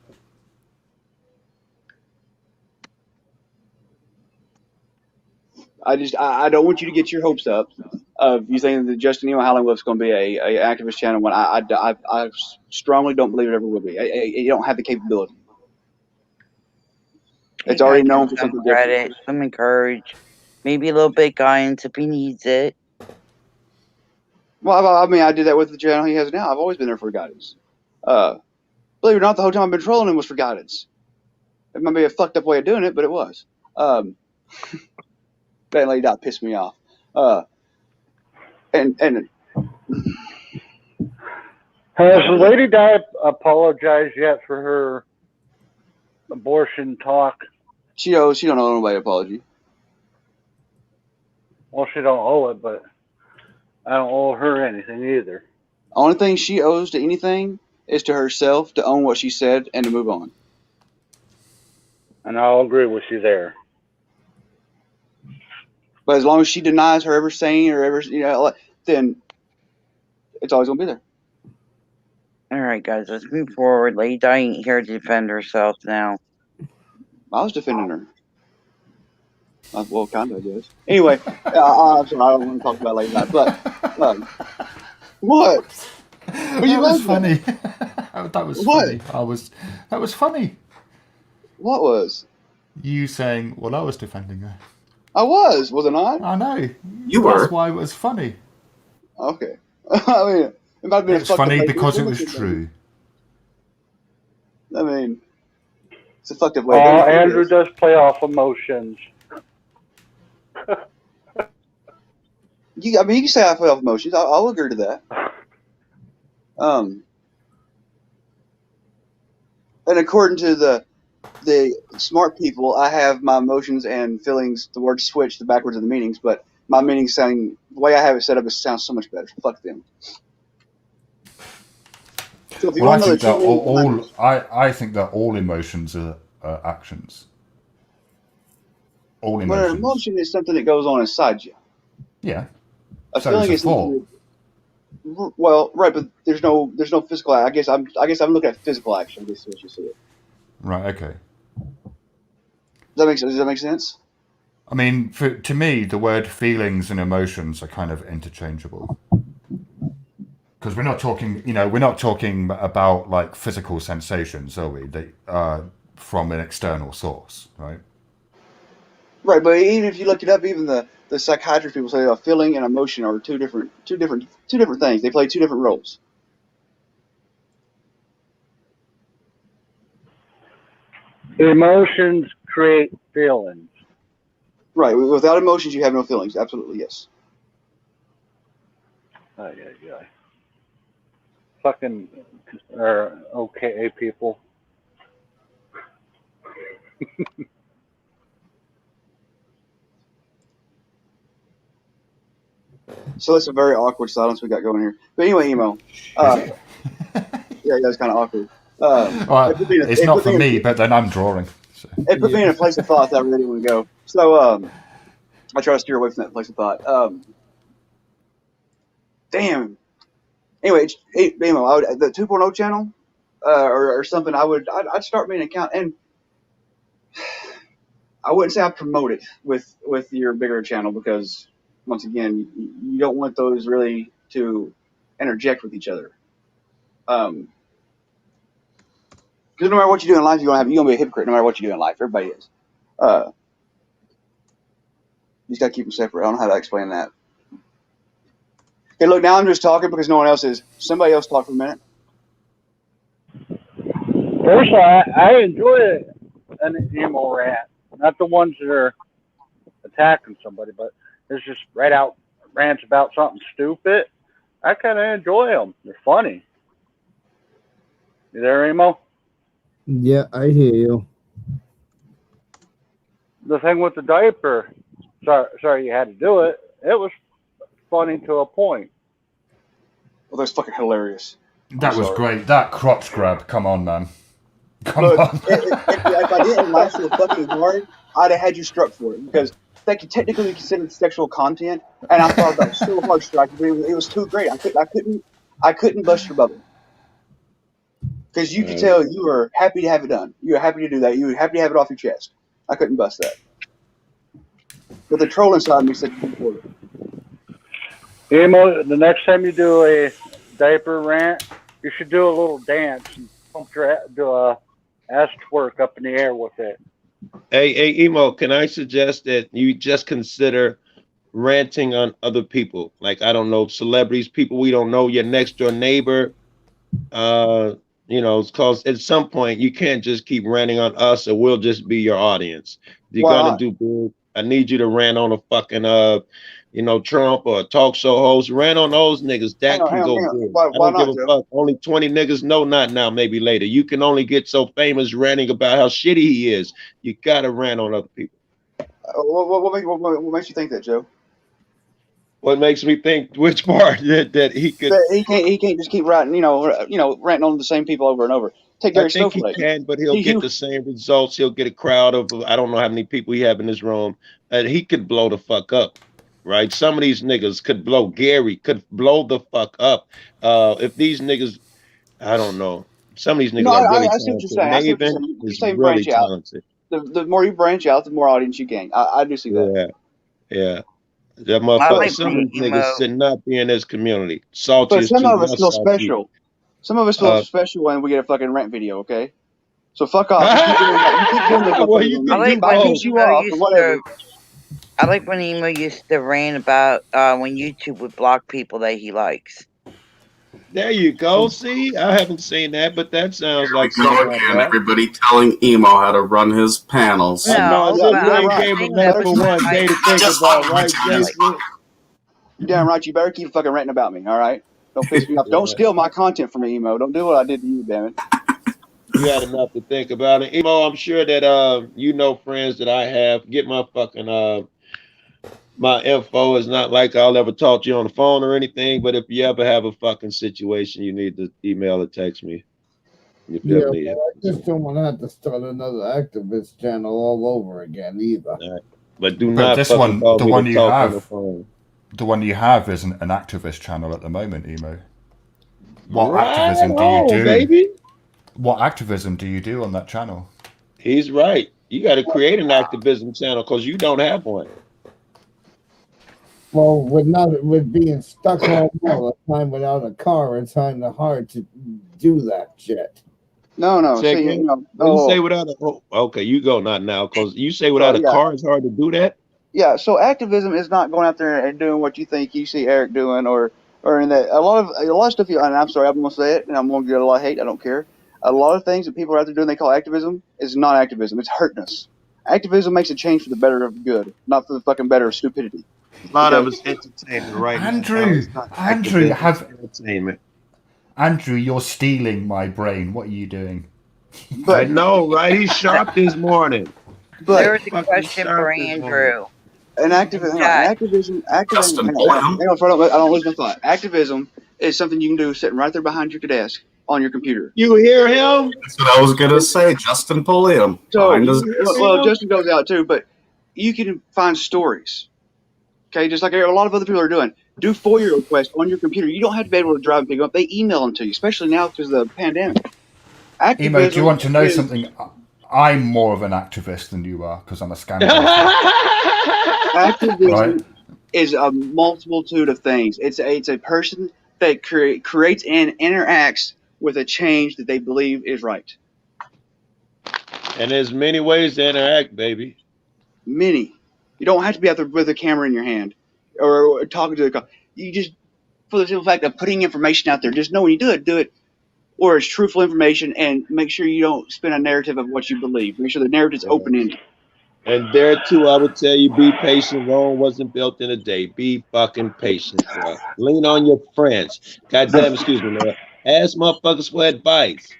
I don't want you to get your hopes up of you saying that Justin Emo Howlingwood's going to be a activist channel when I strongly don't believe it ever will be. You don't have the capability. It's already known for something credit, different. some encourage, maybe a little bit guidance if he needs it. Well, I mean, I did that with the channel he has now. I've always been there for guidance. Believe it or not, the whole time I've been trolling him was for guidance. It might be a fucked up way of doing it, but it was. That lady Di pissed me off. And Has Lady Di apologized yet for her abortion talk? she don't owe nobody an apology. Well, she don't owe it, but I don't owe her anything either. Only thing she owes to anything is to herself to own what she said and to move on. And I'll agree with you there. But as long as she denies her ever saying or ever, then it's always gonna be there. All right, guys, let's move forward. Lady Di ain't here to defend herself now. I was defending her. Well, kind of, I guess. Anyway, I'm sorry, I don't want to talk about Lady Di, but what? That was funny. That was what? funny. That was funny. What was? You saying, well, I was defending her. I was it not? I know. You were. That's why it was funny. Okay. I mean, it might have been It's funny because it was true. I mean, it's a fucked up way. Andrew does play off emotions. You can say I play off emotions. I'll agree to that. And according to the smart people, I have my emotions and feelings, the words switch the backwards of the meanings, but my meanings sounding, the way I have it set up, it sounds so much better. Fuck them. So if you Well, want to know I think that all emotions are actions. All emotions. But an emotion is something that goes on inside you. Yeah. A feeling is something. Well, right, but there's no physical. I guess I'm looking at physical action. I guess is what you see it. Right. Okay. Does that make sense? I mean, to me, the word feelings and emotions are kind of interchangeable. Because we're not talking about like physical sensations, are we? They from an external source, right? Right, but even if you look it up, even the psychiatrist people say a feeling and emotion are two different things. They play two different roles. Emotions create feelings. Right. Without emotions, you have no feelings. Absolutely, yes. Yeah. Fucking okay, people. So that's a very awkward silence we got going here. But anyway, emo. Yeah, that's kind of awkward. It's not for me, but then I'm drawing. So. It put me in a place of thought that I really want to go. So I try to steer away from that place of thought. Damn. Anyway, emo. The 2.0 channel or something. I'd start me an account, and I wouldn't say I promote it with your bigger channel because once again, you don't want those really to interject with each other. Because no matter what you do in life, you're gonna be a hypocrite. No matter what you do in life, everybody is. You just gotta keep them separate. I don't know how to explain that. Okay, look, now I'm just talking because no one else is. Somebody else talk for a minute. First of all, I enjoy an emo rant, not the ones that are attacking somebody, but it's just right out rants about something stupid. I kind of enjoy them. They're funny. You there, emo? Yeah, I hear you. The thing with the diaper, sorry you had to do it. It was funny to a point. Well, that's fucking hilarious. That was great. That crotch grab. Come on, man. Come Look, on. if I didn't laugh so fucking hard, I'd have had you struck for it because that could technically be considered sexual content, and I thought about it so hard striking, but it was too great. I couldn't bust your bubble because you could tell you were happy to have it done. You were happy to do that. You were happy to have it off your chest. I couldn't bust that. But the troll inside me said you for it. Emo, the next time you do a diaper rant, you should do a little dance and do a ass twerk up in the air with it. Hey, Emo, can I suggest that you just consider ranting on other people? Like, I don't know, celebrities, people we don't know, your next door neighbor. Because at some point you can't just keep ranting on us or we'll just be your audience. You gotta do big. I need you to rant on a fucking Trump or a talk show host. Rant on those niggas. That can go good. I Why don't give not, a Joe? fuck. Only 20 niggas know, not now, maybe later. You can only get so famous ranting about how shitty he is. You gotta rant on other people. What makes you think that, Joe? What makes me think which part that he could? He can't just keep writing, ranting on the same people over and over. Take I Gary think he Snowflake. can, but he'll get the same results. He'll get a crowd of I don't know how many people he have in his room, and he could blow the fuck up, right? Some of these niggas could blow. Gary could blow the fuck up. If these niggas, I don't know. Some of these No, niggas are really I see what you're talented. saying. I see what you're Maven saying. You're is saying really branch out. talented. The more you branch out, the more audience you gain. I do see that. Yeah. That I motherfucker. like Some of when these niggas emo. should not be in this community. Salty But is some too of us much feel salty. special. Some of us feel Uh, special when we get a fucking rant video. Okay, so fuck off. You keep doing that. You keep doing those well, motherfuckers you on I can me. like do If I when both. piss you emo off or used whatever, to. I like when emo used to rant about when YouTube would block people that he likes. There you go. See, I haven't seen that, but that sounds Here we like go something I'd again. watch. Everybody telling Emo how to run his panels. I know. No, As yeah, if but you're we damn I'm ain't right. just gave him saying You that nothing better for keep. one day to think Just about, follow my right, channels. Jason? You're damn right. You better keep fucking ranting about me. All right. Don't piss me off. Don't Yeah. steal my content from me, emo. Don't do what I did to you, damn it. You had enough to think about it. Emo, I'm sure that you know friends that I have. Get my fucking my info. Is not like I'll ever talk to you on the phone or anything, but if you ever have a fucking situation, you need to email or text me. You feel Yeah, me? but I just don't want to have to start another activist channel all over again either. All right. But do But not this fucking one, call the me to one you talk on the have, phone. the one you have isn't an activist channel at the moment, Emo. What Right activism do you on, do? baby. What activism do you do on that channel? He's right. You got to create an activism channel because you don't have one. Well, with being stuck home all the time without a car, it's kind of hard to do that shit. No. Say See, again. Well, you say without a okay, you go not now because you say so without a yeah, car it's hard to do that. yeah. So activism is not going out there and doing what you think you see Eric doing, or in that a lot of stuff. And I'm sorry, I'm gonna say it, and I'm gonna get a lot of hate. I don't care. A lot of things that people are out there doing, they call activism, is not activism. It's hurting us. Activism makes a change for the better of good, not for the fucking better of stupidity. A lot Okay. of it's entertainment right now. Andrew, It's not Andrew, activism. It's have entertainment. Andrew, you're stealing my brain. What are you doing? I But know, right? He's sharp this morning. but There was a Fucking question for sharp this morning. Andrew an in activism, chat. activism. Justin Hang on, Boyle. hang on, I don't lose my thought. Activism is something you can do sitting right there behind your desk on your computer. You hear him? That's what I was gonna say. Justin Pulliam So, behind You his hear desk. well, him? Justin goes out too, but you can find stories. Okay, just like a lot of other people are doing. Do FOIA requests on your computer. You don't have to be able to drive and pick them up. They email them to you, especially now because of the pandemic. Emo, do you Activism want to know is something? I'm more of an activist than you are because I'm a scammer, right? activism is a multitude of things. It's a person that creates and interacts with a change that they believe is right. And there's many ways to interact, baby. Many. You don't have to be out there with a camera in your hand or talking to the car. You just, for the simple fact of putting information out there, just know when you do it or it's truthful information, and make sure you don't spin a narrative of what you believe. Make sure the narrative is Yeah. open ended. And there too, I would tell you, be patient. Rome wasn't built in a day. Be fucking patient, bro. Lean on your friends. Goddamn, excuse me, Lord. Ask motherfuckers for advice.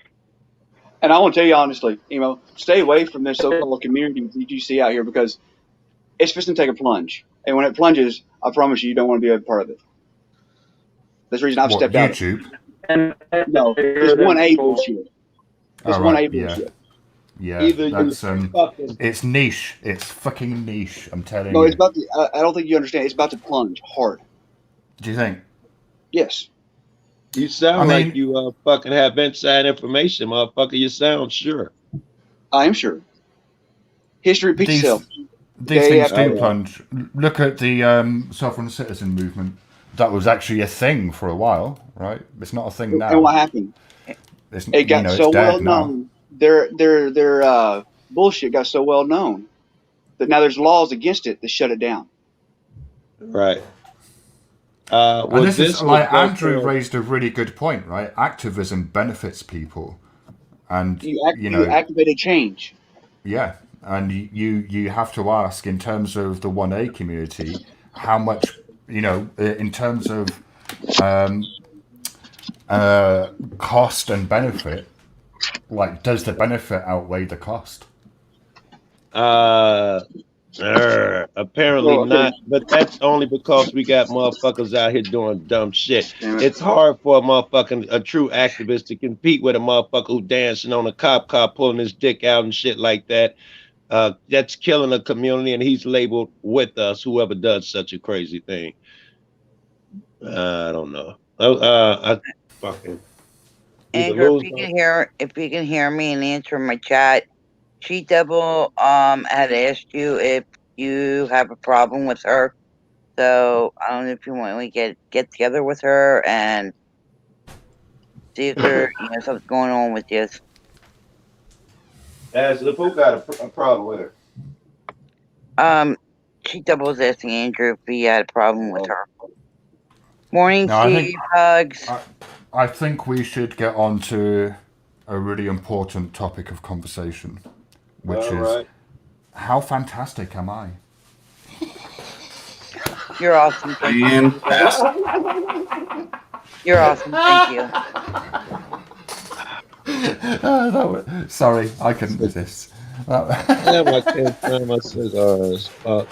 And I want to tell you honestly, stay away from this so-called community that you see out here because it's just going to take a plunge. And when it plunges, I promise you don't want to be a part of it. That's the reason I've What, stepped out of YouTube? it. No, this one A bullshit. This Oh, one right, A bullshit. yeah. Either you That's fucking it's niche. It's fucking niche. I'm telling No, it's you. about to, I don't think you understand. It's about to plunge hard. Do you think? Yes. you I sound like mean, you fucking have inside information, motherfucker. You sound sure. I am sure. History repeats these itself. these Day things after All do day. right. plunge. Look at the sovereign citizen movement. That was actually a thing for a while, right? It's not a thing And what now. happened? It's It got it's so well dead now. known. Their bullshit got so well known that now there's laws against it to shut it down. Right. And Was this is this was like built Andrew on raised a really good point, right? Activism benefits people, and You activate a change. yeah, and you have to ask in terms of the 1A community how much, in terms of cost and benefit, like, does the benefit outweigh the cost? Apparently not, but that's only because we got motherfuckers out here doing dumb shit. It's hard for a true activist to compete with a motherfucker who dancing on a cop car, pulling his dick out and shit like that. That's killing a community, and he's labeled with us, whoever does such a crazy thing. I don't know. I fucking Andrew, if you can hear me and answer my chat, she double had asked you if you have a problem with her. So I don't know if you want to get together with her and see if there something going on with this. As the who got a problem with her? She double was asking Andrew if he had a problem with her. Morning, No, Steve. Hugs. I think we should get on to a really important topic of conversation, which is how fantastic am I? You're awesome. Thank you. You're awesome. Thank you. Sorry, I couldn't resist. Damn, I can't find my cigars. Fuck.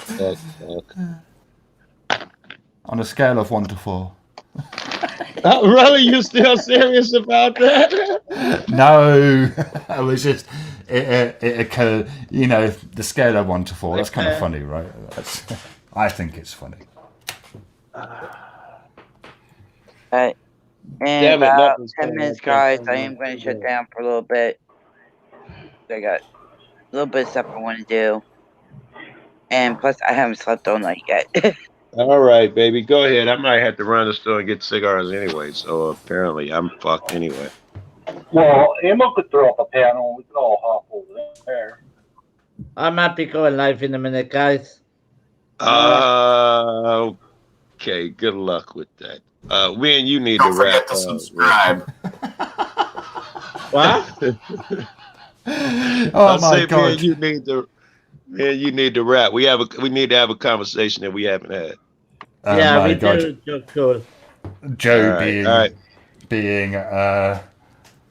On a scale of 1 to 4. Really? You still serious about that? No, it was just it occurred. The scale of 1 to 4. That's kind of funny, right? I think it's funny. And Damn it, about nothing's 10 minutes, guys, I am going to shut down for a little bit. I got a little bit of stuff I want to do. And plus, I haven't slept all night yet. All right, baby, go ahead. I might have to run the store and get cigars anyway, so apparently I'm fucked anyway. Well, Emma could throw up a panel and we could all hop over there. I might be going live in a minute, guys. Okay, good luck with that. We and you need to wrap to subscribe. What? Oh my God! You need to wrap. We need to have a conversation that we haven't had. Yeah, we do. Cool. Joe being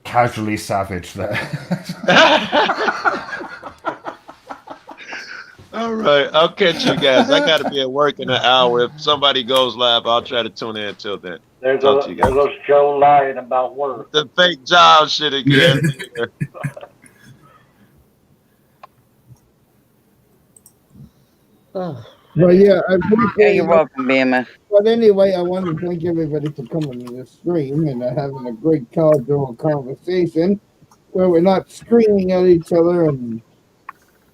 casually savage there. All right, I'll catch you guys. I got to be at work in an hour. If somebody goes live, I'll try to tune in until then. There goes Joe lying about work. The fake job shit again. Well, yeah, I appreciate you're welcome, Bama. But anyway, I want to thank everybody for coming to the stream and having a great casual conversation where we're not screaming at each other and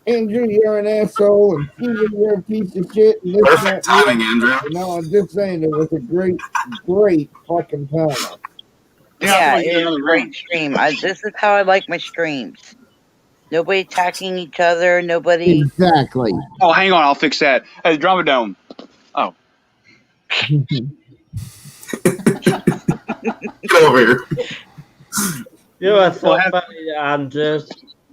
Andrew, you're an asshole, and Steven, you're a piece of shit. And this Perfect timing, Andrew. I'm just saying it was a great fucking panel. Yeah, it was a great stream. This is how I like my streams. Nobody attacking each other. Nobody. Exactly. Oh, hang on. I'll fix that. Hey, Drama Dome. Oh. Get over here. You are so funny, Andrew.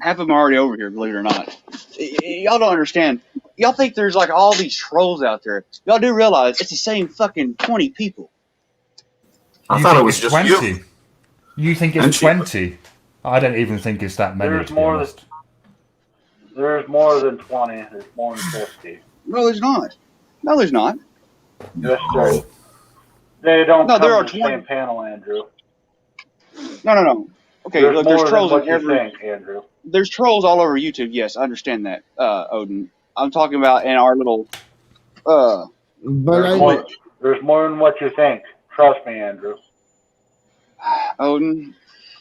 Half of them are already over here, believe it or not. Y'all don't understand. Y'all think there's like all these trolls out there. Y'all do realize it's the same fucking 20 people. I thought it was just 20. you. You think it's 20? I don't even think it's that many. There's more than 20. There's more than 50. No, there's not. No, there's not. Yes, sir. They don't No, come there are to the 20. same panel, Andrew. No. Okay, there's look, more there's trolls than in what every. you think, Andrew. There's trolls all over YouTube. Yes, I understand that, Odin. I'm talking about in our little. There's more than what you think. Trust me, Andrew. Odin,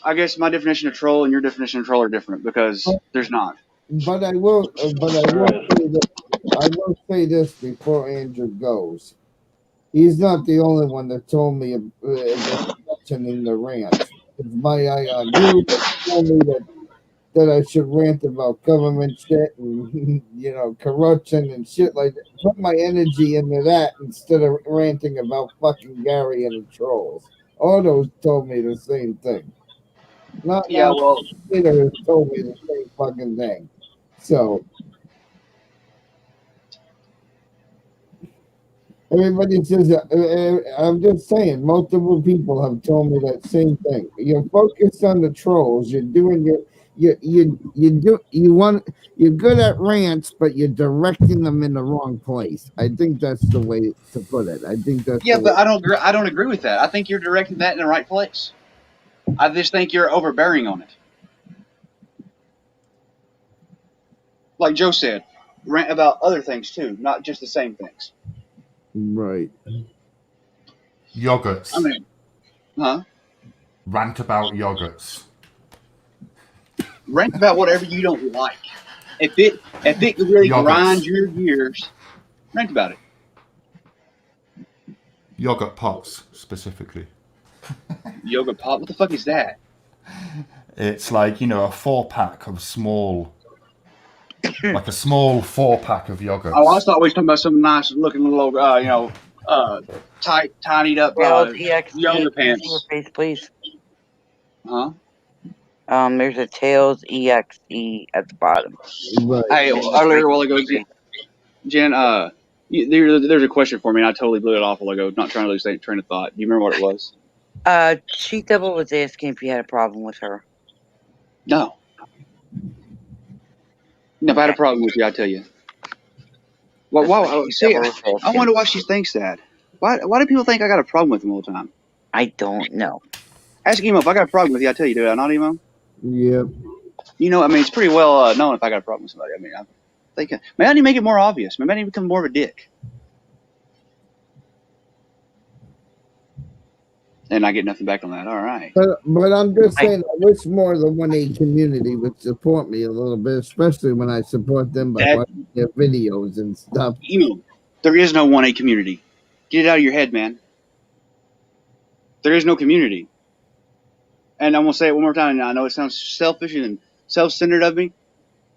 I guess my definition of troll and your definition of troll are different because there's not. But I will say this before Andrew goes. He's not the only one that told me about mentioning the rant. It's my eye on you told me that I should rant about government shit and corruption and shit like that. Put my energy into that instead of ranting about fucking Gary and the trolls. Otto told me the same thing. Peter has told me the same fucking thing. So Everybody says, I'm just saying, multiple people have told me that same thing. You're focused on the trolls. You're doing you're good at rants, but you're directing them in the wrong place. I think that's the way to put it. I think that's Yeah, the but way. I don't agree with that. I think you're directing that in the right place. I just think you're overbearing on it. Like Joe said, rant about other things too, not just the same things. Right. Yogurts. I mean, huh? Rant about yogurts. Rant about whatever you don't like. If it really grinds Yogurts. your gears, rant about it. Yogurt pops, specifically. Yoga pop. What the fuck is that? It's like, a 4-pack of small, like a small 4-pack of yogurts. Oh, I thought we were talking about some nice looking little, tight, tidied up Tails EXE. yoga Can you see your pants. face, please? Huh? There's a Tails EXE at the bottom. Right. Hey, earlier a while ago, Jen, there's a question for me, and I totally blew it off a while ago. Not trying to lose that train of thought. Do you remember what it was? Cheat Devil was asking if you had a problem with her. No. If I had a problem with you, I'd tell you. Well, see, I wonder why she thinks that. Why do people think I got a problem with them all the time? I don't know. Ask Emo if I got a problem with you. I tell you, do I not, Emo? Yep. It's pretty well known if I got a problem with somebody. I'm thinking, maybe I need to make it more obvious. Maybe I need to become more of a dick. And I get nothing back on that. All right. But I'm just saying, I wish more of the 1A community would support me a little bit, especially when I support them by watching their videos and stuff. There is no 1A community. Get it out of your head, man. There is no community. And I'm going to say it one more time. I know it sounds selfish and self-centered of me,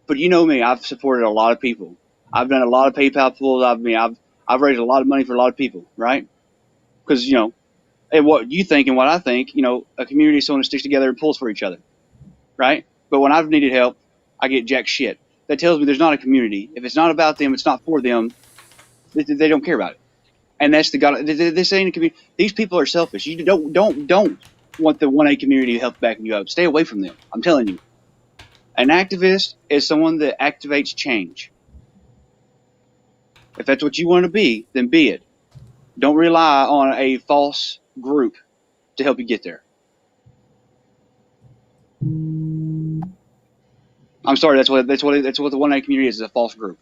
but you know me. I've supported a lot of people. I've done a lot of PayPal pulls. I've raised a lot of money for a lot of people, right? Because, and what you think and what I think, a community is someone that sticks together and pulls for each other, right? But when I've needed help, I get jack shit. That tells me there's not a community. If it's not about them, it's not for them. They don't care about it. And that's the God. This ain't a community. These people are selfish. You don't want the 1A community to help backing you up. Stay away from them. I'm telling you. An activist is someone that activates change. If that's what you want to be, then be it. Don't rely on a false group to help you get there. I'm sorry. That's what the 1A community is a false group.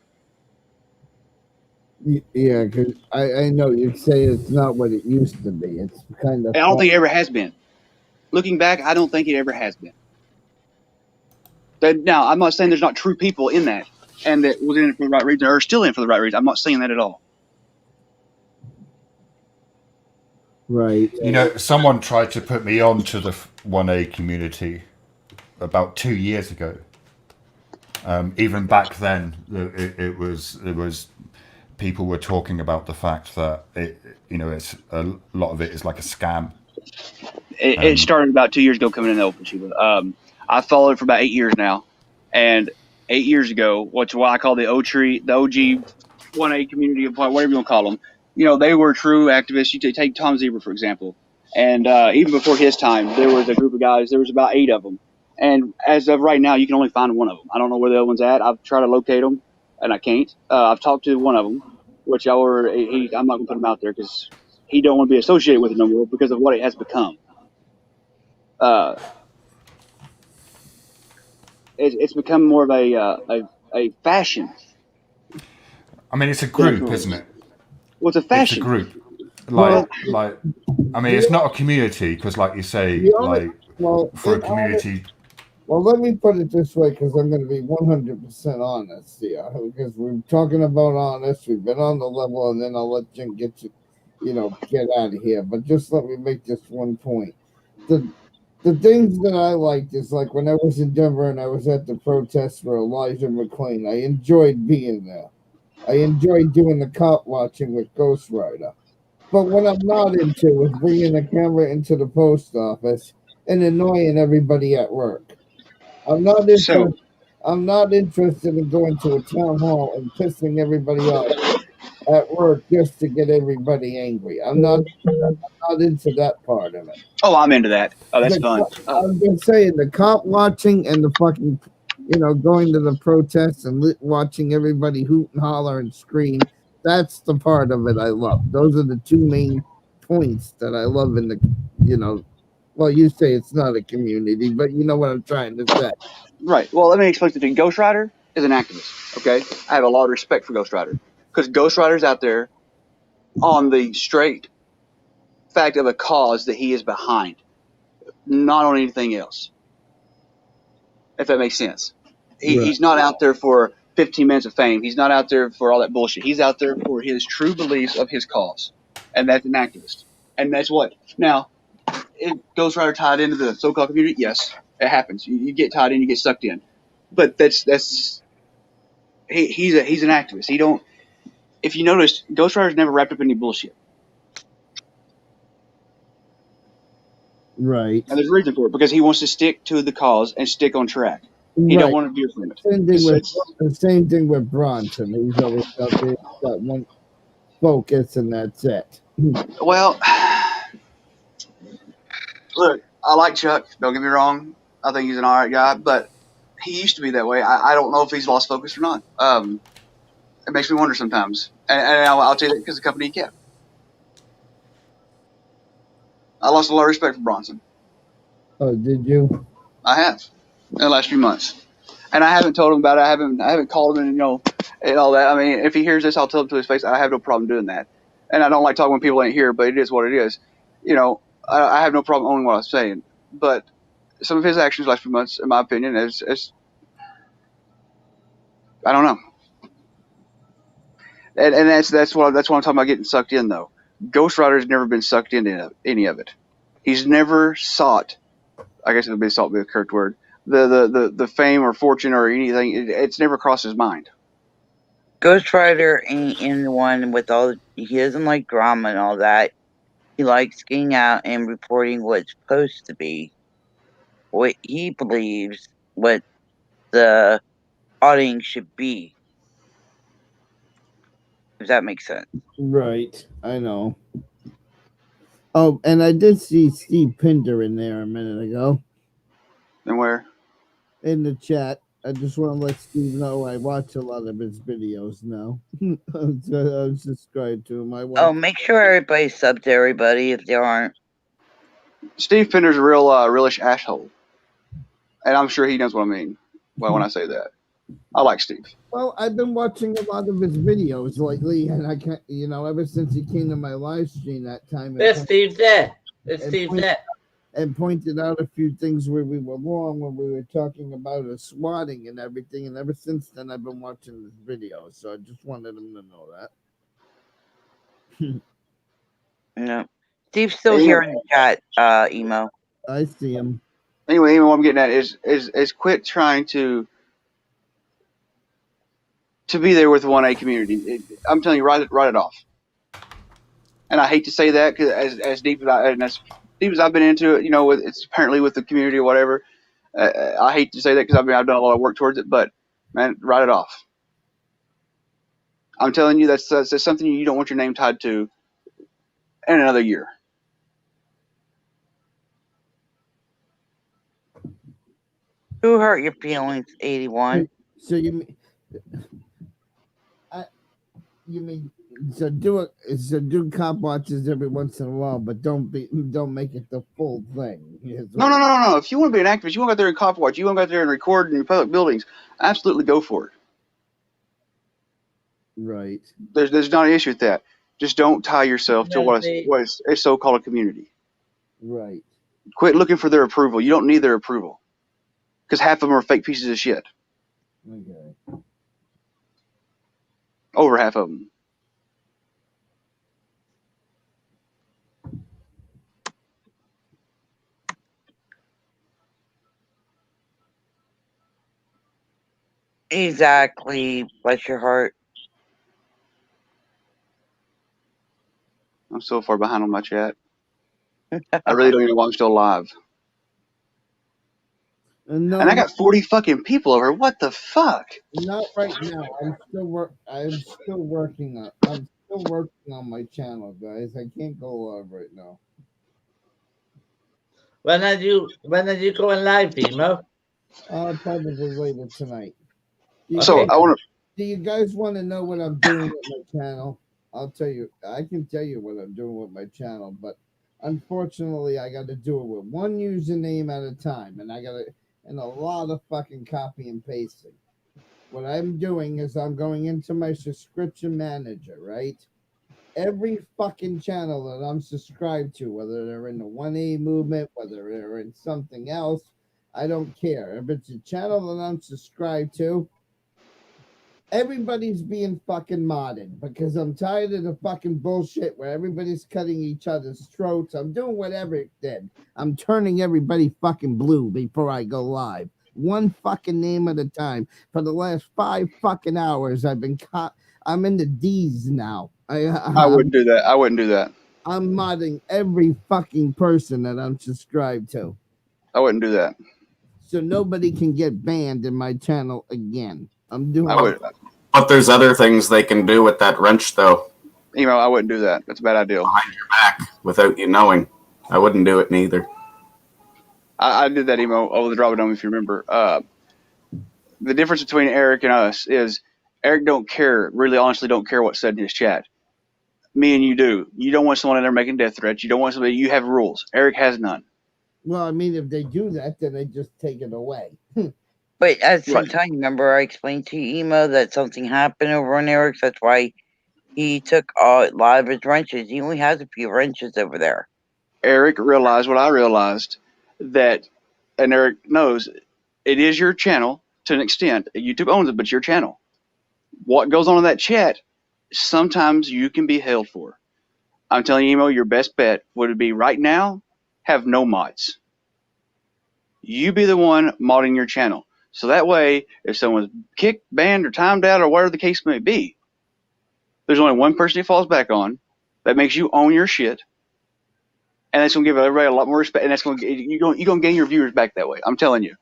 Yeah, because I know you'd say it's not what it used to be. It's kind of. I don't think it ever has been. Looking back, I don't think it ever has been. Now, I'm not saying there's not true people in that, and that was in it for the right reason, or still in it for the right reason. I'm not saying that at all. Right. Someone tried to put me on to the 1A community about 2 years ago. Even back then, it was people were talking about the fact that it's a lot of it is like a scam. It started about 2 years ago coming in the open, Shiva. I followed it for about 8 years now, and 8 years ago, what's what I call the OG 1A community, whatever you want to call them, they were true activists. You take Tom Zebra, for example, and even before his time, there was a group of guys. There was about 8 of them, and as of right now, you can only find one of them. I don't know where the other one's at. I've tried to locate them, and I can't. I've talked to one of them, which I'm not going to put him out there because he don't want to be associated with it no more because of what it has become. It's become more of a fashion. I mean, it's a group, isn't it? Well, it's a fashion. It's a group. It's not a community because, like you say, for a community. Well, let me put it this way, because I'm going to be 100% honest here. Because we're talking about honest, we've been on the level, and then I'll let Jim get out of here. But just let me make this one point. The things that I liked is like when I was in Denver and I was at the protest for Elijah McClain. I enjoyed being there. I enjoyed doing the cop watching with Ghost Rider. But what I'm not into is bringing the camera into the post office and annoying everybody at work. I'm not interested in going to a town hall and pissing everybody off at work just to get everybody angry. I'm not into that part of it. Oh, I'm into that. Oh, that's fun. I'm just saying the cop watching and the fucking, going to the protests and watching everybody hoot and holler and scream. That's the part of it I love. Those are the two main points that I love in the, well, you say it's not a community, but you know what I'm trying to say. Right. Well, let me explain something. Ghost Rider is an activist. Okay, I have a lot of respect for Ghost Rider because Ghost Rider's out there on the straight fact of a cause that he is behind, not on anything else. If that makes sense. He's not out there for 15 minutes of fame. He's not out there for all that bullshit. He's out there for his true beliefs of his cause, and that's an activist. And that's what now. Ghost Rider tied into the so-called community. Yes, it happens. You get tied in, you get sucked in. But he's an activist. He don't. If you notice, Ghost Rider's never wrapped up in any bullshit. Right. And there's a reason for it because he wants to stick to the cause and stick on track. He don't want to veer from it. Same thing with Bronson. He's always out there, got one focus, and that's it. Well, look, I like Chuck. Don't get me wrong. I think he's an all right guy, but he used to be that way. I don't know if he's lost focus or not. It makes me wonder sometimes. And I'll tell you that because the company he kept. I lost a lot of respect for Bronson. Oh, did you? I have in the last few months, and I haven't told him about it. I haven't called him and and all that. I mean, if he hears this, I'll tell him to his face. I have no problem doing that, and I don't like talking when people ain't here, but it is what it is. I have no problem owning what I'm saying, but some of his actions last few months, in my opinion, is I don't know, and that's what I'm talking about getting sucked in though. Ghost Rider's never been sucked into any of it. He's never sought. I guess it would be sought be a correct word. The fame or fortune or anything. It's never crossed his mind. Ghost Rider ain't in the one with all. He doesn't like drama and all that. He likes getting out and reporting what's supposed to be, what he believes, what the audience should be. If that makes sense. Right. I know. Oh, and I did see Steve Pinder in there a minute ago. And where? In the chat. I just want to let Steve know I watch a lot of his videos now. I was subscribed to him. Oh, make sure everybody's sub to everybody if they aren't. Steve Pinder's a realish asshole, and I'm sure he knows what I mean when I say that. I like Steve. Well, I've been watching a lot of his videos lately, and I can't, ever since he came to my live stream that time. There's Steve there. There's Steve there. And pointed out a few things where we were wrong when we were talking about a swatting and everything. And ever since then, I've been watching his videos. So I just wanted him to know that. No. Steve's still here in the chat, Emo. I see him. Anyway, what I'm getting at is quit trying to be there with the 1A community. I'm telling you, write it off. And I hate to say that because as deep as I've been into it, it's apparently with the community or whatever. I hate to say that because I've done a lot of work towards it, but man, write it off. I'm telling you, that's something you don't want your name tied to in another year. Who hurt your feelings, 81? So you mean so do cop watches every once in a while, but don't make it the full thing. No. If you want to be an activist, you want to go out there and cop watch, you want to go out there and record in your public buildings, absolutely go for it. Right. There's not an issue with that. Just don't tie yourself to what is a so-called community. Right. Quit looking for their approval. You don't need their approval because half of them are fake pieces of shit. Okay. Over half of them. Exactly. Bless your heart. I'm so far behind on my chat. I really don't even know why I'm still alive. No, And I got 40 fucking people over. What the fuck? not right now. I'm still working on my channel, guys. I can't go live right now. When are you going live, Emo? Probably later tonight. So I want to. Do you guys want to know what I'm doing with my channel? I'll tell you. I can tell you what I'm doing with my channel, but unfortunately, I got to do it with one username at a time, and and a lot of fucking copy and pasting. What I'm doing is I'm going into my subscription manager, right? Every fucking channel that I'm subscribed to, whether they're in the 1A movement, whether they're in something else, I don't care. If it's a channel that I'm subscribed to, everybody's being fucking modded because I'm tired of the fucking bullshit where everybody's cutting each other's throats. I'm doing whatever it did. I'm turning everybody fucking blue before I go live. One fucking name at a time. For the last 5 fucking hours, I've been caught. I'm in the D's now. I wouldn't do that. I wouldn't do that. I'm modding every fucking person that I'm subscribed to. I wouldn't do that. So nobody can get banned in my channel again. I'm doing. I would. But there's other things they can do with that wrench, though. I wouldn't do that. That's a bad idea. Behind your back, without you knowing. I wouldn't do it neither. I did that emo over the drop dome, if you remember. The difference between Eric and us is Eric really honestly don't care what's said in his chat. Me and you do. You don't want someone in there making death threats. You don't want somebody. You have rules. Eric has none. Well, I mean, if they do that, then they just take it away. But at the same time, remember I explained to you, Emo, that something happened over on Eric's. That's why he took a lot of his wrenches. He only has a few wrenches over there. Eric realized what I realized, and Eric knows it is your channel to an extent. YouTube owns it, but it's your channel. What goes on in that chat, sometimes you can be held for. I'm telling you, Emo, your best bet would be right now, have no mods. You be the one modding your channel. So that way, if someone's kicked, banned, or timed out, or whatever the case may be, there's only one person it falls back on. That makes you own your shit. And that's going to give everybody a lot more respect. And that's going to you're going to gain your viewers back that way. I'm telling you.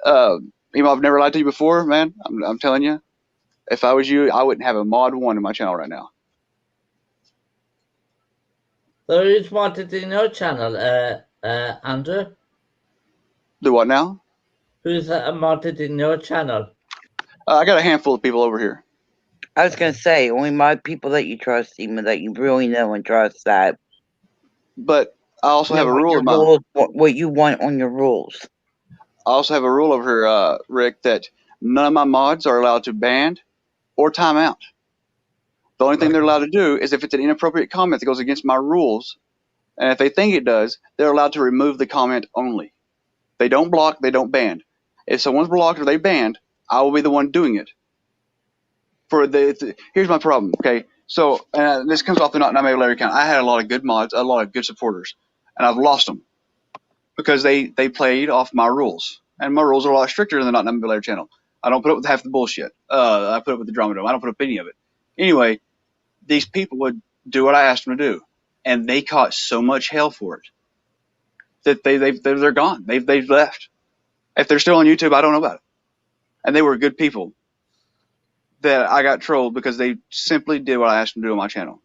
Emo, I've never lied to you before, man. I'm telling you. If I was you, I wouldn't have a mod 1 in my channel right now. So who's modded in your channel, Andrew? Do what now? Who's modded in your channel? I got a handful of people over here. I was going to say, only mod people that you trust, Emo, that you really know and trust that. But I also have a rule in my rules, what you want on your rules. I also have a rule over here, Rick, that none of my mods are allowed to ban or time out. The only thing they're allowed to do is if it's an inappropriate comment that goes against my rules, and if they think it does, they're allowed to remove the comment only. They don't block, they don't ban. If someone's blocked or they banned, I will be the one doing it. Here's my problem, okay? So this comes off the Not Made Larry account. I had a lot of good mods, a lot of good supporters, and I've lost them because they played off my rules, and my rules are a lot stricter than the Not Made Larry channel. I don't put up with half the bullshit. I put up with the drama dome. I don't put up any of it. Anyway, these people would do what I asked them to do, and they caught so much hell for it that they're gone. They've left. If they're still on YouTube, I don't know about it. And they were good people that I got trolled because they simply did what I asked them to do on my channel.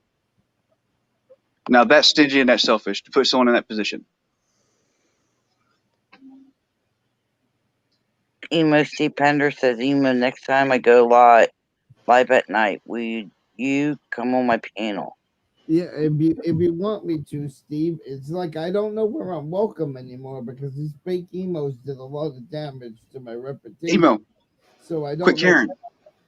Now that's stingy and that's selfish to put someone in that position. Emo Steve Pender says, Emo, next time I go live at night, will you come on my panel? Yeah, if you want me to, Steve, it's like I don't know where I'm welcome anymore because these fake emos did a lot of damage to my reputation. Emo. So I don't Quit caring.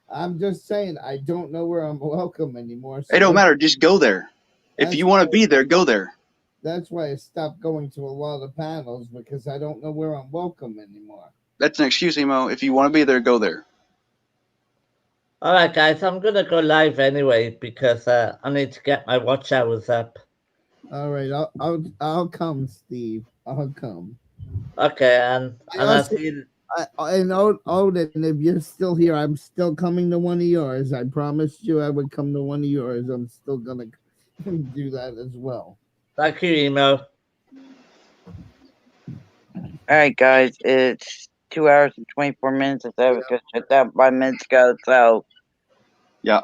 I'm just saying I don't know where I'm welcome anymore. So it don't matter. Just go there. If you want to be there, go there. That's why I stopped going to a lot of panels because I don't know where I'm welcome anymore. That's an excuse, Emo. If you want to be there, go there. All right, guys, I'm going to go live anyway because I need to get my watch hours up. All right, I'll come, Steve. I'll come. Okay, and I'll see you. And Odin, if you're still here, I'm still coming to one of yours. I promised you I would come to one of yours. I'm still gonna do that as well. Thank you, Emo. All right, guys, it's 2 hours and 24 minutes. I said I was gonna shut down 5 minutes ago. So Yeah.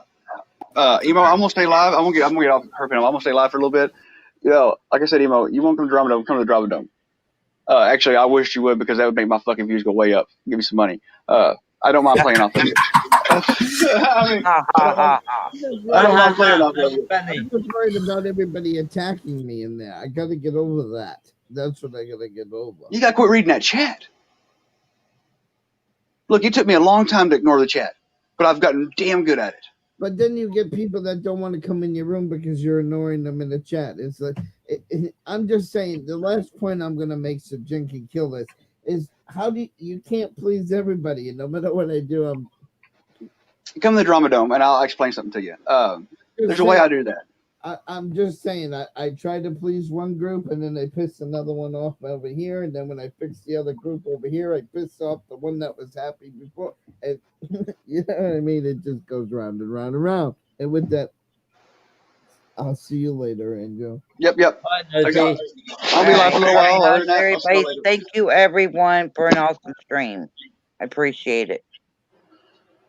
Emo, I'm gonna stay live. I'm gonna get off her panel. I'm gonna stay live for a little bit. Like I said, Emo, you won't come to Drama Dome, come to the Drama Dome. Actually, I wish you would because that would make my fucking views go way up. Give me some money. I don't mind playing off of you. I mean, I don't mind playing off of you. I'm just worried about everybody attacking me in there. I gotta get over that. That's what I gotta get over. You gotta quit reading that chat. Look, it took me a long time to ignore the chat, but I've gotten damn good at it. But then you get people that don't want to come in your room because you're ignoring them in the chat. It's like I'm just saying. The last point I'm gonna make, so Jen can kill this, is how do you can't please everybody, and no matter what I do, I'm come to the Drama Dome and I'll explain something to you. There's a way I do that. I'm just saying, I try to please one group and then I piss another one off over here, and then when I fix the other group over here, I piss off the one that was happy before. And you know what I mean? It just goes round and round and round. And with that, I'll see you later, Angel. Yep. I'll be live for a little while. Other than that, I'll see you later. Thank you, everyone, for an awesome stream. I appreciate it,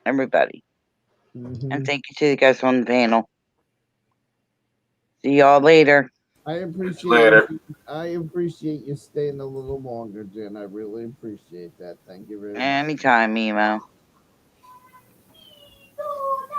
everybody, and thank you to the guys on the panel. See y'all later. I appreciate you staying a little longer, Jen. I really appreciate that. Thank you very much. Anytime, Emo.